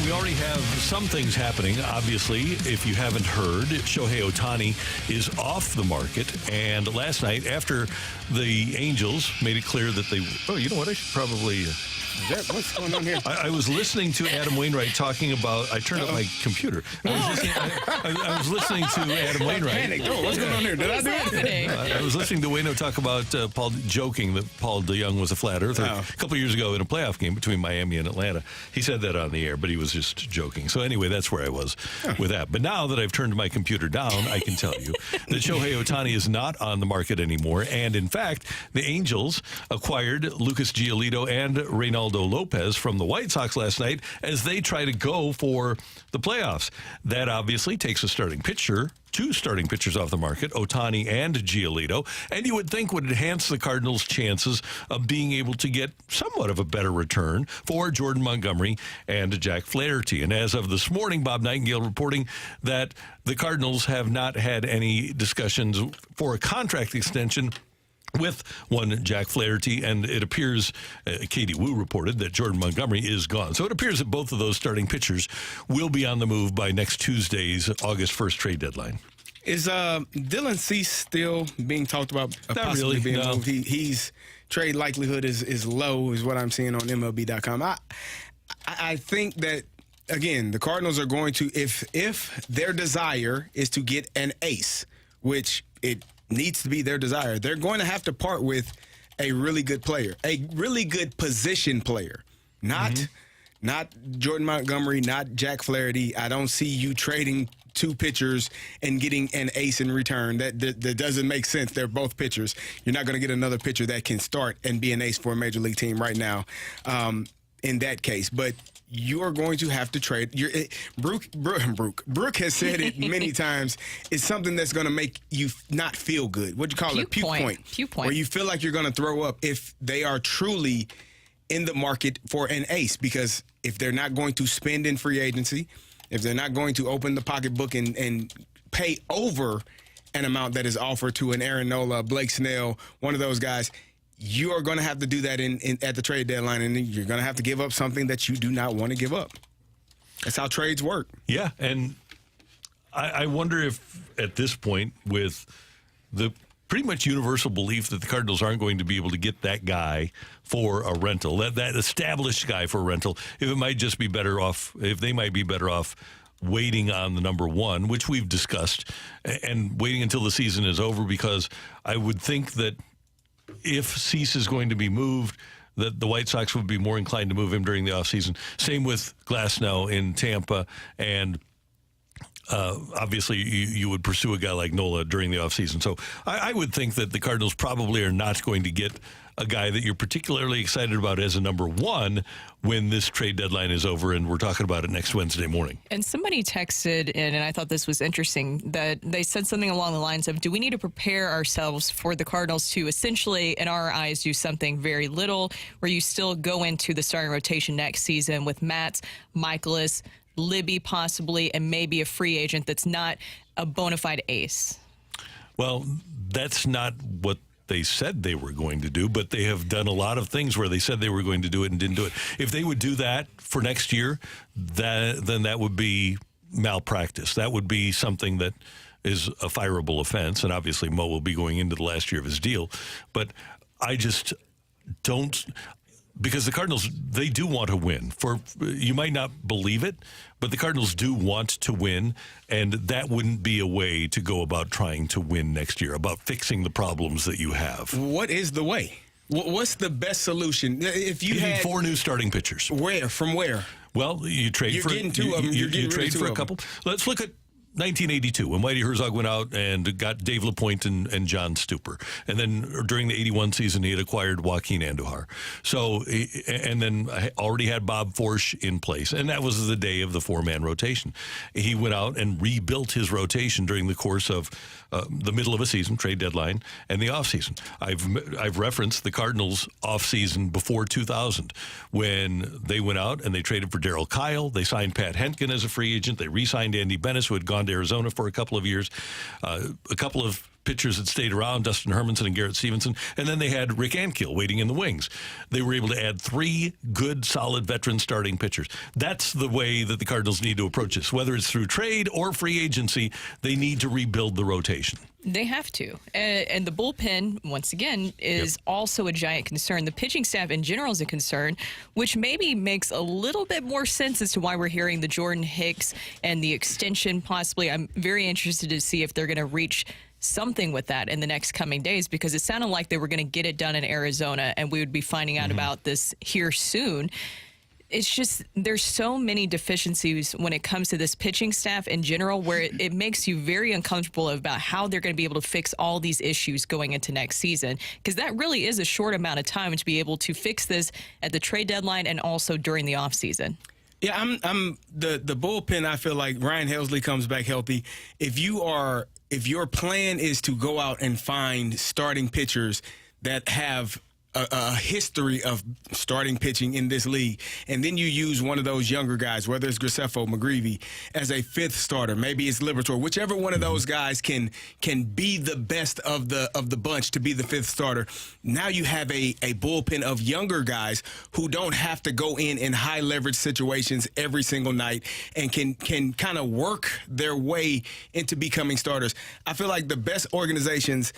we already have some things happening. Obviously, if you haven't heard, Shohei Ohtani is off the market. And last night, after the Angels made it clear that they... Oh, you know what? I should probably... What's going on here? I was listening to Adam Wainwright talking about... I turned up my computer. I was listening to Adam Wainwright. What's going on here? Did I do it? I was listening to Waino talk about Paul joking that Paul DeYoung was a flat earther a couple of years ago in a playoff game between Miami and Atlanta. He said that on the air, but he was just joking. So anyway, that's where I was with that. But now that I've turned my computer down, I can tell you that Shohei Ohtani is not on the market anymore. And in fact, the Angels acquired Lucas Giolito and Reynaldo Lopez from the White Sox last night as they try to go for the playoffs. That obviously takes two starting pitchers off the market, Ohtani and Giolito, and you would think would enhance the Cardinals' chances of being able to get somewhat of a better return for Jordan Montgomery and Jack Flaherty. And as of this morning, Bob Nightingale reporting that the Cardinals have not had any discussions for a contract extension with one Jack Flaherty, and it appears, Katie Wu reported, that Jordan Montgomery is gone. So it appears that both of those starting pitchers will be on the move by next Tuesday's August 1st trade deadline. Is Dylan Cease still being talked about possibly being moved? He's trade likelihood is low, is what I'm seeing on MLB.com. I think that, again, the Cardinals are going to, if their desire is to get an ace, which it needs to be their desire, they're going to have to part with a really good player, a really good position player. Not Jordan Montgomery, not Jack Flaherty. I don't see you trading two pitchers and getting an ace in return. That doesn't make sense. They're both pitchers. You're not going to get another pitcher that can start and be an ace for a major league team right now in that case. But you are going to have to trade. Brooke has said it many times. It's something that's going to make you not feel good. What do you call it? Puke point. Where you feel like you're going to throw up if they are truly in the market for an ace. Because if they're not going to spend in free agency, if they're not going to open the pocketbook and pay over an amount that is offered to an Aaron Nola, Blake Snell, one of those guys, you are going to have to do that at the trade deadline, and you're going to have to give up something that you do not want to give up. That's how trades work. Yeah, and I wonder if at this point, with the pretty much universal belief that the Cardinals aren't going to be able to get that guy for a rental, that established guy for a rental, if they might be better off waiting on the number one, which we've discussed, and waiting until the season is over, because I would think that if Cease is going to be moved, that the White Sox would be more inclined to move him during the offseason. Same with Glasnow in Tampa, and obviously you would pursue a guy like Nola during the offseason. So I would think that the Cardinals probably are not going to get a guy that you're particularly excited about as a number one when this trade deadline is over, and we're talking about it next Wednesday morning. And somebody texted in, and I thought this was interesting, that they said something along the lines of, do we need to prepare ourselves for the Cardinals to essentially, in our eyes, do something very little, where you still go into the starting rotation next season with Matz, Michaelis, Libby possibly, and maybe a free agent that's not a bona fide ace? Well, that's not what they said they were going to do, but they have done a lot of things where they said they were going to do it and didn't do it. If they would do that for next year, then that would be malpractice. That would be something that is a fireable offense, and obviously Mo will be going into the last year of his deal. But I just don't... Because the Cardinals, they do want to win. You might not believe it, but the Cardinals do want to win, and that wouldn't be a way to go about trying to win next year, about fixing the problems that you have. What is the way? What's the best solution? If you need 4 new starting pitchers. Where? From where? Well, you trade You're for... getting 2 of them. You trade for a couple. Let's look at 1982, when Whitey Herzog went out and got Dave LaPointe and John Stuper. And then during the 81 season, he had acquired Joaquin Andujar. So, and then already had Bob Forsch in place. And that was the day of the 4-man rotation. He went out and rebuilt his rotation during the course of the middle of a season, trade deadline, and the offseason. I've referenced the Cardinals offseason before 2000, when they went out and they traded for Darryl Kyle. They signed Pat Hentgen as a free agent. They re-signed Andy Bennis, who had gone to Arizona for a couple of years. A couple of pitchers that stayed around, Dustin Hermanson and Garrett Stevenson, and then they had Rick Ankiel waiting in the wings. They were able to add 3 good, solid veteran starting pitchers. That's the way that the Cardinals need to approach this. Whether it's through trade or free agency, they need to rebuild the rotation. They have to. And the bullpen, once again, is also a giant concern. The pitching staff in general is a concern, which maybe makes a little bit more sense as to why we're hearing the Jordan Hicks and the extension possibly. I'm very interested to see if they're going to reach something with that in the next coming days, because it sounded like they were going to get it done in Arizona and we would be finding out about this here soon. It's just there's so many deficiencies when it comes to this pitching staff in general, where it makes you very uncomfortable about how they're going to be able to fix all these issues going into next season, because that really is a short amount of time to be able to fix this at the trade deadline and also during the offseason. Yeah, I'm the bullpen. I feel like Ryan Helsley comes back healthy. If your plan is to go out and find starting pitchers that have a history of starting pitching in this league, and then you use one of those younger guys, whether it's Graceffo, McGreevy, as a 5th starter, maybe it's Liberatore, whichever one of those guys can be the best of the bunch to be the 5th starter. Now you have a bullpen of younger guys who don't have to go in high leverage situations every single night and can kind of work their way into becoming starters. I feel like the best organizations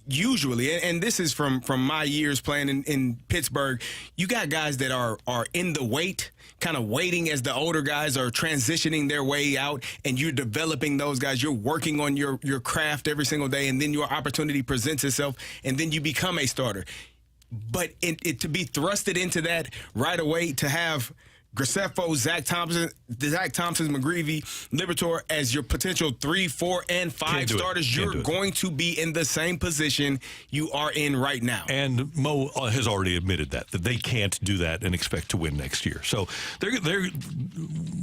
usually, and this is from my years playing in Pittsburgh, you got guys that are in the wait, kind of waiting as the older guys are transitioning their way out, and you're developing those guys. You're working on your craft every single day, and then your opportunity presents itself, and then you become a starter. But to be thrusted into that right away, to have Graceffo, Zach Thompson, McGreevy, Liberatore as your potential 3, 4, and 5 starters, you're going to be in the same position you are in right now. And Mo has already admitted that they can't do that and expect to win next year. So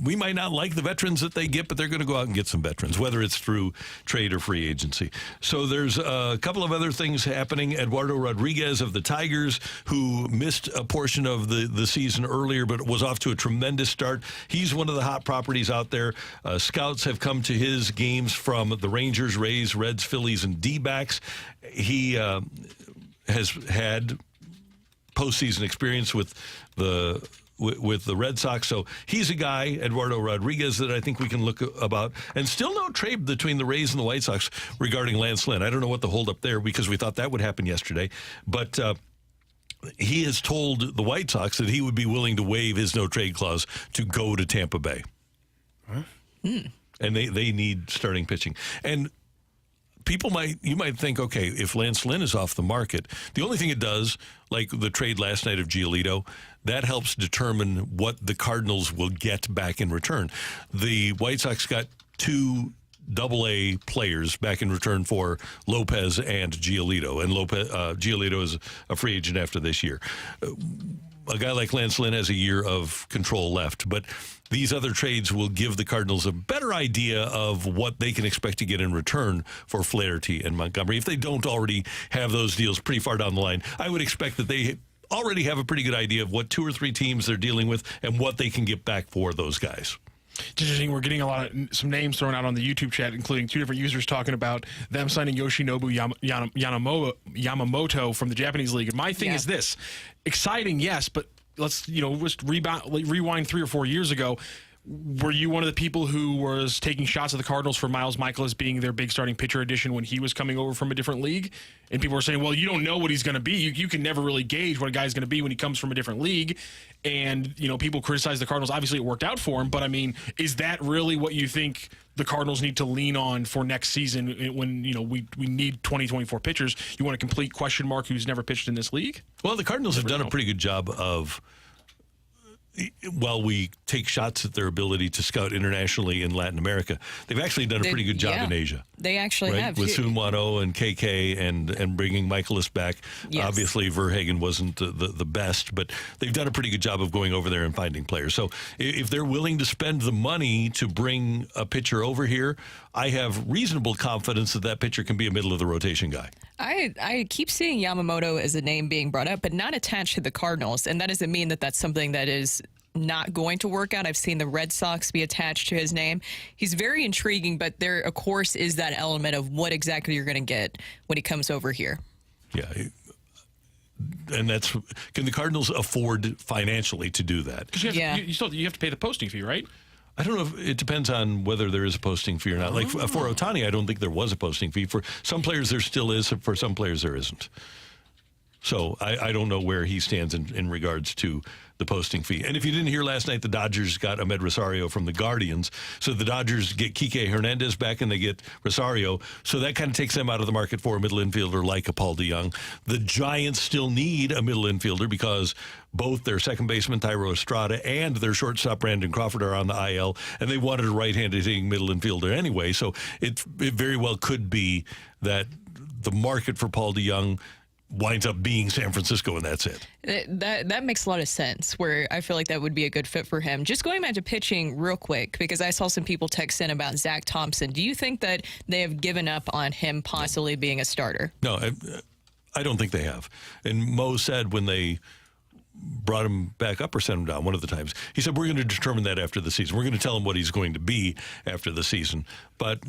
we might not like the veterans that they get, but they're going to go out and get some veterans, whether it's through trade or free agency. So there's a couple of other things happening. Eduardo Rodriguez of the Tigers, who missed a portion of the season earlier, but was off to a tremendous start. He's one of the hot properties out there. Scouts have come to his games from the Rangers, Rays, Reds, Phillies, and D-backs. He has had postseason experience with the Red Sox, so he's a guy, Eduardo Rodriguez, that I think we can look about. And still no trade between the Rays and the White Sox regarding Lance Lynn. I don't know what the holdup there, because we thought that would happen yesterday, but he has told the White Sox that he would be willing to waive his no-trade clause to go to Tampa Bay. Huh? And they need starting pitching. And you might think, okay, if Lance Lynn is off the market, the only thing it does, like the trade last night of Giolito, that helps determine what the Cardinals will get back in return. The White Sox got 2 Double-A players back in return for Lopez and Giolito. And Giolito is a free agent after this year. A guy like Lance Lynn has a year of control left, but these other trades will give the Cardinals a better idea of what they can expect to get in return for Flaherty and Montgomery. If they don't already have those deals pretty far down the line, I would expect that they already have a pretty good idea of what 2 or 3 teams they're dealing with and what they can get back for those guys. It's interesting. We're getting some names thrown out on the YouTube chat, including 2 different users talking about them signing Yoshinobu Yamamoto from the Japanese league. And my thing is this: exciting, yes, but let's just rewind 3 or 4 years ago. Were you one of the people who was taking shots at the Cardinals for Miles Mikolas being their big starting pitcher addition when he was coming over from a different league? And people were saying, well, you don't know what he's going to be. You can never really gauge what a guy's going to be when he comes from a different league. And, people criticize the Cardinals. Obviously, it worked out for him. But, I mean, is that really what you think the Cardinals need to lean on for next season when, we need 2024 pitchers? You want a complete question mark who's never pitched in this league? Well, the Cardinals have done a pretty good job of, while we take shots at their ability to scout internationally in Latin America, they've actually done a pretty good job in Asia. They actually have. With Sunwano and KK and bringing Mikolas back. Yes. Obviously, Verhagen wasn't the best, but they've done a pretty good job of going over there and finding players. So if they're willing to spend the money to bring a pitcher over here, I have reasonable confidence that pitcher can be a middle-of-the-rotation guy. I keep seeing Yamamoto as a name being brought up, but not attached to the Cardinals, and that doesn't mean that that's something that is not going to work out. I've seen the Red Sox be attached to his name. He's very intriguing, but there, of course, is that element of what exactly you're going to get when he comes over here. Yeah. And can the Cardinals afford financially to do that? You have to pay the posting fee, right? I don't know if it depends on whether there is a posting fee or not. Like for Ohtani, I don't think there was a posting fee. For some players, there still is. For some players, there isn't. So I don't know where he stands in regards to the posting fee. And if you didn't hear last night, the Dodgers got Ahmed Rosario from the Guardians. So the Dodgers get Kike Hernandez back and they get Rosario. So that kind of takes them out of the market for a middle infielder like a Paul DeJong. The Giants still need a middle infielder because both their second baseman, Thairo Estrada, and their shortstop, Brandon Crawford, are on the IL. And they wanted a right-handed hitting middle infielder anyway. So it very well could be that the market for Paul DeJong winds up being San Francisco, and that's it. That makes a lot of sense, where I feel like that would be a good fit for him. Just going back to pitching real quick, because I saw some people text in about Zach Thompson. Do you think that they have given up on him possibly being a starter? No, I don't think they have. And Mo said when they brought him back up or sent him down one of the times, he said, we're going to determine that after the season. We're going to tell him what he's going to be after the season. But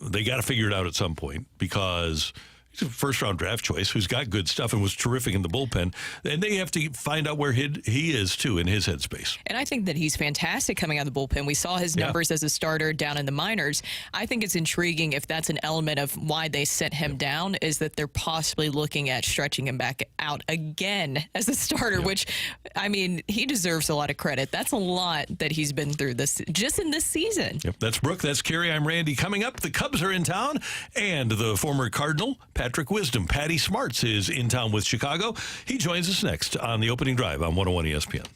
they got to figure it out at some point because he's a first-round draft choice who's got good stuff and was terrific in the bullpen. And they have to find out where he is, too, in his headspace. And I think that he's fantastic coming out of the bullpen. We saw his numbers as a starter down in the minors. I think it's intriguing if that's an element of why they sent him down, is that they're possibly looking at stretching him back out again as a starter, which, I mean, he deserves a lot of credit. That's a lot that he's been through just in this season. Yep, that's Brooke. That's Carrie. I'm Randy. Coming up, the Cubs are in town, and the former Cardinal, Patrick Wisdom, Patty Smarts, is in town with Chicago. He joins us next on the opening drive on 101 ESPN.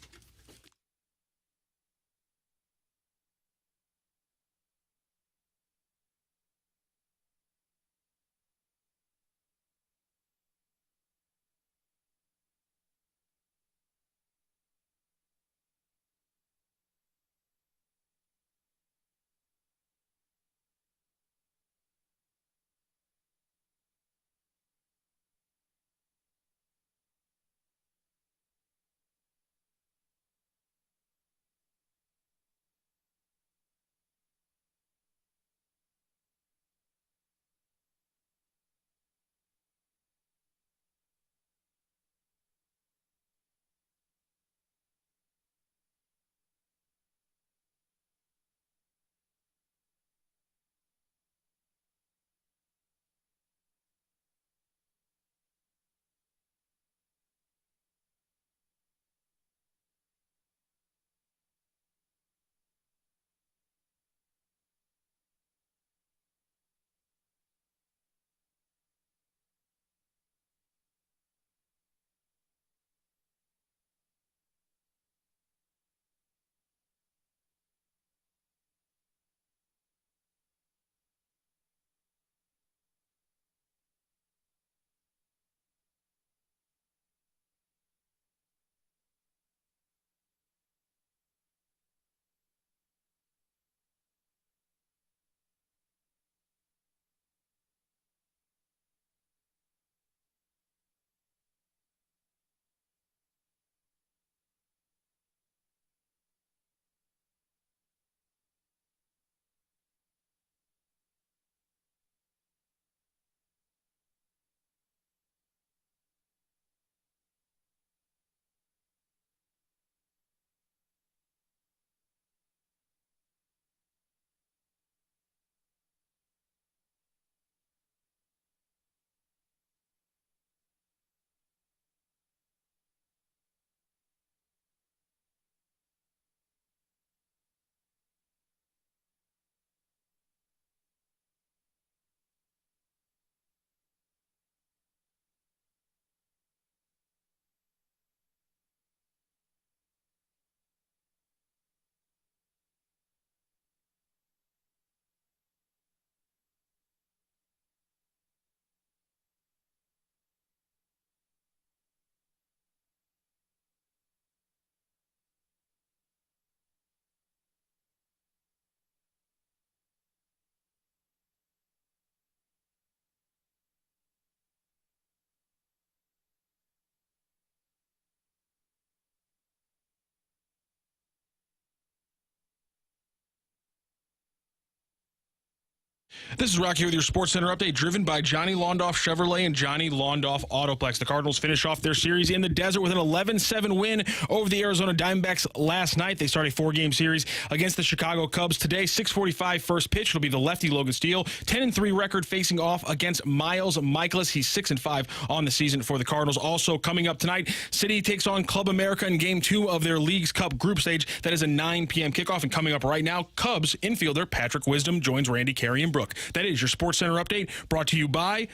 This is Rocc here with your Sports Center update, driven by Johnny Londoff Chevrolet and Johnny Londoff Autoplex. The Cardinals finish off their series in the desert with an 11-7 win over the Arizona Diamondbacks last night. They start a 4-game series against the Chicago Cubs today. 6:45 first pitch. It'll be the lefty Logan Steele. 10-3 record facing off against Miles Michaelis. He's 6-5 on the season for the Cardinals. Also coming up tonight, City takes on Club America in Game 2 of their League's Cup group stage. That is a 9 p.m. kickoff. And coming up right now, Cubs infielder Patrick Wisdom joins Randy Carey and Brooke. That is your Sports Center update, brought to you by,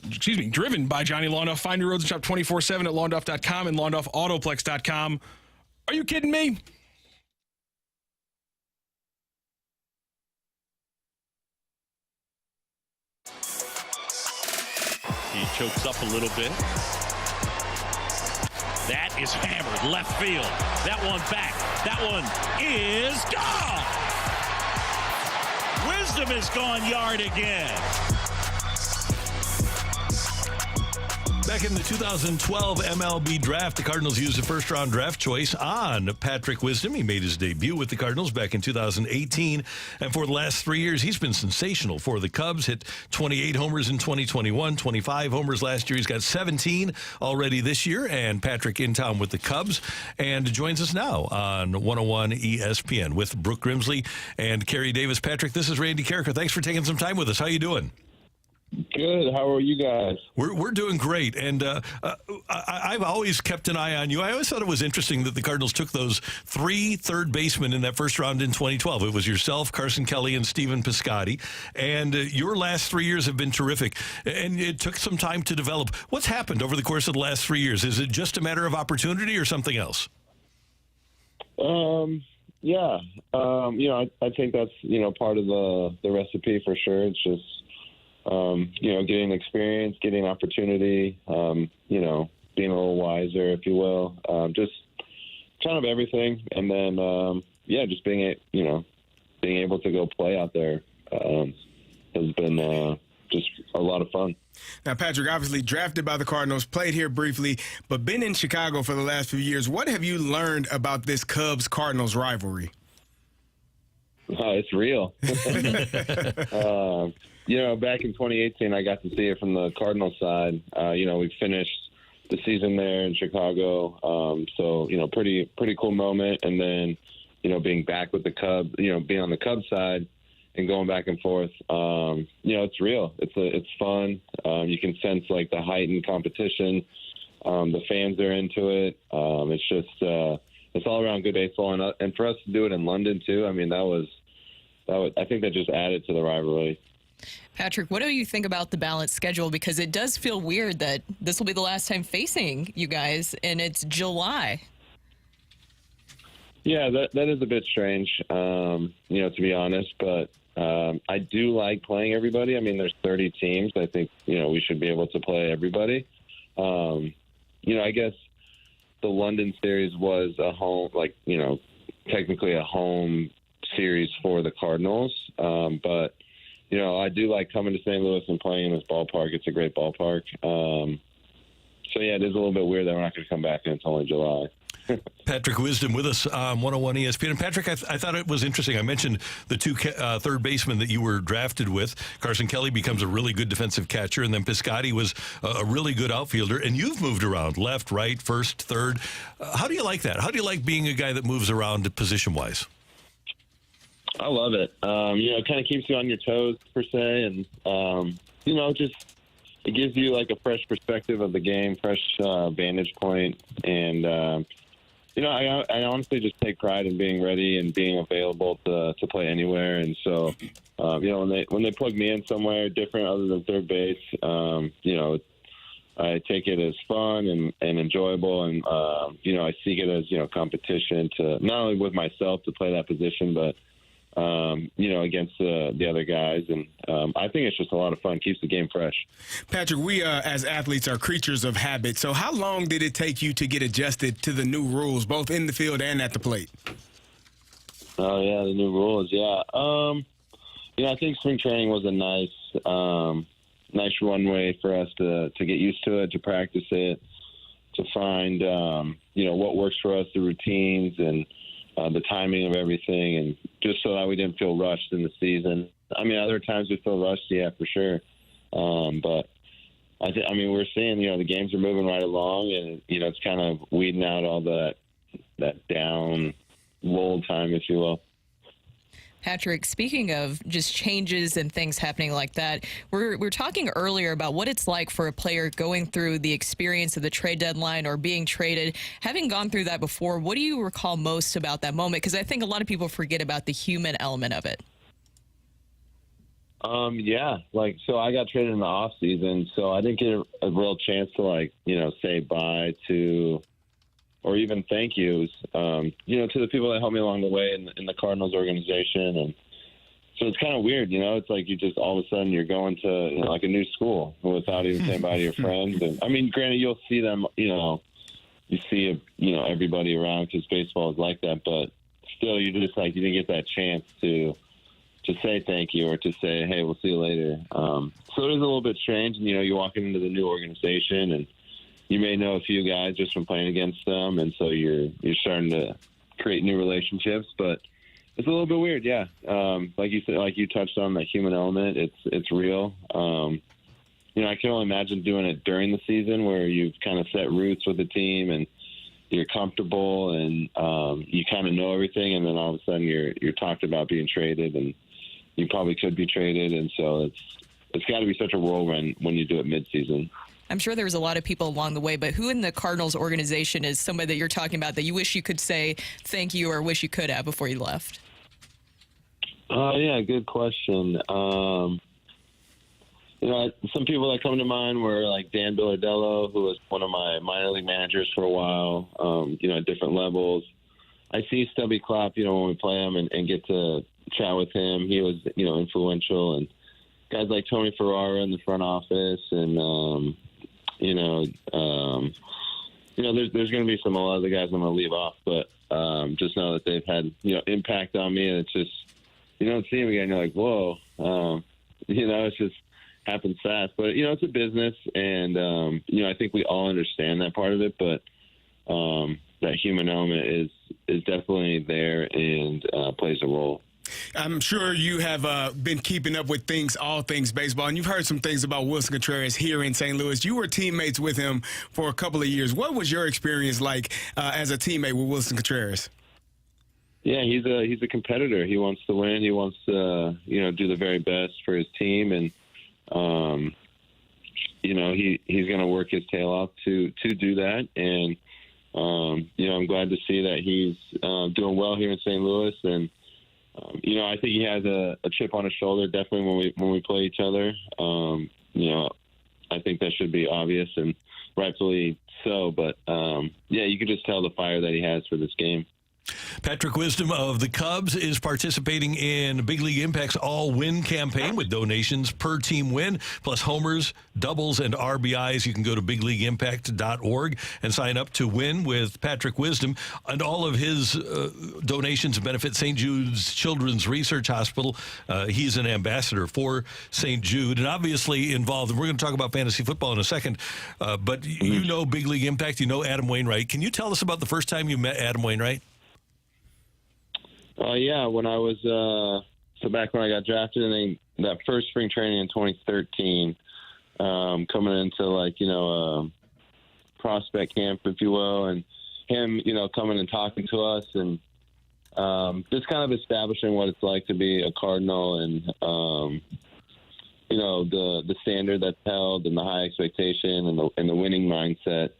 driven by Johnny Londoff. Find your roads and shop 24/7 at Londoff.com and LondoffAutoplex.com. Are you kidding me? He chokes up a little bit. That is hammered left field. That one back. That one is gone. Wisdom has gone yard again. Back in the 2012 MLB draft, the Cardinals used a first-round draft choice on Patrick Wisdom. He made his debut with the Cardinals back in 2018, and for the last 3 years, he's been sensational for the Cubs. Hit 28 homers in 2021, 25 homers last year. He's got 17 already this year, and Patrick in town with the Cubs, and joins us now on 101 ESPN with Brooke Grimsley and Kerry Davis. Patrick, this is Randy Carricker. Thanks for taking some time with us. How you doing? Good. How are you guys? We're doing great, and I've always kept an eye on you. I always thought it was interesting that the Cardinals took those 3 third basemen in that first round in 2012. It was yourself, Carson Kelly, and Stephen Piscotty, and your last 3 years have been terrific, and it took some time to develop. What's happened over the course of the last 3 years? Is it just a matter of opportunity or something else? Yeah. I think that's, part of the recipe for sure. It's just, getting experience, getting opportunity, being a little wiser, if you will, just kind of everything. And then, just being able to go play out there has been just a lot of fun. Now, Patrick, obviously drafted by the Cardinals, played here briefly, but been in Chicago for the last few years. What have you learned about this Cubs-Cardinals rivalry? It's real. Back in 2018, I got to see it from the Cardinal side. We finished the season there in Chicago. Pretty cool moment. And then, being back with the Cubs, being on the Cubs side and going back and forth, it's real. It's fun. You can sense like the heightened competition. The fans are into it. It's just, it's all around good baseball. And for us to do it in London too, I mean, I think that just added to the rivalry. Patrick, what do you think about the balanced schedule? Because it does feel weird that this will be the last time facing you guys, and it's July. Yeah, that is a bit strange, to be honest. But I do like playing everybody. I mean, there's 30 teams. I think, we should be able to play everybody. I guess the London series was a home, technically a home series for the Cardinals. But I do like coming to St. Louis and playing in this ballpark. It's a great ballpark. It is a little bit weird that we're not going to come back and it's only July. Patrick Wisdom with us on 101 ESPN. And Patrick, I thought it was interesting. I mentioned the 2 third basemen that you were drafted with. Carson Kelly becomes a really good defensive catcher, and then Piscotty was a really good outfielder. And you've moved around left, right, first, third. How do you like that? How do you like being a guy that moves around position-wise? I love it. It kind of keeps you on your toes, per se, and, it gives you like a fresh perspective of the game, fresh vantage point, and, I honestly just take pride in being ready and being available to play anywhere, and so, when they plug me in somewhere different other than third base, I take it as fun and enjoyable, and, I see it as, competition to not only with myself to play that position, but against the other guys. And I think it's just a lot of fun. Keeps the game fresh. Patrick, we as athletes are creatures of habit. So how long did it take you to get adjusted to the new rules, both in the field and at the plate? Oh, yeah, the new rules, yeah. I think spring training was a nice runway for us to get used to it, to practice it, to find, what works for us, the routines, and the timing of everything, and just so that we didn't feel rushed in the season. I mean, other times we feel rushed, yeah, for sure. But I mean, we're seeing, the games are moving right along, and, it's kind of weeding out all that down lull time, if you will. Patrick, speaking of just changes and things happening like that, we're talking earlier about what it's like for a player going through the experience of the trade deadline or being traded. Having gone through that before, what do you recall most about that moment? Because I think a lot of people forget about the human element of it. Yeah, so I got traded in the off season, so I didn't get a real chance to say bye to, or even thank yous, to the people that helped me along the way in the Cardinals organization. And so it's kind of weird, it's like you just all of a sudden you're going to like a new school without even saying bye to your friends. And I mean, granted, you'll see them, you see, everybody around because baseball is like that, but still you're just like, you didn't get that chance to say thank you or to say, hey, we'll see you later. So it is a little bit strange. And, you're walking into the new organization and you may know a few guys just from playing against them. And so you're starting to create new relationships, but it's a little bit weird. Yeah. Like you said, like you touched on that human element. It's real. I can only imagine doing it during the season where you've kind of set roots with the team and you're comfortable and you kind of know everything. And then all of a sudden you're talked about being traded and you probably could be traded. And so it's got to be such a whirlwind when you do it mid-season. I'm sure there was a lot of people along the way, but who in the Cardinals organization is somebody that you're talking about that you wish you could say thank you or wish you could have before you left? Yeah, good question. Some people that come to mind were like Dan Bilardello, who was one of my minor league managers for a while, at different levels. I see Stubby Klopp, when we play him and get to chat with him. He was, influential. And guys like Tony Ferrara in the front office and, there's going to be some other guys I'm going to leave off, but just know that they've had, impact on me. And it's just, you don't see them again. You're like, whoa, it's just happens fast. But, it's a business. And, I think we all understand that part of it. But that human element is definitely there and plays a role. I'm sure you have been keeping up with all things baseball, and you've heard some things about Willson Contreras here in St. Louis. You were teammates with him for a couple of years. What was your experience like as a teammate with Willson Contreras? Yeah, he's a competitor. He wants to win. He wants to, do the very best for his team, and he's going to work his tail off to do that. And I'm glad to see that he's doing well here in St. Louis, and I think he has a chip on his shoulder, definitely when we play each other. I think that should be obvious and rightfully so. But, you could just tell the fire that he has for this game. Patrick Wisdom of the Cubs is participating in Big League Impact's all-win campaign with donations per team win, plus homers, doubles, and RBIs. You can go to bigleagueimpact.org and sign up to win with Patrick Wisdom. And all of his donations benefit St. Jude's Children's Research Hospital. He's an ambassador for St. Jude and obviously involved. And we're going to talk about fantasy football in a second. But you know Big League Impact. You know Adam Wainwright. Can you tell us about the first time you met Adam Wainwright? Yeah, when I was back when I got drafted, and that first spring training in 2013, coming into prospect camp, if you will, and him, coming and talking to us, and just kind of establishing what it's like to be a Cardinal, and the standard that's held, and the high expectation, and the winning mindset,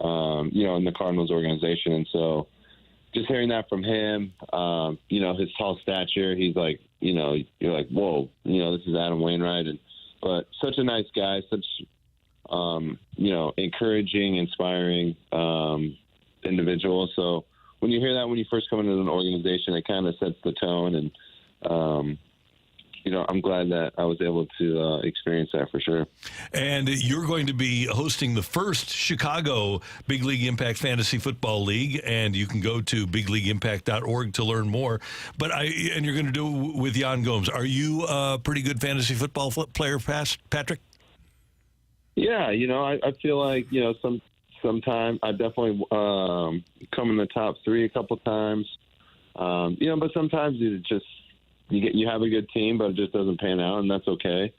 in the Cardinals organization, and so. Just hearing that from him, his tall stature, he's like, you're like, whoa, this is Adam Wainwright. But such a nice guy, such, encouraging, inspiring individual. So when you hear that, when you first come into an organization, it kind of sets the tone. And, I'm glad that I was able to experience that for sure. And you're going to be hosting the first Chicago Big League Impact Fantasy Football League, and you can go to bigleagueimpact.org to learn more. And you're going to do it with Jan Gomes. Are you a pretty good fantasy football player, Patrick? Yeah, I feel like, sometime I definitely come in the top three a couple times. But sometimes you have a good team, but it just doesn't pan out, and that's okay.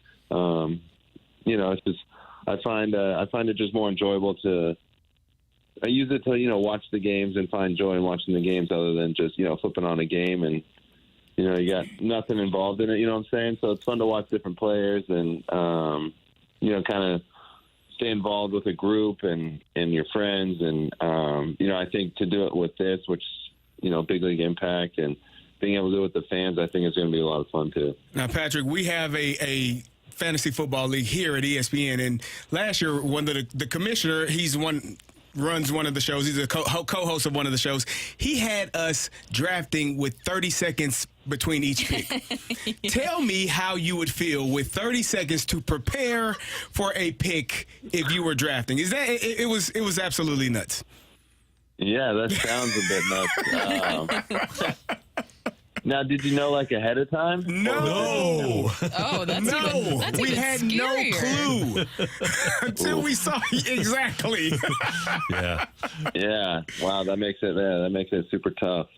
It's just I find it just more enjoyable I use it to watch the games and find joy in watching the games, other than just flipping on a game and you got nothing involved in it. You know what I'm saying? So it's fun to watch different players and kind of stay involved with a group and your friends. And I think to do it with this, which big league impact, and being able to do it with the fans, I think it's going to be a lot of fun too. Now, Patrick, we have a fantasy football league here at ESPN, and last year, one of the commissioner, runs one of the shows. He's a co-host of one of the shows. He had us drafting with 30 seconds between each pick. Tell me how you would feel with 30 seconds to prepare for a pick if you were drafting. It was absolutely nuts. Yeah, that sounds a bit nuts. Now, did you know ahead of time? No. Oh, that's we even had scarier. no clue until we saw exactly. Yeah. Yeah. Wow, that makes it super tough.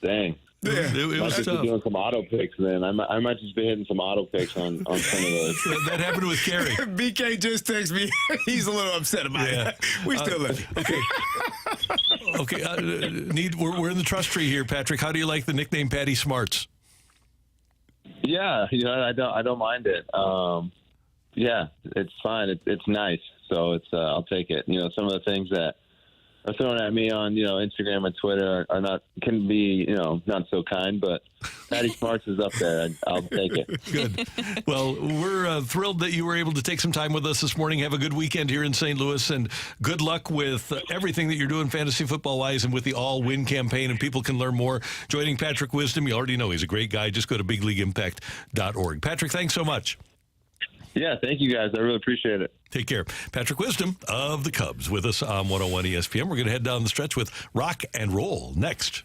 Dang. Yeah, it was just tough. Be doing some auto picks then. I might just be hitting some auto picks on some of those. That happened with Kerry. BK just texted me. He's a little upset about it. We still love you. Okay. We're in the trust tree here, Patrick. How do you like the nickname Patty Smarts? Yeah, I don't mind it. Yeah, it's fine. It's nice. So I'll take it. Some of the things that are thrown at me on Instagram and Twitter can be not so kind, but Patty Smarts is up there. I'll take it. Good. Well, we're thrilled that you were able to take some time with us this morning. Have a good weekend here in St. Louis, and good luck with everything that you're doing fantasy football wise and with the All Win campaign. And people can learn more joining Patrick Wisdom. You already know he's a great guy. Just go to bigleagueimpact.org. Patrick, thanks so much. Yeah, thank you guys. I really appreciate it. Take care. Patrick Wisdom of the Cubs with us on 101 ESPN. We're going to head down the stretch with Rock and Roll next.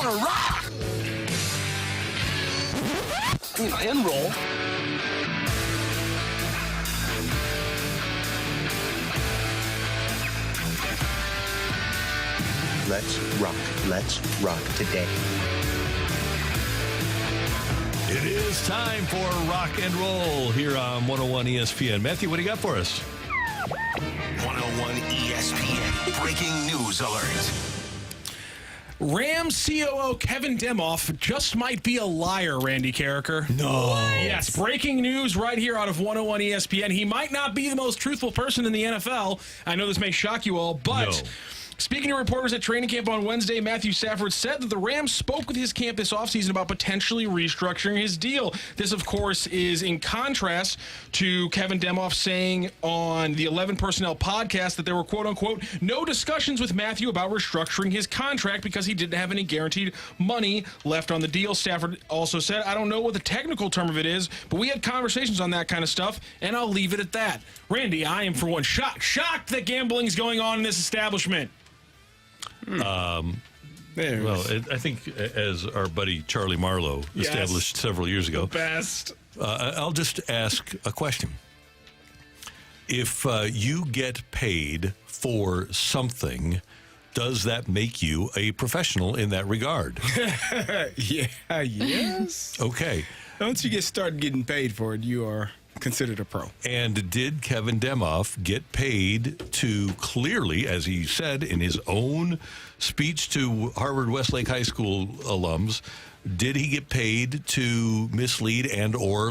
want to rock. And roll. Let's rock. Let's rock today. It is time for Rock and Roll here on 101 ESPN. Matthew, what do you got for us? 101 ESPN breaking news alert. Rams COO Kevin Demoff just might be a liar, Randy Carricker. No. Yes, breaking news right here out of 101 ESPN. He might not be the most truthful person in the NFL. I know this may shock you all, but... No. Speaking to reporters at training camp on Wednesday, Matthew Stafford said that the Rams spoke with his camp this offseason about potentially restructuring his deal. This, of course, is in contrast to Kevin Demoff saying on the 11 Personnel podcast that there were, quote-unquote, no discussions with Matthew about restructuring his contract because he didn't have any guaranteed money left on the deal. Stafford also said, I don't know what the technical term of it is, but we had conversations on that kind of stuff, and I'll leave it at that. Randy, I am, for one, shocked that gambling's going on in this establishment. I think as our buddy Charlie Marlowe established several years ago. Best. I'll just ask a question. If you get paid for something, does that make you a professional in that regard? Yes. Okay. Once you start getting paid for it, you are considered a pro. And did Kevin Demoff get paid to clearly, as he said in his own speech to Harvard Westlake High School alums, did he get paid to mislead and or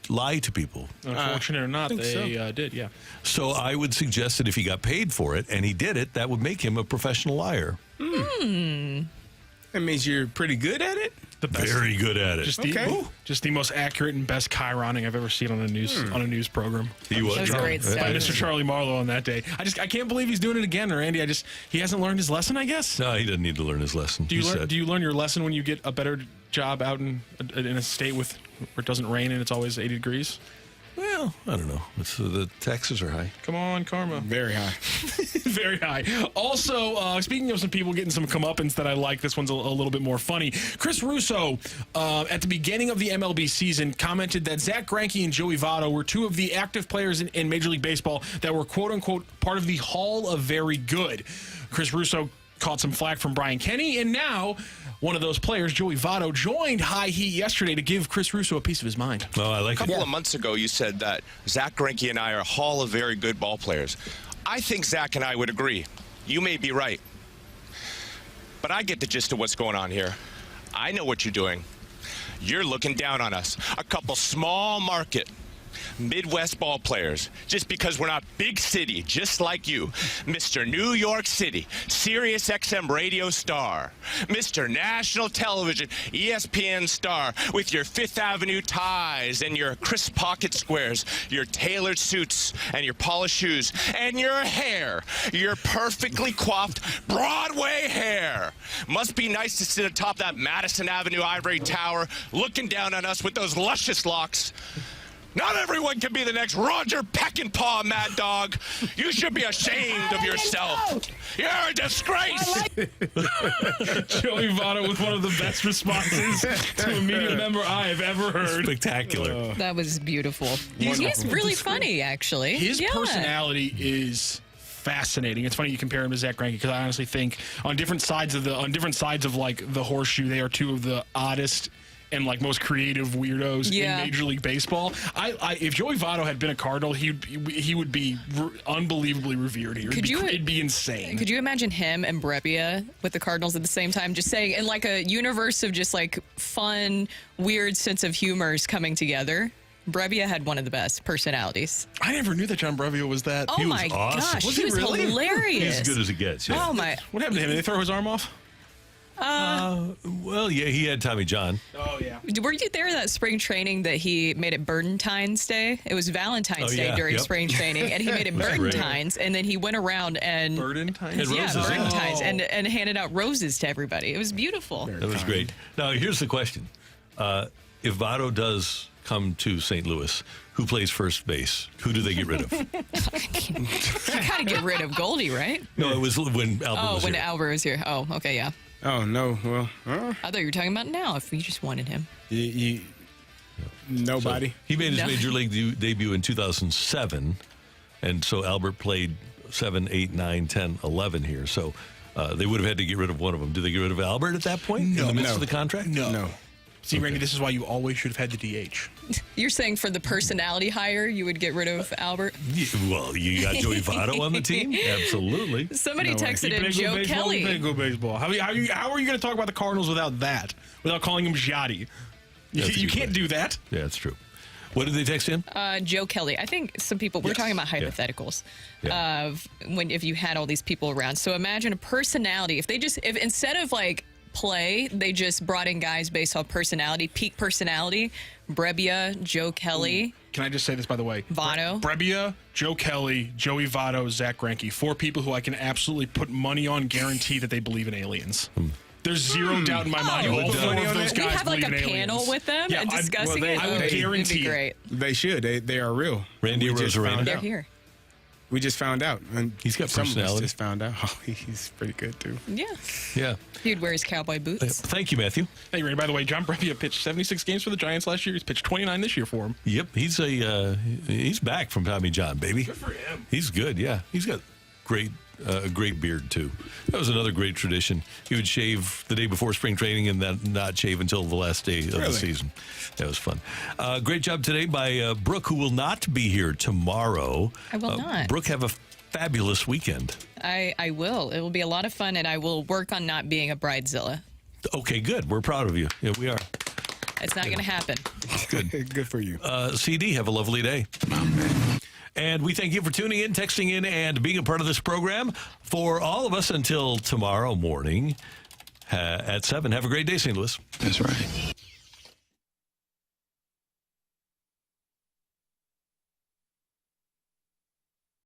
lie to people? Unfortunate or not, they did, yeah. So I would suggest that if he got paid for it and he did it, that would make him a professional liar. That means you're pretty good at it? Very good at it. Just the most accurate and best chironing I've ever seen on a news program. He was. That's great stuff. By Mr. Charlie Marlowe on that day. I can't believe he's doing it again, Randy. He hasn't learned his lesson, I guess. No, he doesn't need to learn his lesson. Do you learn your lesson when you get a better job out in a state where it doesn't rain and it's always 80 degrees? Well, I don't know. The taxes are high. Come on, karma. Very high. Very high. Also, speaking of some people getting some comeuppance that I like, this one's a little bit more funny. Chris Russo, at the beginning of the MLB season, commented that Zach Greinke and Joey Votto were two of the active players in Major League Baseball that were, quote-unquote, part of the Hall of Very Good. Chris Russo caught some flack from Brian Kenny, and now one of those players, Joey Votto, joined High Heat yesterday to give Chris Russo a piece of his mind. Oh, I like it. A couple of months ago, you said that Zach Greinke and I are Hall of Very Good ball players. I think Zach and I would agree. You may be right. But I get the gist of what's going on here. I know what you're doing. You're looking down on us. A couple small market Midwest ball players, just because we're not big city, just like you. Mr. New York City, Sirius XM radio star, Mr. National Television, ESPN star, with your Fifth Avenue ties and your crisp pocket squares, your tailored suits and your polished shoes, and your hair, your perfectly coiffed Broadway hair. Must be nice to sit atop that Madison Avenue ivory tower, looking down on us with those luscious locks. Not everyone can be the next Roger Peckinpah, Mad Dog. You should be ashamed of yourself. You're a disgrace. Joey Votto with one of the best responses to a media member I have ever heard. Spectacular. That was beautiful. He's really funny, actually. His personality is fascinating. It's funny you compare him to Zach Greinke, because I honestly think on different sides of like the horseshoe, they are two of the oddest and like most creative weirdos in Major League Baseball. If Joey Votto had been a Cardinal, he would be unbelievably revered here. It'd be insane. Could you imagine him and Brebbia with the Cardinals at the same time, just saying, in like a universe of just like fun, weird sense of humors coming together? Brebbia had one of the best personalities. I never knew that John Brebbia was that. Oh, my gosh. Was he was really? hilarious. He's as good as it gets. Yeah. Oh, my. What happened to him? Did they throw his arm off? Well, yeah, he had Tommy John. Oh, yeah. Were you there that spring training that he made it Burdentine's Day? It was Valentine's Day during spring training, and he made it Burdentine's, and then he went around and... Burdentine's? Burdentine's, and handed out roses to everybody. It was beautiful. That was great. Now, here's the question. If Votto does come to St. Louis, who plays first base? Who do they get rid of? You gotta get rid of Goldie, right? No, it was when Albert was here. When Albert was here. Oh, okay, yeah. Oh, no. Well, I thought you were talking about now, if we just wanted him. Nobody. So he made his Major League debut in 2007, and so Albert played 7, 8, 9, 10, 11 here. So they would have had to get rid of one of them. Did they get rid of Albert at that point in the midst of the contract? No. See, Randy, this is why you always should have had the DH. You're saying for the personality hire, you would get rid of Albert? Yeah, well, you got Joey Votto on the team? Absolutely. Somebody texted in Joe Kelly. He played good baseball. How are you going to talk about the Cardinals without that? Without calling him Jotty? You can't do that. Yeah, that's true. What did they text in? Joe Kelly. I think some people, we're talking about hypotheticals of if you had all these people around. So imagine a personality. If instead of like play, they just brought in guys based on personality, peak personality. Brebbia, Joe Kelly. Can I just say this, by the way? Votto. Brebbia, Joe Kelly, Joey Votto, Zach Greinke. 4 people who I can absolutely put money on, guarantee that they believe in aliens. There's zero doubt in my mind. All 4 of those guys we have like a believe in panel aliens. with them and discussing it. I would guarantee it'd be great. They should. They are real. Randy Rosarena. They're here. We just found out. And he's got some personality. of us just found out. Oh, he's pretty good, too. Yeah. He'd wear his cowboy boots. Thank you, Matthew. Hey, Randy, by the way, John Brebbia pitched 76 games for the Giants last year. He's pitched 29 this year for him. Yep, he's back from Tommy John, baby. Good for him. He's good, yeah. He's got a great beard, too. That was another great tradition. He would shave the day before spring training and then not shave until the last day of the season. That was fun. Great job today by Brooke, who will not be here tomorrow. I will not. Brooke, have a fabulous weekend. I will. It will be a lot of fun, and I will work on not being a bridezilla. Okay, good. We're proud of you. Yeah, we are. It's not going to happen. Good. Good for you. CD, have a lovely day. And we thank you for tuning in, texting in, and being a part of this program. For all of us until tomorrow morning at 7. Have a great day, St. Louis. That's right.